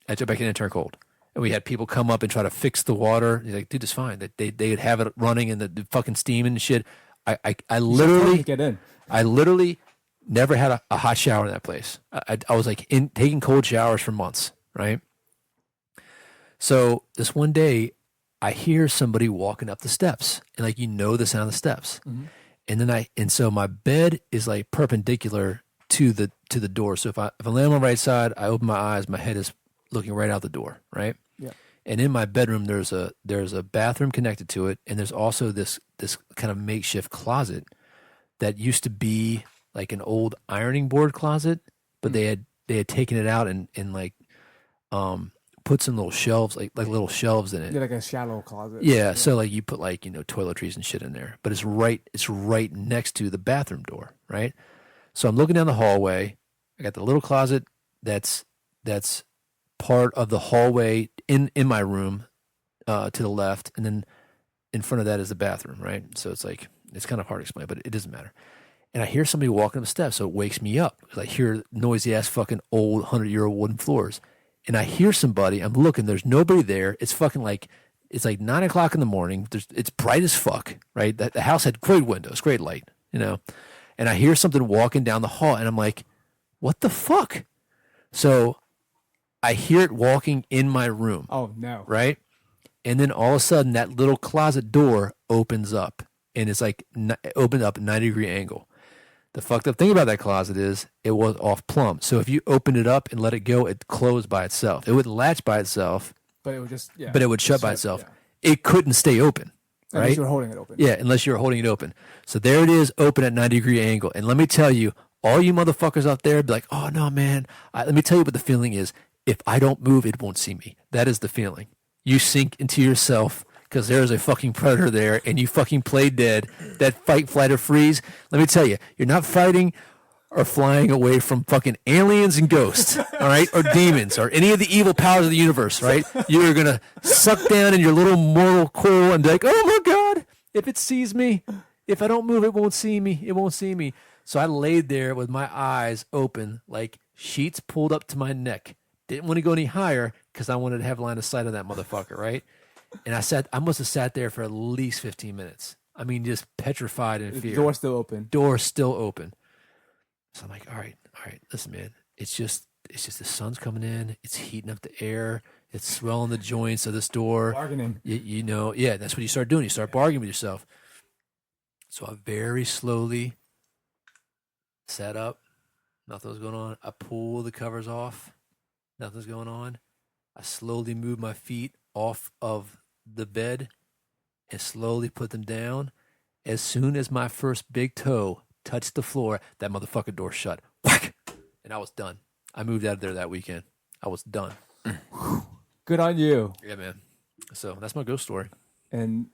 I jump back in, it turned cold. And we had people come up and try to fix the water. He's like, dude, it's fine. They'd have it running and the fucking steaming and shit. I literally get in. I literally never had a hot shower in that place. I was like taking cold showers for months, right? So this one day, I hear somebody walking up the steps, and like the sound of the steps, and so my bed is like perpendicular to the door. So if I lay on my right side, I open my eyes, my head is looking right out the door, right? Yeah. And in my bedroom, there's a bathroom connected to it, and there's also this kind of makeshift closet that used to be like an old ironing board closet, but they had taken it out and like put some little shelves, like little shelves in it. Yeah, like a shallow closet. Yeah, so like you put like toiletries and shit in there, but it's right next to the bathroom door, right? So I'm looking down the hallway. I got the little closet that's part of the hallway in my room to the left, and then in front of that is the bathroom, right? So it's like it's kind of hard to explain, but it doesn't matter. And I hear somebody walking up the steps, so it wakes me up because I hear noisy ass fucking old 100-year-old wooden floors. And I hear somebody, I'm looking, there's nobody there. It's fucking like, it's like 9 o'clock in the morning. It's bright as fuck, right? The house had great windows, great light, And I hear something walking down the hall, and I'm like, what the fuck? So I hear it walking in my room. Oh, no. Right? And then all of a sudden, that little closet door opens up, and it's like opened up at a 90-degree angle. The fucked up thing about that closet is it was off plumb. So if you opened it up and let it go, it closed by itself. It wouldn't latch by itself. But it would just, yeah. But it would shut by itself. Yeah. It couldn't stay open. Right? Unless you were holding it open. Yeah, unless you were holding it open. So there it is, open at 90-degree angle. And let me tell you, all you motherfuckers out there be like, oh, no, man. Let me tell you what the feeling is. If I don't move, it won't see me. That is the feeling. You sink into yourself because there's a fucking predator there, and you fucking play dead. That fight, flight, or freeze. Let me tell you, you're not fighting or flying away from fucking aliens and ghosts, all right, or demons, or any of the evil powers of the universe, right? You're gonna suck down in your little mortal coil and be like, oh my god, if it sees me, if I don't move, it won't see me. It won't see me. So I laid there with my eyes open, like sheets pulled up to my neck. Didn't want to go any higher because I wanted to have line of sight of that motherfucker, right? And I must have sat there for at least 15 minutes. I mean, just petrified in fear. Door still open. Door still open. So I'm like, all right, listen, man. It's just the sun's coming in. It's heating up the air. It's swelling the joints of this door. Bargaining. Yeah, that's what you start doing. You start bargaining with yourself. So I very slowly sat up. Nothing was going on. I pull the covers off. Nothing's going on. I slowly move my feet off of the bed and slowly put them down. As soon as my first big toe touched the floor, that motherfucking door shut. Whack! And I was done. I moved out of there that weekend. I was done. Good on you. Yeah, man. So that's my ghost story. And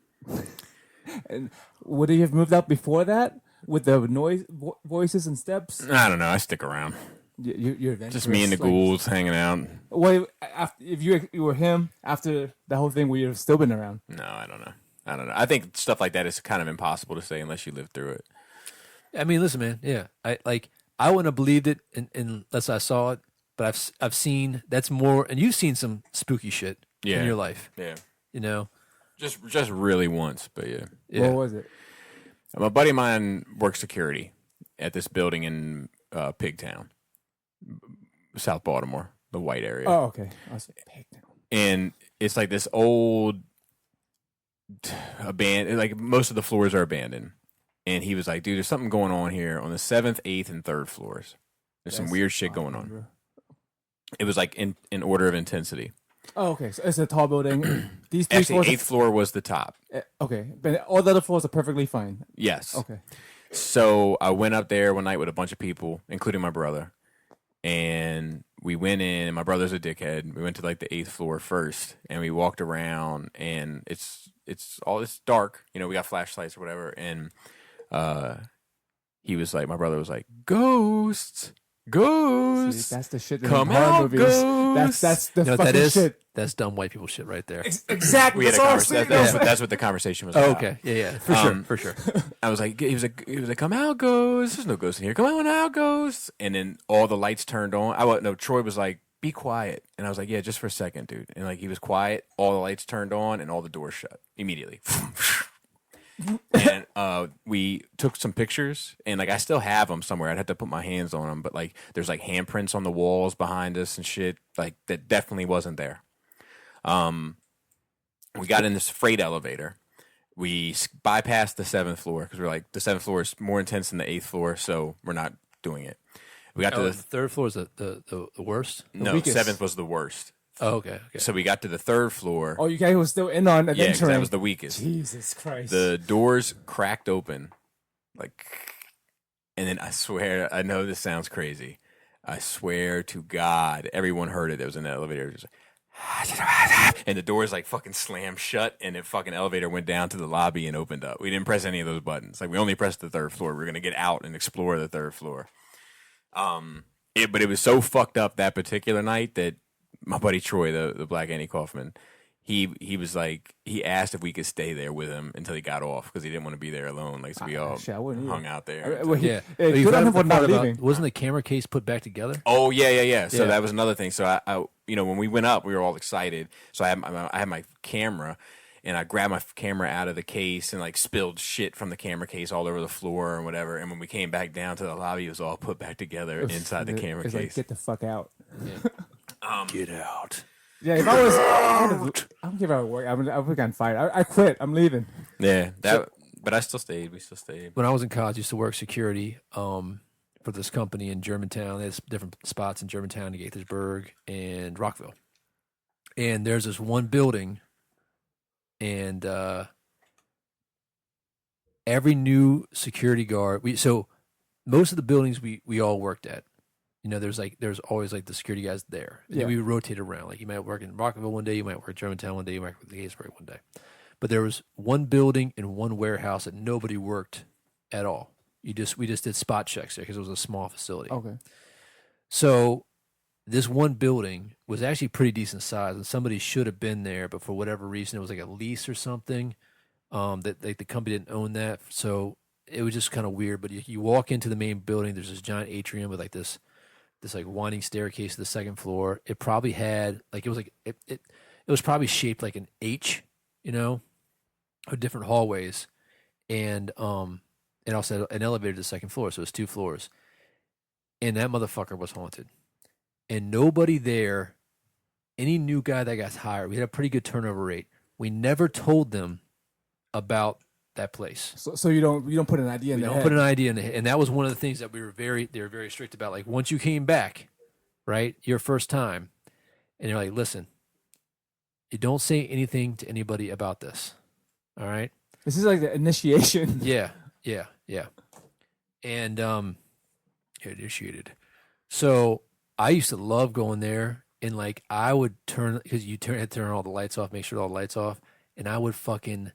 would you have moved out before that with the noise, voices, and steps? I don't know. I stick around. You're Just me and the ghouls hanging out. Well, if you were him after the whole thing, would you have still been around? No, I don't know. I think stuff like that is kind of impossible to say unless you live through it. I mean, listen, man. Yeah, I wouldn't have believed it unless I saw it. But I've seen that's more, and you've seen some spooky shit in your life. Yeah, you know, just really once, but yeah. What was it? My buddy of mine works security at this building in Pigtown, South Baltimore, the white area. Oh, okay. I was Pigtown. And it's like this old abandoned, like most of the floors are abandoned. And he was like, dude, there's something going on here on the 7th, 8th, and 3rd floors. There's some weird shit going on. Bro. It was like in order of intensity. Oh, okay. So it's a tall building. These three Actually, floors. 8th floor was the top. Okay, but all the other floors are perfectly fine. Yes. Okay. So I went up there one night with a bunch of people, including my brother. And we went in, and my brother's a dickhead. We went to like the 8th floor first, and we walked around, and it's dark. You know, we got flashlights or whatever. And he was like, my brother was like, ghosts. Ghosts. See, that's the shit that Come in horror out, movies. ghosts. That's the you know what fucking that is? shit. That's dumb white people shit right there. Exactly. We had a That's all I'm conversation. saying. That's what the conversation was Oh, about. okay. Yeah, for sure. I was like, he was like, come out, ghosts. There's no ghosts in here. Come on out, ghosts. And then all the lights turned on. Troy was like, be quiet. And I was like, yeah, just for a second, dude. And like, he was quiet. All the lights turned on and all the doors shut immediately. And we took some pictures, and like I still have them somewhere. I'd have to put my hands on them, but like there's like handprints on the walls behind us and shit. Like that definitely wasn't there. We got in this freight elevator. We bypassed the 7th floor because we're like the 7th floor is more intense than the 8th floor, so we're not doing it. We got to the the third floor is the worst. no weakest. 7th was the worst. Oh, okay. So we got to the 3rd floor. Oh, you guys were still in on Yeah, 'cause adventuring. that was the weakest. Jesus Christ. The doors cracked open, like, and then I swear, I know this sounds crazy. I swear to God, everyone heard it. That was in the elevator, just like, and the doors like fucking slammed shut, and the fucking elevator went down to the lobby and opened up. We didn't press any of those buttons. Like we only pressed the 3rd floor. We were gonna get out and explore the 3rd floor. But it was so fucked up that particular night that my buddy Troy, the Black Andy Kaufman, he was like, he asked if we could stay there with him until he got off because he didn't want to be there alone. Like, so we all Shit, I wouldn't either. hung out there. Well, Yeah. good on him for not leaving. Wasn't the camera case put back together? Oh yeah. So Yeah. that was another thing. So I when we went up, we were all excited. So I had my camera, and I grabbed my camera out of the case and like spilled shit from the camera case all over the floor or whatever. And when we came back down to the lobby, it was all put back together inside the camera It's case. like, get the fuck out. Get out. Yeah, if I was, I don't give a work. I would have gotten fired. I quit. I'm leaving. Yeah, but I still stayed. We still stayed. When I was in college, I used to work security for this company in Germantown. There's different spots in Germantown, Gaithersburg, and Rockville. And there's this one building, and every new security guard. So most of the buildings we all worked at. You know, there's always like the security guys there. And Yeah. we would rotate around. Like you might work in Rockville one day, you might work in Germantown one day, you might work in Gaithersburg one day. But there was one building and one warehouse that nobody worked at all. We just did spot checks there because it was a small facility. Okay. So this one building was actually pretty decent size, and somebody should have been there, but for whatever reason, it was like a lease or something. That like the company didn't own that, so it was just kind of weird. But you walk into the main building, there's this giant atrium with like this like winding staircase to the 2nd floor. It probably had like it was probably shaped like an H, you know, with different hallways, and it also had an elevator to the 2nd floor, so it was 2 floors. And that motherfucker was haunted. And nobody there, any new guy that got hired, we had a pretty good turnover rate. We never told them about that place. So you don't put an idea in We their don't head. put an idea in the head. And that was one of the things that they were very strict about. Like once you came back, right, your first time, and you're like, listen, you don't say anything to anybody about this. All right. This is like the initiation. Yeah. And initiated. So I used to love going there, and like I would turn, because you had to turn all the lights off, make sure all the lights off, and I would fucking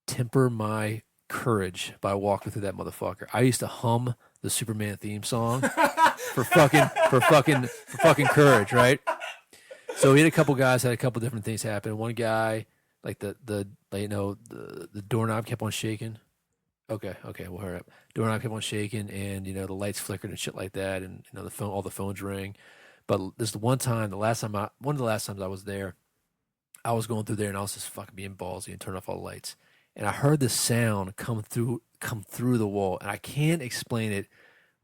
temper my courage by walking through that motherfucker. I used to hum the Superman theme song for fucking courage, right? So we had a couple guys had a couple different things happen. One guy, like the doorknob kept on shaking. Okay, we'll hurry up. Doorknob kept on shaking, and the lights flickered and shit like that, and all the phones rang. But this is the one of the last times I was there, I was going through there, and I was just fucking being ballsy and turning off all the lights, and I heard the sound come through the wall, and I can't explain it,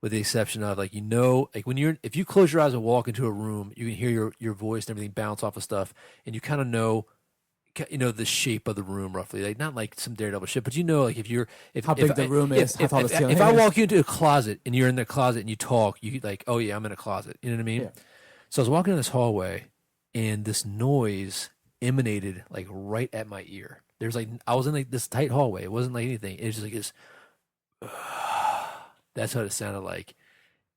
with the exception of like if you close your eyes and walk into a room, you can hear your voice and everything bounce off of stuff, and you kind of know the shape of the room roughly, like not like some Daredevil shit, but like how big the room is, how tall the ceiling is. If I walk you into a closet and you're in the closet and you talk, you like, oh yeah, I'm in a closet. You know what I mean? Yeah. So I was walking in this hallway, and this noise emanated like right at my ear. There's like I was in like this tight hallway. It wasn't like anything. It was just like this. That's what it sounded like.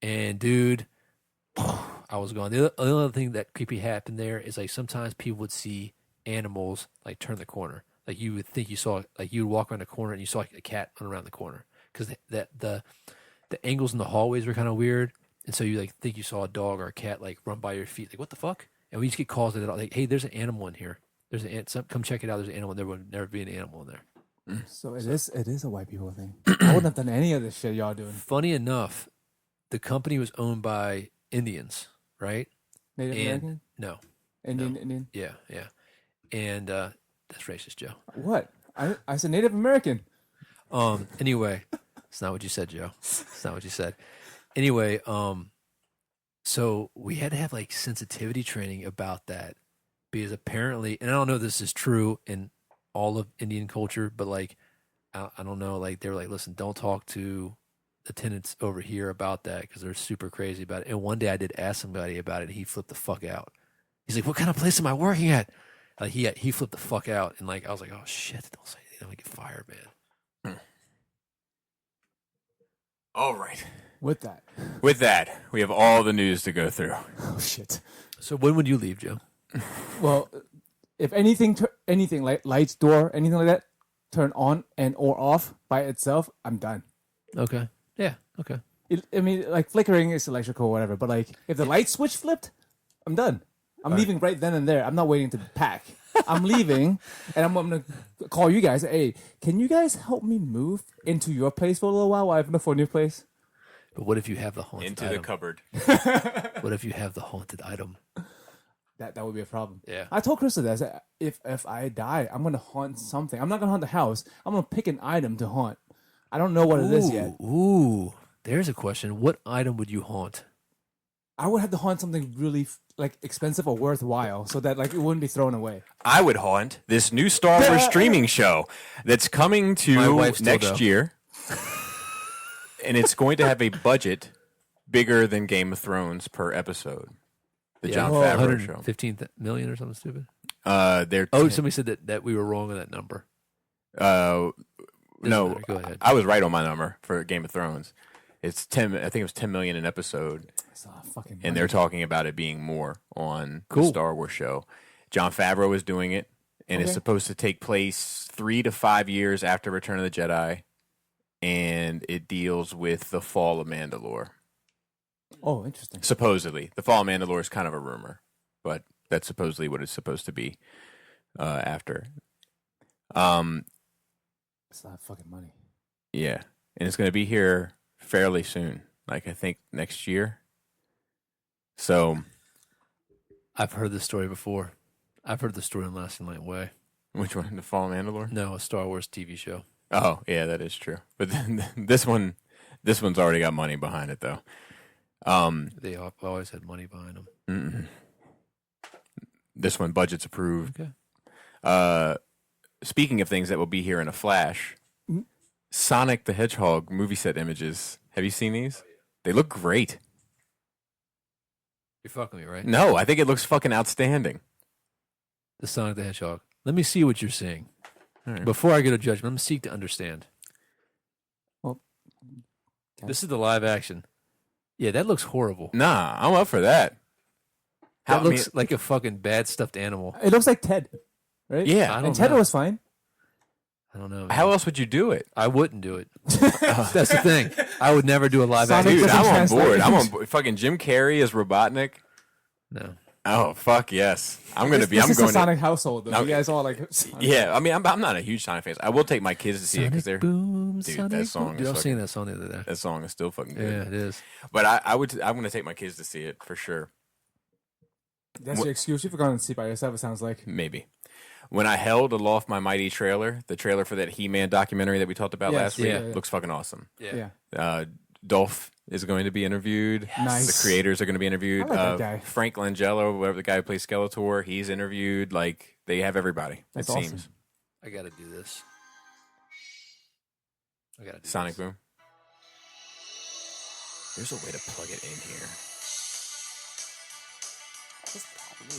And dude, I was gone. The other thing that creepy happened there is like sometimes people would see animals like turn the corner. Like you would think you saw, like you would walk around the corner and you saw like a cat run around the corner, because the angles in the hallways were kind of weird, and so you like think you saw a dog or a cat like run by your feet. Like what the fuck? And we just get calls like, hey, there's an animal in here. There's come check it out. There's an animal. There would never be an animal in there. So it is a white people thing. I wouldn't have done any of this shit y'all doing. Funny enough, the company was owned by Indians, right? Native American? No. Indian? Yeah. And that's racist, Joe. What? I said Native American. Anyway, it's not what you said, Joe. It's not what you said. Anyway, so we had to have like sensitivity training about that, because apparently, and I don't know if this is true in all of Indian culture, but like, I don't know, like they were like, listen, don't talk to the tenants over here about that, because they're super crazy about it. And one day I did ask somebody about it, and he flipped the fuck out. He's like, what kind of place am I working at? Like he flipped the fuck out, and like I was like, oh shit, don't say anything, I'm gonna get fired, man. All right. With that, we have all the news to go through. Oh shit. So when would you leave, Joe? Well, if anything like lights, door, anything like that, turn on and or off by itself, I'm done. Okay. Yeah. Okay. I mean, like flickering is electrical or whatever, but like if the light switch flipped, I'm done. I'm leaving right then and there. I'm not waiting to pack. I'm leaving, and I'm going to call you guys. Hey, can you guys help me move into your place for a little while I have a new place? But what if you have the haunted Into item? the cupboard. What if you have the haunted item? That would be a problem. Yeah. I told Krista that. I said, if I die, I'm going to haunt something. I'm not going to haunt the house. I'm going to pick an item to haunt. I don't know what it is yet. Ooh, there's a question. What item would you haunt? I would have to haunt something really like expensive or worthwhile, so that like it wouldn't be thrown away. I would haunt this new Star Wars streaming show that's coming to next year, and it's going to have a budget bigger than Game of Thrones per episode. The Jon Favreau show, 15 million or something stupid. Somebody said that we were wrong on that number. No, go ahead. I was right on my number for Game of Thrones. It's 10. I think it was 10 million an episode. And they're talking about it being more on the Star Wars show. Jon Favreau is doing it, and it's supposed to take place 3 to 5 years after Return of the Jedi, and it deals with the fall of Mandalore. Oh, interesting. Supposedly. The fall of Mandalore is kind of a rumor, but that's supposedly what it's supposed to be after. It's a lot of fucking money. Yeah, and it's going to be here fairly soon, like I think next year. So, I've heard this story before. I've heard the story on Lasting Light Way. Which one? The Fall of Mandalore? No, a Star Wars TV show. Oh, yeah, that is true. But this one's already got money behind it, though. They always had money behind them. Mm-mm. This one, budget's approved. Okay. Speaking of things that will be here in a flash, Sonic the Hedgehog movie set images. Have you seen these? They look great. You're fucking me, right? No, I think it looks fucking outstanding. The Sonic the Hedgehog. Let me see what you're seeing. All right. Before I get a judgment, let me seek to understand. Well, This is the live action. Yeah, that looks horrible. Nah, I'm up for that. That I mean, looks like a fucking bad stuffed animal. it looks like Ted, right? yeah. I don't And Ted know. was fine. I don't know. Man. How else would you do it? I wouldn't do it. That's the thing. I would never do a live Sonic action. Dude, doesn't I'm on translate. board. I'm on board. Fucking Jim Carrey as Robotnik. No. Oh fuck yes, I'm gonna be. This I'm is going. a Sonic household, though. No, You guys all like. Sonic. Yeah, I mean, I'm not a huge Sonic fan. I will take my kids to see it because they're Boom, dude, Sonic that song boom. is Dude, I was fucking- singing that song the other day. that song is still fucking good. Yeah, it is. But I'm gonna take my kids to see it for sure. That's your excuse. You've gone to see by yourself. It sounds like. Maybe. When I held Aloft My Mighty trailer, the trailer for that He-Man documentary that we talked about Yes, last week, yeah. looks fucking awesome. Yeah. Dolph is going to be interviewed. Nice. The creators are going to be interviewed. I like that guy. Frank Langella, whatever the guy who plays Skeletor, he's interviewed. Like, they have everybody, That's it awesome. seems. I got to do this. I got to do Sonic this. Boom. There's a way to plug it in here.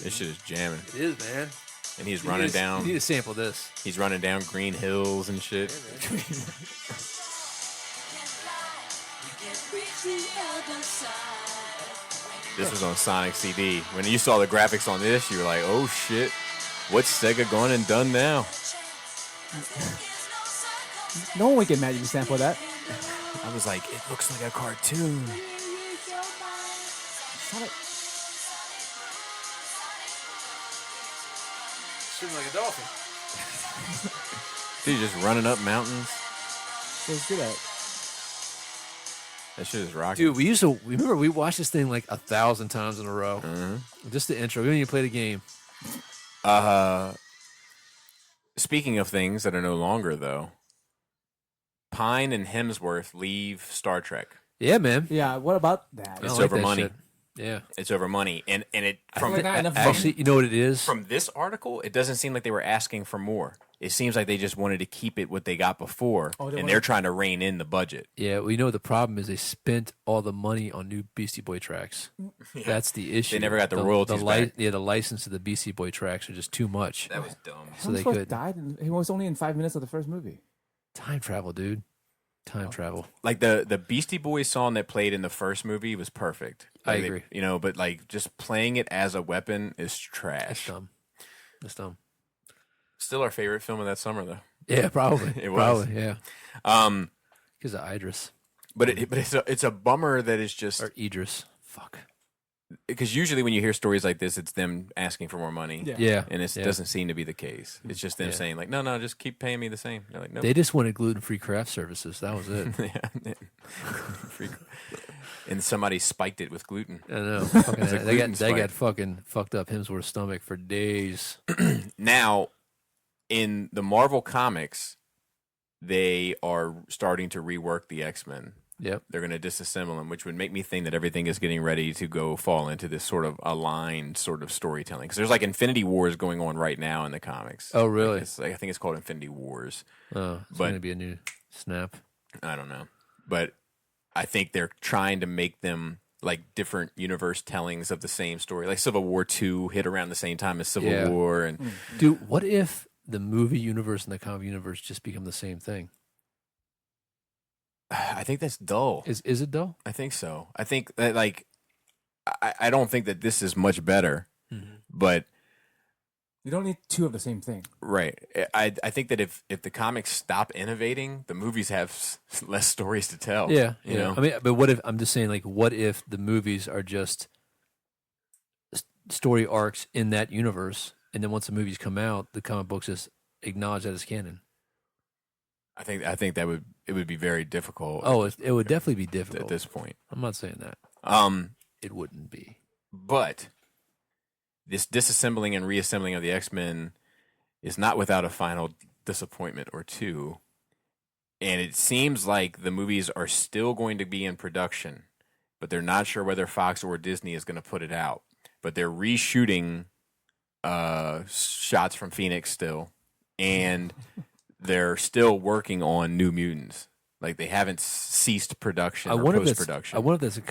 This shit is jamming. It is, man. And he's You running need to- down. You need to sample this. He's running down green hills and shit. This was on Sonic CD. When you saw the graphics on this, you were like, "Oh shit, what's Sega gone and done now?" No one would get mad if you sample that. I was like, "It looks like a cartoon." Shooting like a dolphin. Dude, just running up mountains. So it's good at. That shit is rocking. Dude, remember we watched this thing like 1,000 times in a row. Just the intro. We didn't even play the game. Speaking of things that are no longer though, Pine and Hemsworth leave Star Trek. Yeah, man. Yeah. What about that? I It's don't like over that money. shit. Yeah. It's over money, and it from like not enough Actually, you know what it is? from this article, it doesn't seem like they were asking for more. It seems like they just wanted to keep it what they got before, Oh, they and wanna- they're trying to rein in the budget. Yeah, well, you know what the problem is? They spent all the money on new Beastie Boy tracks. That's the issue. never got the royalties back. Yeah, the license of the Beastie Boy tracks are just too much. That was dumb. So they Hemsworth could died. And he was only in 5 minutes of the first movie. time travel, dude. Time travel. Like the Beastie Boys song that played in the first movie was perfect. I Like, agree. You know, but like just playing it as a weapon is That's trash. dumb. That's dumb. Still our favorite film of that summer though. Yeah, probably. It was. Probably, yeah. Um, Because of Idris but it's a bummer that it's just or Idris. Fuck. because usually when you hear stories like this, it's them asking for more money. Yeah. Yeah. And it yeah. doesn't seem to be the case. It's just them Yeah. saying like, no, just keep paying me the same. They're like, no. They just wanted gluten-free craft services. That was it. And somebody spiked it with gluten. I know. Fucking, It's a they gluten got spike. fucking fucked up Hemsworth's stomach for days. Now, in the Marvel comics, they are starting to rework the X-Men. Yep. They're going to disassemble them, which would make me think that everything is getting ready to go fall into this sort of aligned sort of storytelling. Because there's like Infinity Wars going on right now in the comics. Oh, really? I think it's called Infinity Wars. Oh, it's But- going to be a new snap. I don't know. But I think they're trying to make them like different universe tellings of the same story. Like Civil War 2 hit around the same time as Civil Yeah. War. And Dude, what if the movie universe and the comic universe just become the same thing? I think that's dull. Is it though? I think so. I think that like I don't think that this is much better, but You don't need two of the same thing. right. I think that if the comics stop innovating, the movies have less stories to tell. Yeah, you know. I mean, but what if I'm just saying, like, what if the movies are just story arcs in that universe, and then once the movies come out, the comic books just acknowledge that as canon? I think that it would be very difficult. Oh, it would definitely be at difficult. this point. I'm not saying that. It wouldn't be. But this disassembling and reassembling of the X-Men is not without a final disappointment or two. And it seems like the movies are still going to be in production, but they're not sure whether Fox or Disney is going to put it out. But they're reshooting shots from Phoenix still, and they're still working on New Mutants. Like they haven't ceased production or post-production. I wonder if that's a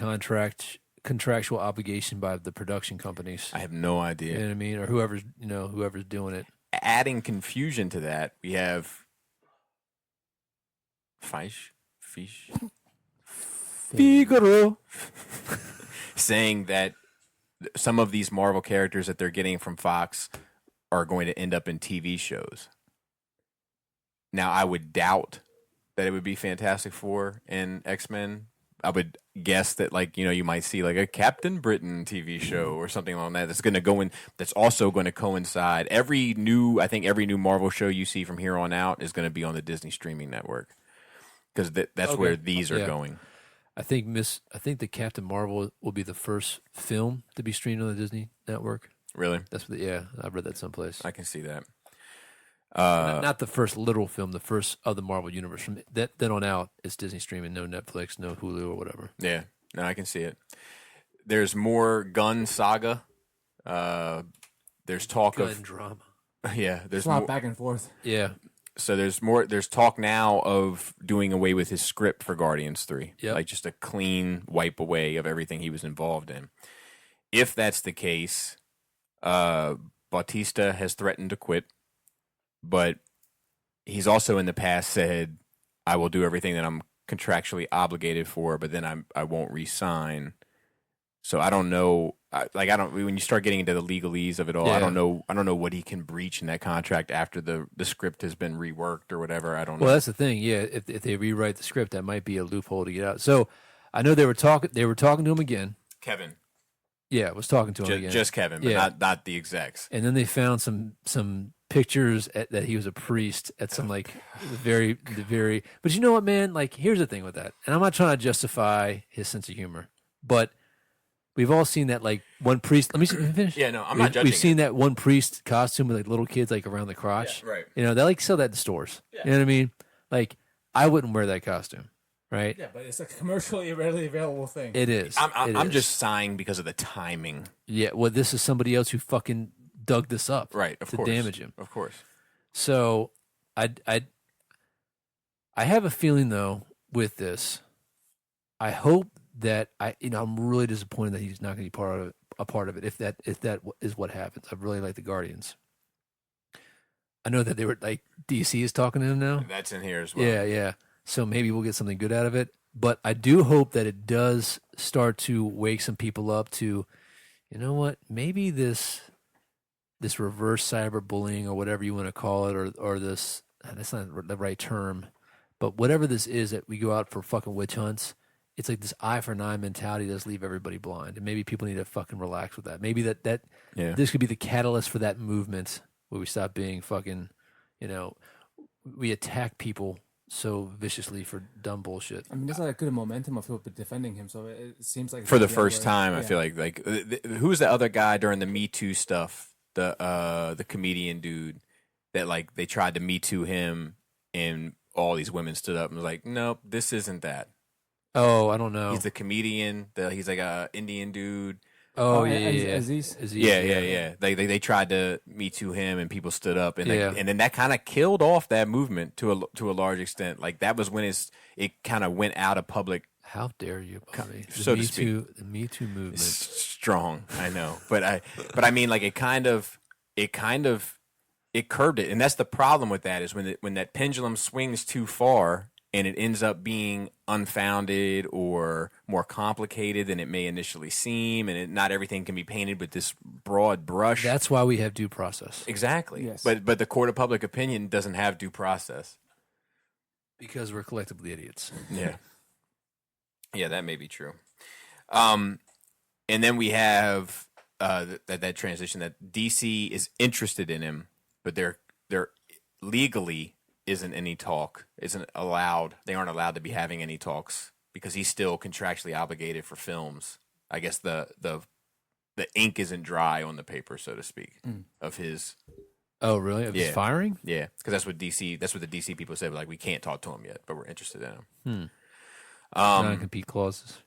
contractual obligation by the production companies. I have no idea. You know what I mean? Or whoever's doing it. Adding confusion to that, we have Fish Figaro. saying that some of these Marvel characters that they're getting from Fox are going to end up in TV shows. Now, I would doubt that it would be Fantastic Four and X-Men. I would guess that, like, you know, you might see like a Captain Britain TV show or something like that. That's going to go in. That's also going to coincide. Every new Marvel show you see from here on out is going to be on the Disney streaming network because that's where these are going. I think the Captain Marvel will be the first film to be streamed on the Disney network. Really? That's what. I read that someplace. I can see that. Not the first literal film, the first of the Marvel universe. From then on out, it's Disney streaming, no Netflix, no Hulu or whatever. Yeah, no, I can see it. There's more Gunn Saga. There's talk Gunn of drama. Yeah, there's It's a lot more, back and forth. Yeah, so there's more. There's talk now of doing away with his script for Guardians 3. Yep. Like just a clean wipe away of everything he was involved in. If that's the case, Bautista has threatened to quit, but he's also in the past said, "I will do everything that I'm contractually obligated for, but then I won't re-sign." So I don't know. When you start getting into the legalese of it all, Yeah. I don't know what he can breach in that contract after the script has been reworked or whatever. I don't know. well, that's the thing. Yeah, if they rewrite the script, that might be a loophole to get out. So I know they were talking to him again. Kevin, Yeah, was talking to him again. just Kevin, but Yeah. not the execs. And then they found some pictures that he was a priest at some like the very. But you know what, man? Like, here's the thing with that, and I'm not trying to justify his sense of humor, but we've all seen that like one priest. Let me finish. Yeah, no, I'm not judging We've seen that one priest costume with like little kids like around the crotch. Yeah, right. You know, they like sell that in stores. Yeah. You know what I mean? Like, I wouldn't wear that costume, right? Yeah, but it's a commercially readily available thing. It is. I'm just sighing because of the timing. Yeah. Well, this is somebody else who fucking dug this up, Right, of to course. damage him. Of course. So I have a feeling though with this. I hope that I'm really disappointed that he's not going to be a part of it. If that is what happens, I really like the Guardians. I know that they were like DC is talking to him now. That's in here as well. Yeah. So maybe we'll get something good out of it. But I do hope that it does start to wake some people up to, you know what, maybe this reverse cyberbullying or whatever you want to call it, or this, that's not the right term, but whatever this is that we go out for fucking witch hunts, it's like this eye for an eye mentality does leave everybody blind. And maybe people need to fucking relax with that. Maybe that this could be the catalyst for that movement where we stop being fucking, we attack people so viciously for dumb bullshit. I mean, there's like a good momentum of people defending him, so it seems like For the first time, I feel like who's the other guy during the Me Too stuff? The comedian dude that like they tried to Me Too him, and all these women stood up and was like, "Nope, this isn't that." Oh, I don't know. He's the comedian. He's like a Indian dude. Oh, yeah, yeah. Aziz? Yeah. They tried to Me Too him, and people stood up, and Yeah. and then that kind of killed off that movement to a large extent. Like that was when it kind of went out of public. How dare you, Bobby? So to speak. The Me Too movement. Strong, I know, but I mean, like it curbed it, and that's the problem with that is when that pendulum swings too far and it ends up being unfounded or more complicated than it may initially seem, and not everything can be painted with this broad brush. That's why we have due process. Exactly. Yes. But the court of public opinion doesn't have due process. Because we're collectively idiots. Yeah. Yeah, that may be true. And then we have that transition that DC is interested in him, but they're legally isn't any talk. Isn't allowed. They aren't allowed to be having any talks because he's still contractually obligated for films. I guess the ink isn't dry on the paper, so to speak, of his. Oh, really? Of his firing? Yeah, because that's what the DC people said. Like, we can't talk to him yet, but we're interested in him. Non-compete clauses.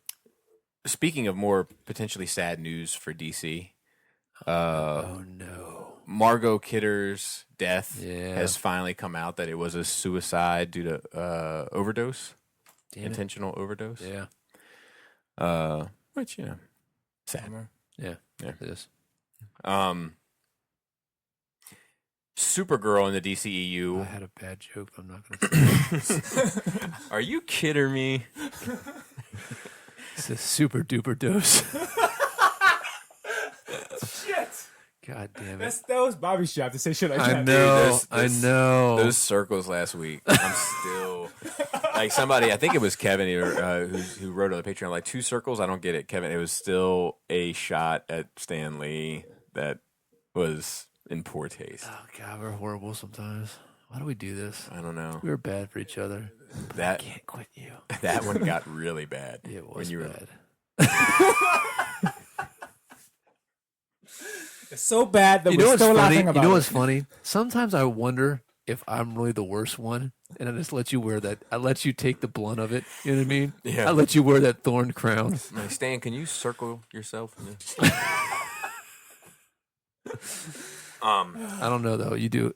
Speaking of more potentially sad news for DC, Oh no. Margot Kidder's death Yeah. has finally come out that it was a suicide due to overdose, Damn it. intentional overdose. Yeah. Which Sad. Yeah, Yeah. it is. Supergirl in the I DCEU. had a bad joke, but I'm not going to say it. Are you kidding me? It's a super duper dose. Shit. God damn it. That was Bobby's job to say shit like I that. know. Dude, I know. Those circles last week. I'm still like somebody. I think it was Kevin who wrote on the Patreon like 2 circles. I don't get it, Kevin. It was still a shot at Stan Lee that was in poor taste. Oh, God, we're horrible sometimes. Why do we do this? I don't know. We're bad for each other. That I can't quit you. that one got really bad. It was when you were bad. It's so bad that You know we're what's still funny? laughing You about know it. what's funny? Sometimes I wonder if I'm really the worst one, and I just let you wear that. I let you take the blunt of it. You know what I mean? Yeah. I let you wear that thorn crown. Like, Stan, can you circle yourself? I don't know though. You do.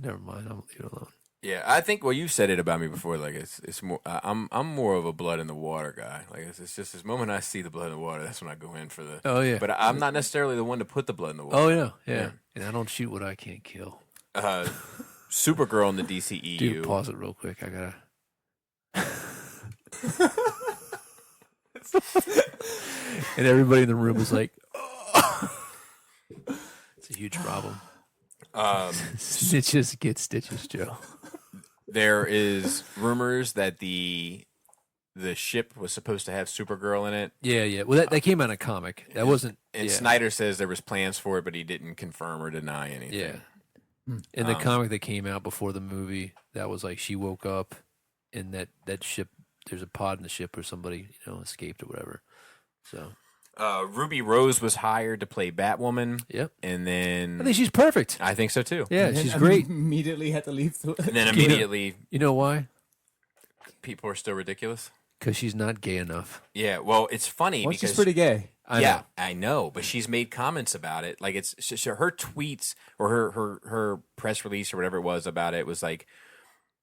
Never mind. I'm gonna leave it alone. Yeah, I think you said it about me before. Like it's more. I'm more of a blood in the water guy. Like it's just this moment I see the blood in the water. That's when I go in for the. Oh yeah. But I'm not necessarily the one to put the blood in the water. Oh yeah. Yeah. Yeah. And I don't shoot what I can't kill. Supergirl in the DCEU. Dude, pause it real quick. I gotta. And everybody in the room is like, it's a huge problem. Snitches get stitches, Joe. There is rumors that the ship was supposed to have Supergirl in it. Yeah, yeah. Well, that came out in a comic. That wasn't. And yeah. Snyder says there was plans for it, but he didn't confirm or deny anything. Yeah. In the comic that came out before the movie, that was like she woke up in that ship. There's a pod in the ship or somebody escaped or whatever. So. Ruby Rose was hired to play Batwoman. Yep. And then I think she's perfect. I think so too. Yeah, And she's then great. Immediately had to leave. And then immediately You know why? people are still ridiculous. Because she's not gay enough. Yeah, well, it's funny Well, because she's pretty gay. I know, but she's made comments about it. Like her tweets or her press release or whatever it was about it was like,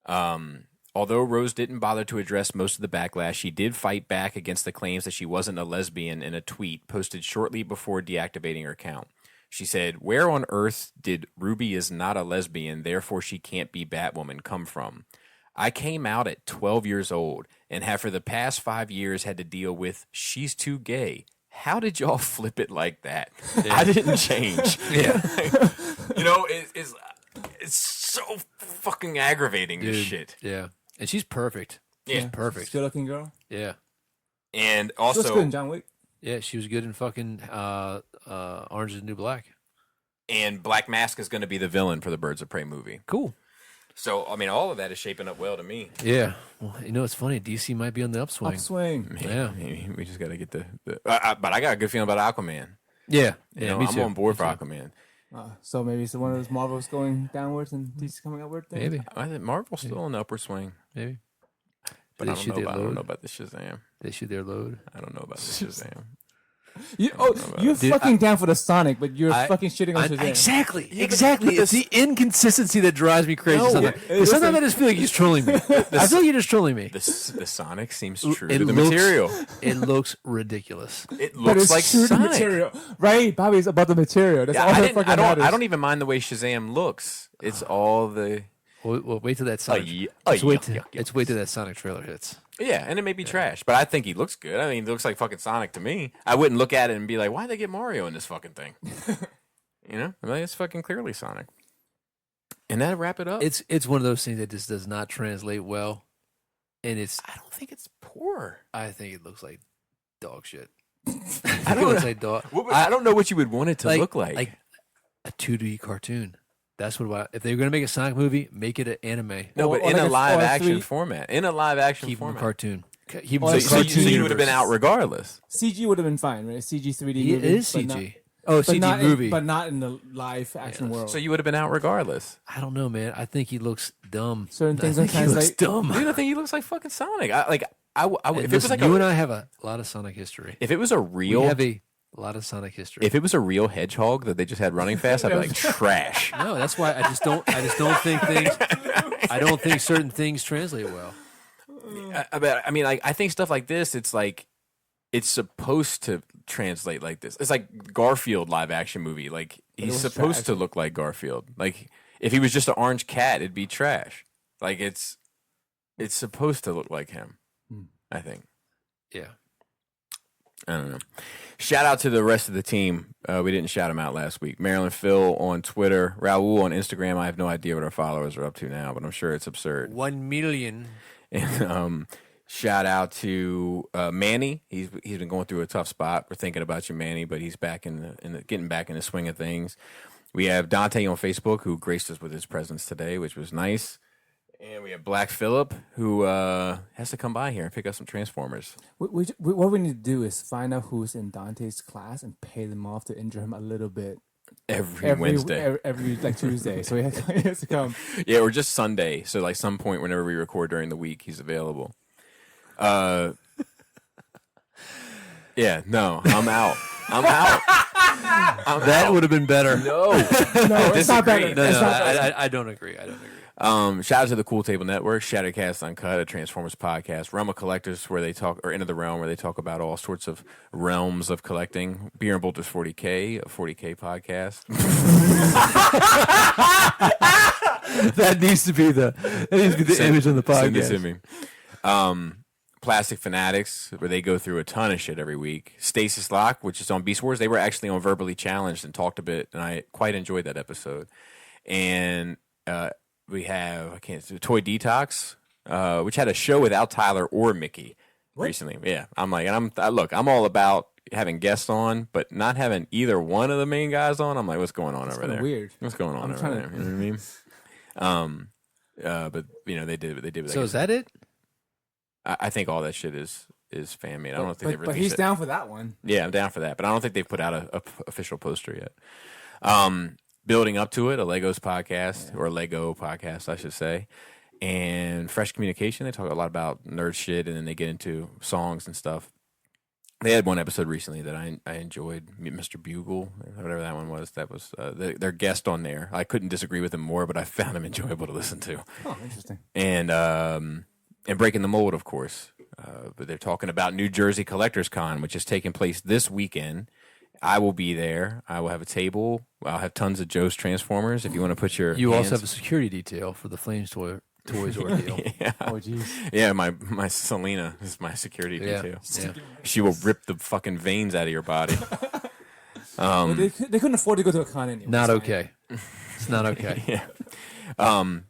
although Rose didn't bother to address most of the backlash, she did fight back against the claims that she wasn't a lesbian in a tweet posted shortly before deactivating her account. She said, "Where on earth did Ruby is not a lesbian, therefore she can't be Batwoman come from? I came out at 12 years old and have for the past 5 years had to deal with she's too gay. How did y'all flip it like that? I didn't change." Yeah. It's so fucking aggravating, this Dude, shit. Yeah. And she's perfect. Yeah. She's perfect. Good looking girl. Yeah. And She looks good also, in John Wick. Yeah, she was good in fucking Orange is the New Black. and Black Mask is going to be the villain for the Birds of Prey movie. Cool. So, I mean, all of that is shaping up well to me. Yeah. Well, it's funny. DC might be on the upswing. Upswing. Yeah. Maybe we just got to get the but I got a good feeling about Aquaman. Yeah. You Yeah, know, me I'm too. on board Me for too. Aquaman. So maybe it's one of those Marvels going downwards and DC coming upward. Thing? Maybe. I think Marvel's still on the upward swing. Maybe. But They I don't, shoot know their about, I don't load. know about the Shazam. They shoot their load. I don't know about the Shazam. You're Dude, fucking down for the Sonic, but you're I- fucking shitting on Shazam. Exactly. Exactly. It's the inconsistency that drives me crazy. No, sometimes. it's Sometimes like- I just feel like he's trolling me. I feel like you're just trolling me. The Sonic seems true It to the looks- material. It looks ridiculous. It But looks it's like true to Sonic. material, right? Bobby, it's about the material. That's Yeah, all that fucking matters. I don't even mind the way Shazam looks. It's all the Well, wait till that Sonic. yeah. Let's wait Yeah, till let's wait till that Sonic trailer hits. yeah, and it may be trash, but I think he looks good. I mean, he looks like fucking Sonic to me. I wouldn't look at it and be like, "Why'd they get Mario in this fucking thing?" You know, I mean, it's fucking clearly Sonic. And that'll wrap it up. It's one of those things that just does not translate well, and I don't think it's poor. I think it looks like dog shit. I I don't think it looks know. like dog. I don't know what you would want it to look like. Like a 2D cartoon. That's what. If they're gonna make a Sonic movie, make it an anime. No, Or- but or in like a a- live or a action 3D format. In a live action Keep them a format. cartoon. Keep them Or a a So cartoon. you would have been out regardless. CG would have been fine, right? CG 3D It movie. is but CG. not- Oh, but CG not movie. but not in the live action world. So you would have been out regardless. I don't know, man. I think he looks dumb. Certain things I don't think he looks translate. dumb. Dude, I think he looks like fucking Sonic. If And it was listen, like you and I have a lot of Sonic history. if it was a We real have a lot of Sonic history. if it was a real hedgehog that they just had running fast, I'd be like trash. No, that's why I just don't think things. I don't think certain things translate well. I mean, like I think stuff like this, it's like it's supposed to translate like this. It's like Garfield live action movie. Like he's was supposed to trash. look like Garfield. Like if he was just an orange cat, it'd be trash. Like it's supposed to look like him. I think. Yeah. I don't know. Shout out to the rest of the team. We didn't shout them out last week. Marilyn Phil on Twitter, Raul on Instagram. I have no idea what our followers are up to now, but I'm sure it's absurd. 1 million. And shout out to Manny. He's been going through a tough spot. We're thinking about you, Manny, but he's back getting back in the swing of things. We have Dante on Facebook, who graced us with his presence today, which was nice. And we have Black Phillip, who has to come by here and pick up some Transformers. What we need to do is find out who's in Dante's class and pay them off to injure him a little bit Every Wednesday. every like Tuesday. So he has to come. Yeah, or just Sunday. So like some point whenever we record during the week, he's available. Yeah, no, I'm out. That would have been better. No, No, it's not better. No, It's not better. I don't agree. I don't agree. Shout out to the Cool Table Network, Shattercast Uncut, a Transformers podcast, Realm of Collectors, where they talk, or Into the Realm, where they talk about all sorts of realms of collecting. Beer and Bolters 40K, a 40K podcast. That needs to be the image on the Send it podcast. to me. Plastic Fanatics, where they go through a ton of shit every week. Stasis Lock, which is on Beast Wars. They were actually on Verbally Challenged and talked a bit, and I quite enjoyed that episode. And we have Toy Detox, which had a show without Tyler or Mickey recently. Yeah, I'm all about having guests on, but not having either one of the main guys on. I'm like, what's going on over there? Weird. What's going on over there? You know what I mean? But they did. So is that it? I think all that shit is fan made. I don't think they've But released he's it. down for that one. Yeah, I'm down for that, but I don't think they've put out a official poster yet. Building up to it, a Legos podcast or a Lego podcast, I should say, and Fresh Communication. They talk a lot about nerd shit, and then they get into songs and stuff. They had one episode recently that I enjoyed, Mr. Bugle, whatever that one was. That was their guest on there. I couldn't disagree with him more, but I found him enjoyable to listen to. Oh, interesting. And Breaking the Mold, of course. But they're talking about New Jersey Collectors Con, which is taking place this weekend. I will be there. I will have a table. I'll have tons of Joe's Transformers. If you want to put your You hands... also have a security detail for the Flames Toys ordeal. Yeah. Oh, jeez. Yeah, my Selena is my security detail. Yeah. She will rip the fucking veins out of your body. Well, they couldn't afford to go to a con anyway. Not It's fine. okay. It's not okay. Yeah.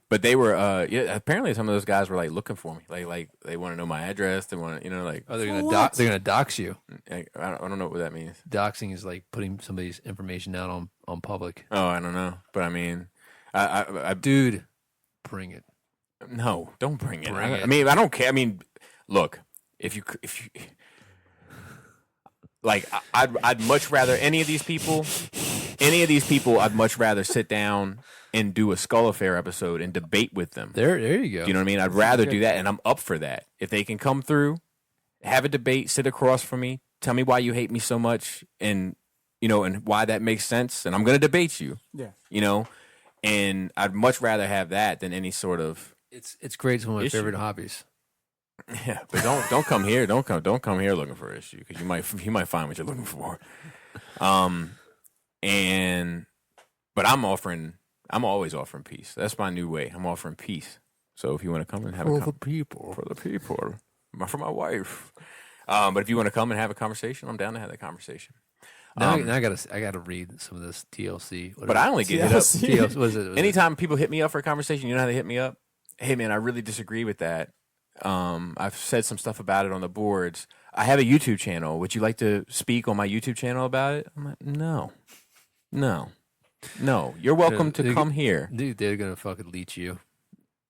But they were apparently some of those guys were like looking for me. Like they want to know my address. They want to, like, Oh, they're For gonna what? they're gonna dox you. I don't know what that means. Doxing is like putting somebody's information out on public. Oh, I don't know. But I mean, I Dude, bring it. no, don't bring it. Bring it. I mean, I don't care. I mean, look, if you like, I'd much rather any of these people, I'd much rather sit down and do a Skull Affair episode and debate with them. There you go. You know what I mean? I'd rather do that, and I'm up for that. If they can come through, have a debate, sit across from me, tell me why you hate me so much, and and why that makes sense, and I'm going to debate you. Yeah. And I'd much rather have that than any sort of It's great. It's one of my Issue. favorite hobbies. yeah. But don't come here. Don't come here looking for an issue because you might find what you're looking for. But I'm always offering peace. That's my new way. I'm offering peace. So if you want to come and have For the people. for my wife. But if you want to come and have a conversation, I'm down to have that conversation. Now I gotta read some of this TLC. But I only get hit up. TLC. Was it? Anytime people hit me up for a conversation, you know how they hit me up? Hey, man, I really disagree with that. I've said some stuff about it on the boards. I have a YouTube channel. Would you like to speak on my YouTube channel about it? I'm like, no. You're welcome to come here. Dude, they're gonna fucking leech you.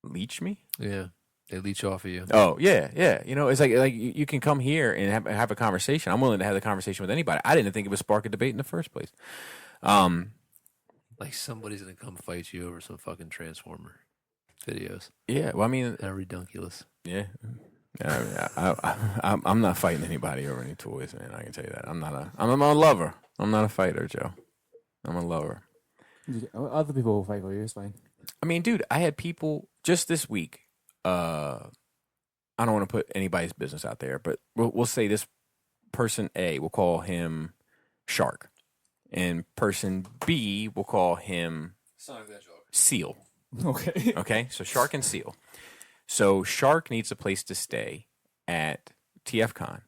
Leech me? Yeah, they leech off of you. Oh, yeah. It's like you can come here and have a conversation. I'm willing to have the conversation with anybody. I didn't think it would spark a debate in the first place. Like somebody's gonna come fight you over some fucking Transformer videos. Yeah, well, I mean, That redunculous. yeah. I'm not fighting anybody over any toys, man. I can tell you that. I'm a lover. I'm not a fighter, Joe. I'm a lover. Other people will fight for you. It's fine. I mean, dude, I had people just this week. I don't want to put anybody's business out there, but we'll say this person A, we'll call him Shark. And person B, we'll call him Seal. Okay. Okay, so Shark and Seal. So Shark needs a place to stay at TFCon.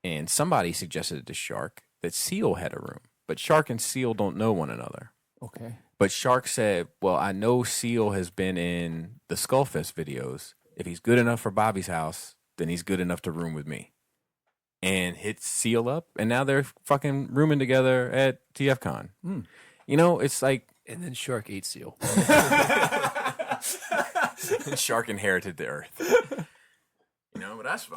And somebody suggested to Shark that Seal had a room. But Shark and Seal don't know one another. Okay. But Shark said, well, I know Seal has been in the Skullfest videos. If he's good enough for Bobby's house, then he's good enough to room with me. And hits Seal up, and now they're fucking rooming together at TFCon. You know, it's like... And then Shark ate Seal. Shark inherited the earth. You know, but that's...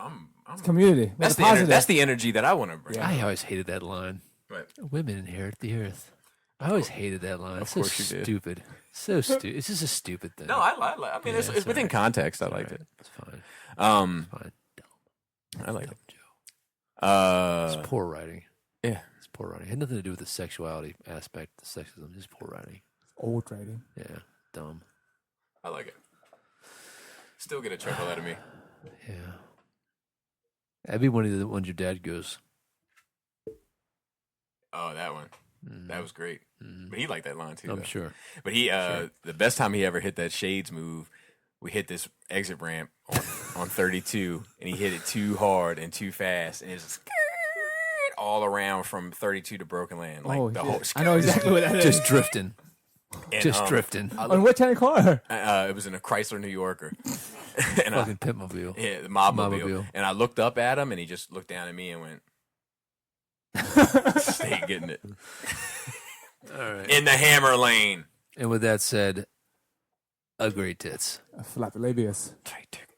I'm Community. that's That's the energy that I want to bring. I always hated that line. Right. Women inherit the earth. I always hated that line. It's so course you did. stupid. So stupid. It's just a stupid thing. No, I mean, it's within alright. context. I liked Alright, it. It's fine. Fine. Dumb. I like Dumb it. Joe. It's poor writing. Yeah. It's poor writing. It had nothing to do with the sexuality aspect, the sexism. Just poor writing. Old writing. Yeah. Dumb. I like it. Still get a chuckle out of me. Yeah. That'd be one of the ones your dad goes. Oh, that one. That was great. But he liked that line too. I'm though. sure. But he, the best time he ever hit that shades move, we hit this exit ramp on 32, and he hit it too hard and too fast, and it was just all around from 32 to Broken Land, like the whole. I know exactly what that is. Just drifting. And, Just drifting. On what kind of car? It was in a Chrysler New Yorker. And Fucking Pitmobile. yeah, the Mobmobile. Mobmobile. And I looked up at him, and he just looked down at me and went, "Stay getting it All right. in the hammer lane." And with that said, a great tits. Flappy labius. Tight dick.